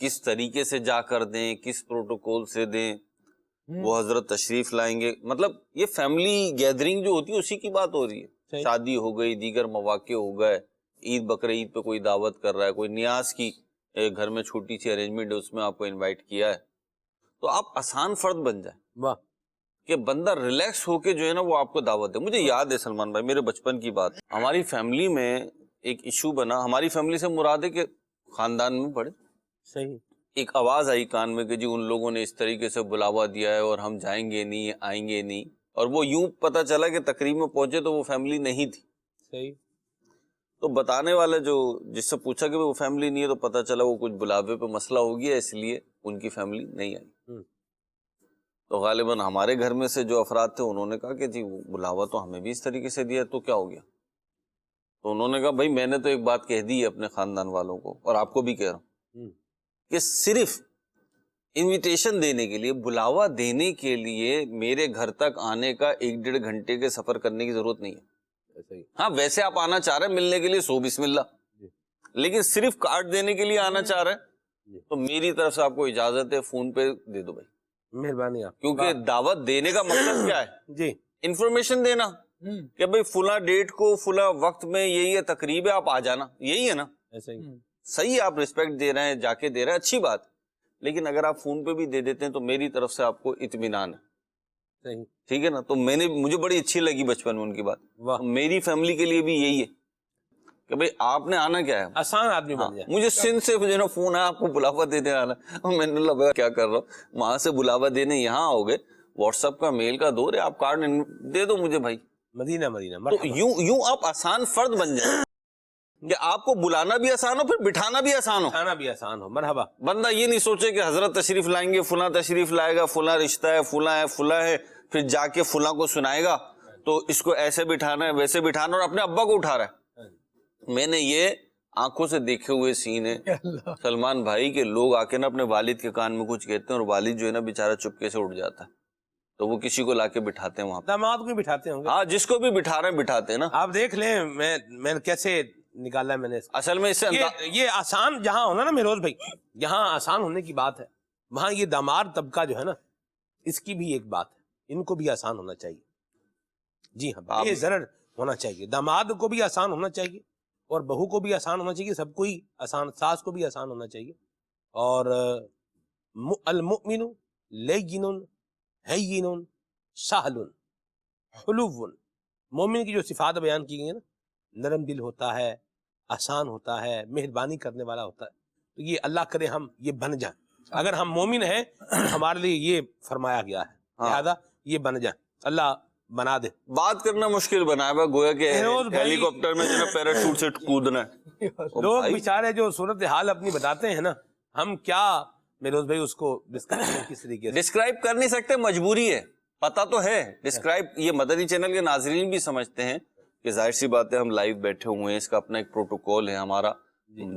کس طریقے سے جا کر دیں، کس پروٹوکول سے دیں، وہ حضرت تشریف لائیں گے. مطلب یہ فیملی گیدرنگ جو ہوتی ہے اسی کی بات ہو رہی ہے. شادی ہو گئی، دیگر مواقع ہو گئے، عید بقر عید پہ کوئی دعوت کر رہا ہے، کوئی نیاز کی گھر میں چھوٹی سی ارینجمنٹ ہے، اس میں آپ کو انوائٹ کیا ہے، تو آپ آسان فرد بن جائیں. واہ، کہ بندہ ریلیکس ہو کے جو ہے نا وہ آپ کو دعوت دے. مجھے یاد ہے سلمان بھائی، میرے بچپن کی بات، ہماری فیملی میں ایک ایشو بنا. ہماری فیملی سے مراد ہے کہ خاندان میں پڑے، صحیح. ایک آواز آئی کان میں کہ جی ان لوگوں نے اس طریقے سے بلاوا دیا ہے اور ہم جائیں گے نہیں، آئیں گے نہیں. اور وہ یوں پتہ چلا کہ تقریب میں پہنچے تو وہ فیملی نہیں تھی. صحیح. تو بتانے والا جو جس سے پوچھا کہ وہ فیملی نہیں ہے، تو پتہ چلا وہ کچھ بلاوے پہ مسئلہ ہو گیا، اس لیے ان کی فیملی نہیں آئی. تو غالباً ہمارے گھر میں سے جو افراد تھے انہوں نے کہا کہ جی وہ بلاوا تو ہمیں بھی اس طریقے سے دیا تو کیا ہو گیا. تو انہوں نے کہا بھائی میں نے تو ایک بات کہہ دی ہے اپنے خاندان والوں کو، اور آپ کو بھی کہہ رہا ہوں کہ صرف انویٹیشن دینے کے لیے، بلاوا دینے کے لیے میرے گھر تک آنے کا 1-1.5 گھنٹے کے سفر کرنے کی ضرورت نہیں ہے. ہاں ویسے آپ آنا چاہ رہے ہیں ملنے کے لیے، سو بسم اللہ، لیکن صرف کارڈ دینے کے لیے آنا چاہ رہے ہیں تو میری طرف سے آپ کو اجازت ہے، فون پہ دے دو بھائی، مہربانی آپ. کیونکہ دعوت دینے کا مقصد کیا ہے؟ جی، انفارمیشن دینا کہ بھئی فلاں ڈیٹ کو فلاں وقت میں یہ تقریب ہے، آپ آ جانا، یہی ہے نا. ایسا ہی. صحیح، آپ رسپیکٹ دے رہے ہیں، جا کے دے رہے ہیں، اچھی بات. لیکن اگر آپ فون پہ بھی دے دیتے ہیں تو میری طرف سے آپ کو اطمینان ہے. صحیح. ٹھیک ہے نا. تو مجھے بڑی اچھی لگی بچپن میں ان کی بات. واہ، میری فیملی کے لیے بھی یہی ہے کہ بھئی آپ نے آنا کیا ہے. آسان آدمی بن جائے. مجھے سندھ سے جو ہے نا فون آیا، آپ کو بلاوا دینے آنا. میں نے لگا کیا کر رہا ہوں، وہاں سے بلاوا دینے یہاں آؤ گے، واٹس ایپ کا میل کا دور ہے، آپ کارڈ دے دو مجھے بھائی. مدینہ تو مرحبا. یوں آپ آسان فرد بن جائیں کہ آپ کو بلانا بھی آسان ہو، پھر بٹھانا بھی آسان ہو. کھانا بھی آسان ہو. مرحبا. بندہ یہ نہیں سوچے کہ حضرت تشریف لائیں گے، فلاں تشریف لائے گا، فلاں رشتہ ہے، فلاں ہے، پھر جا کے فلاں کو سنائے گا تو اس کو ایسے بٹھانا ہے، ویسے بٹھانا، اور اپنے ابا کو اٹھا رہا ہے. میں نے یہ آنکھوں سے دیکھے ہوئے سین ہے سلمان بھائی کے لوگ آ کے نا اپنے والد کے کان میں کچھ کہتے ہیں اور والد جو ہے نا بیچارہ چپکے سے اٹھ جاتا ہے، تو وہ کسی کو لا کے بٹھاتے ہیں وہاں پہ. داماد کو بٹھاتے ہوں گے. ہاں جس کو بھی بٹھا رہے ہیں بٹھاتے ہیں نا. آپ دیکھ لیں میں کیسے نکالا ہے میں نے. اصل میں اس سے یہ آسان جہاں ہونا نا میروز بھائی، یہاں آسان ہونے کی بات ہے، وہاں یہ داماد طبقہ جو ہے نا اس کی بھی ایک بات ہے، ان کو بھی آسان ہونا چاہیے. جی ہاں، یہ ضرر ہونا چاہیے. داماد کو بھی آسان ہونا چاہیے اور بہو کو بھی آسان ہونا چاہیے، سب کو ہی آسان، ساس کو بھی آسان ہونا چاہیے. اور المؤمن لین ہین سہل حلو. مومن کی جو صفات بیان کی گئی ہیں نا، نرم دل ہوتا ہے، آسان ہوتا ہے، مہربانی کرنے والا ہوتا ہے. تو یہ اللہ کرے ہم یہ بن جائیں. اگر ہم مومن ہیں تو ہمارے لیے یہ فرمایا گیا ہے، لہذا یہ بن جائیں. اللہ بنا دے. بات کرنا مشکل بنا ہے، گویا کہ ہیلی کاپٹر میں جو ہے پیراشوٹ سے کودنا ہے. لوگ بیچارے جو صورتحال اپنی بتاتے ہیں نا، ہم کیا میروز بھائی اس کو کس طریقے سے ڈسکرائب کر نہیں سکتے، مجبوری ہے. پتا تو ہے ڈسکرائب، یہ مدنی چینل کے ناظرین بھی سمجھتے ہیں کہ ظاہر سی بات ہے ہم لائیو بیٹھے ہوئے ہیں، اس کا اپنا ایک پروٹوکول ہے. ہمارا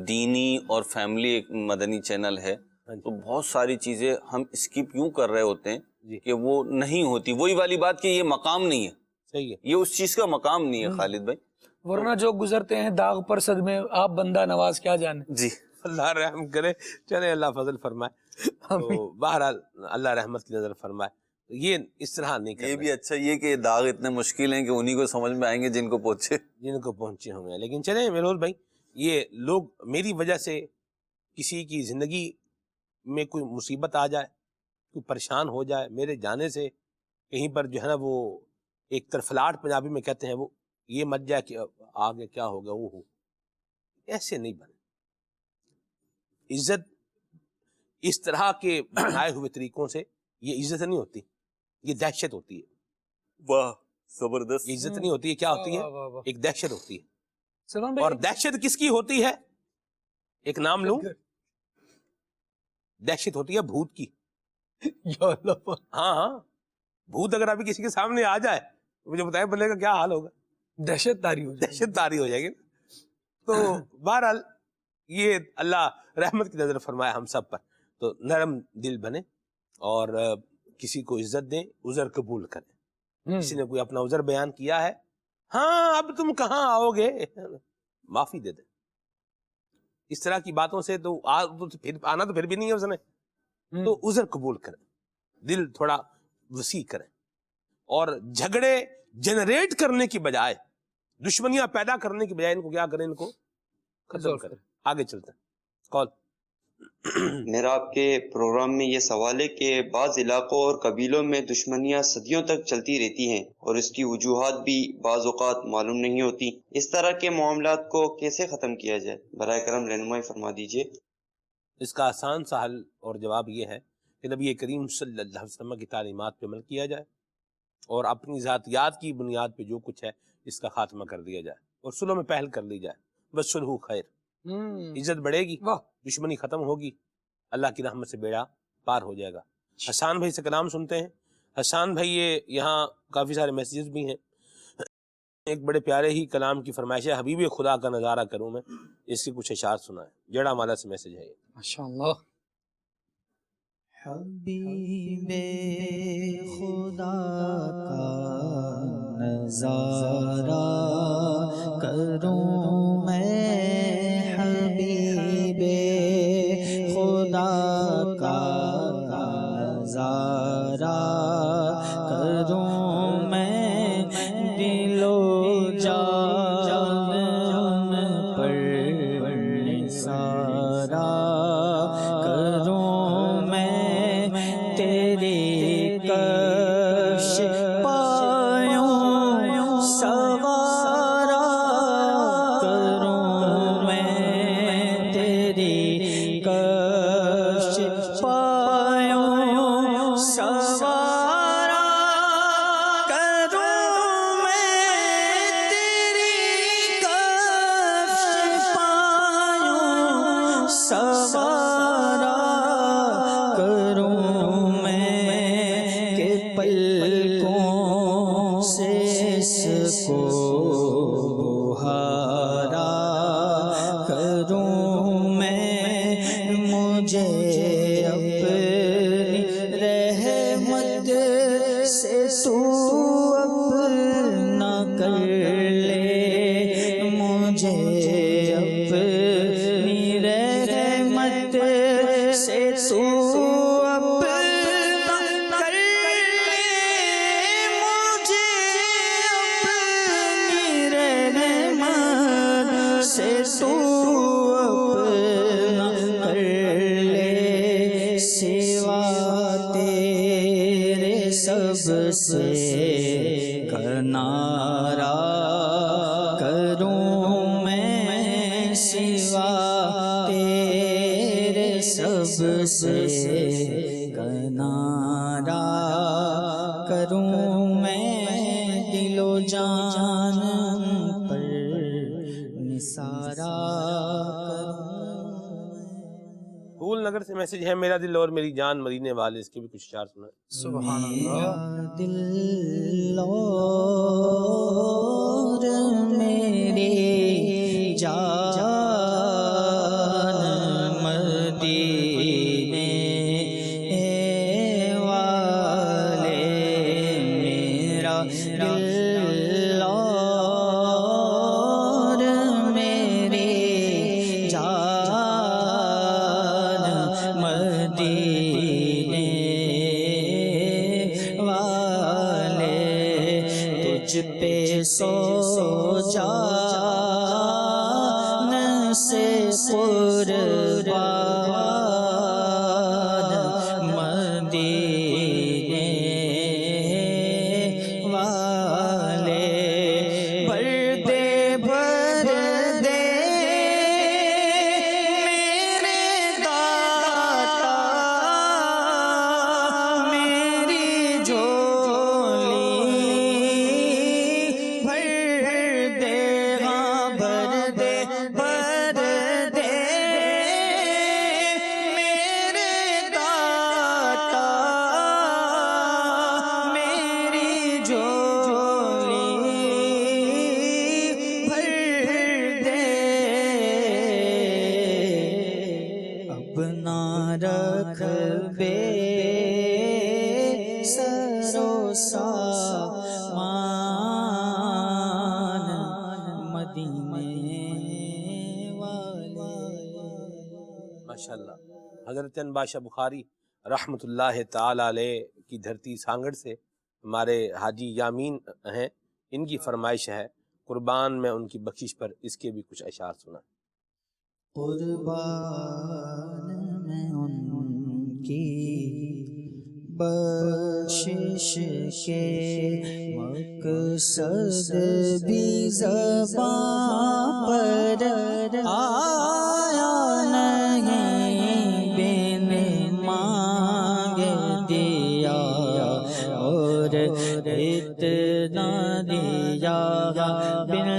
دینی اور فیملی ایک مدنی چینل ہے، تو بہت ساری چیزیں ہم اسکپ یوں کر رہے ہوتے ہیں کہ وہ نہیں ہوتی. وہی والی بات کہ یہ مقام نہیں ہے، صحیح ہے، یہ اس چیز کا مقام نہیں ہے خالد بھائی. ورنہ جو گزرتے ہیں داغ پر صدمے، آپ بندہ نواز کیا جانے. جی اللہ رحم کرے. چلے اللہ فضل فرمائے. تو بہرحال اللہ رحمت کی نظر فرمائے. یہ اس طرح نہیں کرنا. یہ بھی اچھا یہ کہ داغ اتنے مشکل ہیں کہ انہی کو سمجھ میں آئیں گے جن کو پہنچے ہوں گے. لیکن چلیں میروز بھائی، یہ لوگ میری وجہ سے کسی کی زندگی میں کوئی مصیبت آ جائے، کوئی پریشان ہو جائے، میرے جانے سے کہیں پر جو ہے نا وہ ایک طرفلاٹ پنجابی میں کہتے ہیں، وہ یہ مت جائے کہ آگے کیا ہوگا وہ ہو. ایسے نہیں بنے. عزت اس طرح کے بنائے ہوئے طریقوں سے یہ عزت نہیں ہوتی، یہ دہشت ہوتی ہے. واہ زبردست. عزت نہیں ہوتی ہے، کیا ہوتی ہے؟ ایک دہشت ہوتی ہے. سلمان بھائی، اور دہشت کس کی ہوتی ہے؟ ایک نام لوں، دہشت ہوتی ہے بھوت کی. ہاں، بھوت اگر ابھی کسی کے سامنے آ جائے مجھے بتائے بندے کا کیا حال ہوگا؟ دہشت تاری ہو جائے. دہشت تاری ہو جائے گی. تو بہرحال یہ اللہ رحمت کی نظر فرمائے ہم سب پر. تو نرم دل بنے اور کسی کو عزت دیں، عذر قبول کریں. کسی نے کوئی اپنا عذر بیان کیا ہے، ہاں اب تم کہاں آؤ گے، معافی دے دیں. اس طرح کی باتوں سے تو پھر آنا تو پھر بھی نہیں ہے اس نے. تو عذر قبول کریں, دل تھوڑا وسیع کریں, اور جھگڑے جنریٹ کرنے کی بجائے, دشمنیاں پیدا کرنے کی بجائے ان کو کیا کریں, ان کو ختم کریں. آگے چلتے ہیں. کال. میرا آپ کے پروگرام میں یہ سوال ہے کہ بعض علاقوں اور قبیلوں میں دشمنیاں صدیوں تک چلتی رہتی ہیں اور اس کی وجوہات بھی بعض اوقات معلوم نہیں ہوتی. اس طرح کے معاملات کو کیسے ختم کیا جائے؟ براہ کرم رہنمائی فرما دیجیے. اس کا آسان سا حل اور جواب یہ ہے کہ نبی کریم صلی اللہ علیہ وسلم کی تعلیمات پہ عمل کیا جائے, اور اپنی ذاتیات کی بنیاد پہ جو کچھ ہے اس کا خاتمہ کر دیا جائے, اور صلح میں پہل کر لی جائے. بس صلح خیر, عزت بڑھے گی, دشمنی ختم ہوگی, اللہ کی رحمت سے بیڑا پار ہو جائے گا. حسان بھائی سے کلام سنتے ہیں. حسان بھائی یہ یہاں کافی سارے میسیجز بھی ہیں. ایک بڑے پیارے ہی کلام کی فرمائش ہے, حبیب خدا کا نظارہ کروں میں, اس کی کچھ اشعار سنا ہے. جڑا مالا سے میسیج ہے یہ. ماشاءاللہ. حبیب خدا کا نظارہ کروں میں, حبیب خدا کا نظارہ کروں میں, دل و جان پر نثارہ کروں میں, تیری کش پایوں سوارا کروں میں, تیری کش پایوں سوارا کروں میں, تیری کش پایوں سوارا کروں میں, کہ پلکوں سے اس کو بہارا کروں میں, مجھے اپنی رحمت سے تو اپنا کر لے, مجھے اپنی رحمت سے تو اپنا کر لے, مجھے اپنی رحمت سے تو اپنا کر لے, سوا تیرے سب سے کنارہ کروں میں, سوا تیرے سب سے کنارہ کروں میں, دل و جان پر نثارہ کروں. پھول نگر سے میسج ہے, میرا دل اور میری جان مدینے والے, اس کے بھی کچھ اشعار سنا ہے. سبحان اللہ. دل اور میری جان مدینے والے, میرا دل اور میری جان مدینے والے, تجھ پہ سو جان سے قربان مدینے والے, بھر دے میرے داتا میری جھولی, بھر دے, ہاں بھر دے, بھر دے ماشاءاللہ. حضرت انباشا بخاری رحمۃ اللہ تعالی علیہ کی دھرتی سانگڑ سے ہمارے حاجی یامین ہیں، ان کی فرمائش ہے قربان میں ان کی بخشش پر اس کے بھی کچھ اشعار سنا. قربان میں ان کی بخشش کے مقصد بھی زبان پر آیا نہیں، بن مانگ دیا اور اتنا دیا، بن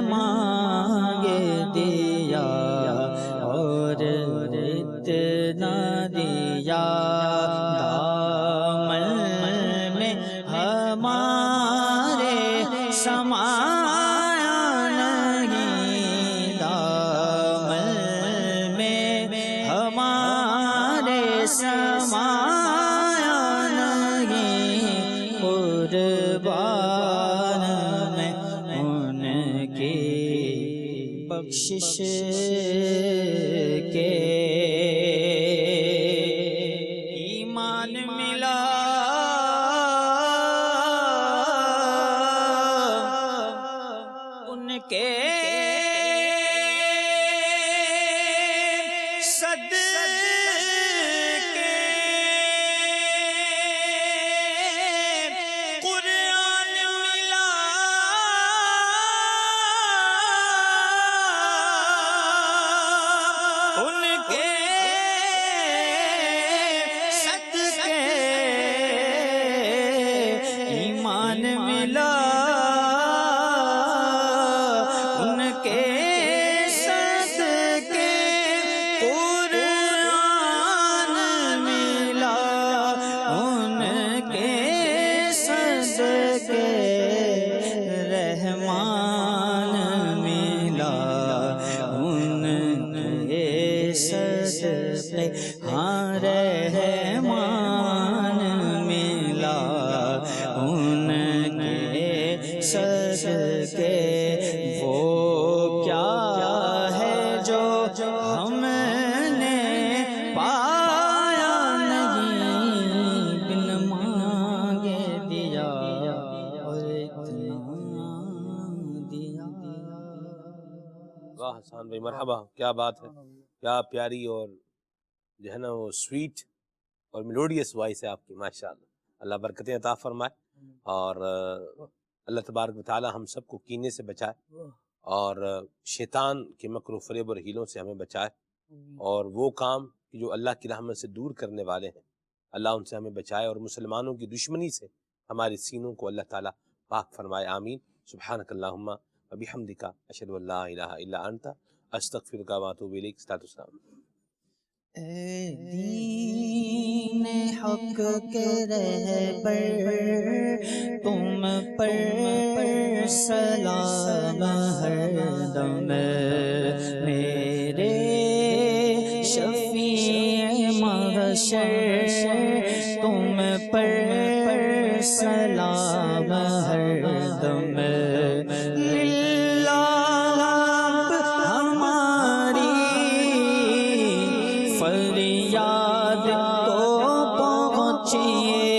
مانگ دیا اور اتنا دیا. دامن میں ہمارے سمایا نہیں، دامن میں ہمارے سمایا نہیں، قربان میں ان کی بخشش کے ایمان ملا. ان کے صدقے قرآن ملا. ان کے صدقے ایمان ملا. ان کے صدقے قرآن ملا. ان کے صدقے رحمان ملا. ان کے صدقے ہاں رحمان ملا. ان کے صدقے وہ کیا ہے جو ہم نے پایا نہیں، بن مانگے دیا اور اتنا دیا. واہ حسان بھائی، مرحبا، کیا بات ہے، کیا پیاری اور جو ہے نا وہ سویٹ اور میلوڈیس وائس ہے آپ کی، ماشاءاللہ. اللہ برکتیں عطا فرمائے اور اللہ تبارک و تعالی ہم سب کو کینے سے بچائے اور شیطان کے مکر و فریب اور ہیلوں سے ہمیں بچائے، اور وہ کام جو اللہ کی رحمت سے دور کرنے والے ہیں اللہ ان سے ہمیں بچائے، اور مسلمانوں کی دشمنی سے ہمارے سینوں کو اللہ تعالیٰ پاک فرمائے. آمین. سبحانک اللہم و بحمدک، اشہد ان لا الہ الا انت، استغفرک و اتوب الیک. السلام. اے دین حق کے رہبر، تم پر سلام ہر دم، میرے شفیع محشر، تم پر سلام ہر دم. فریاد کو پہنچیے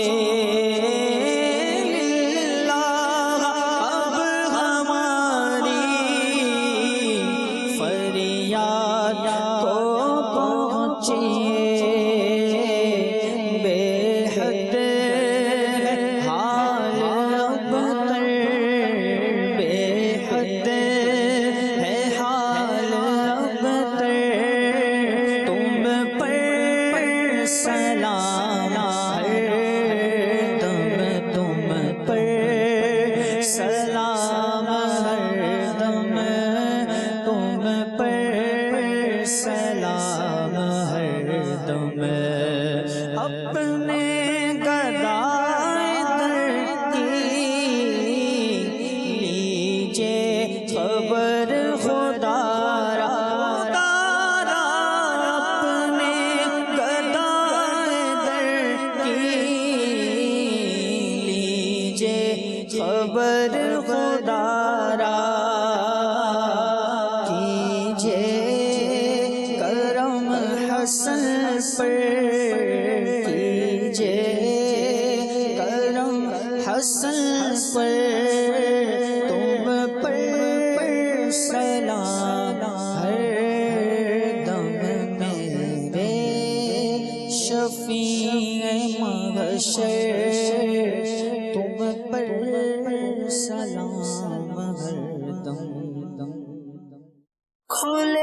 للہ، اب ہماری فریاد کو پہنچیے. بے حد حال ابتر، بے حد ہے حال ابتر، سلام ہر دم، تم پر سلام ہر دم، تم پر سلام ہر دم. اپنے گدائے در کی لیجے خبر خدا را، خبر خدا را کیجے کرم حسن پر تم پر سلام ہر دم میرے شفیع محشر تم پر سلام ہر دم. کھولے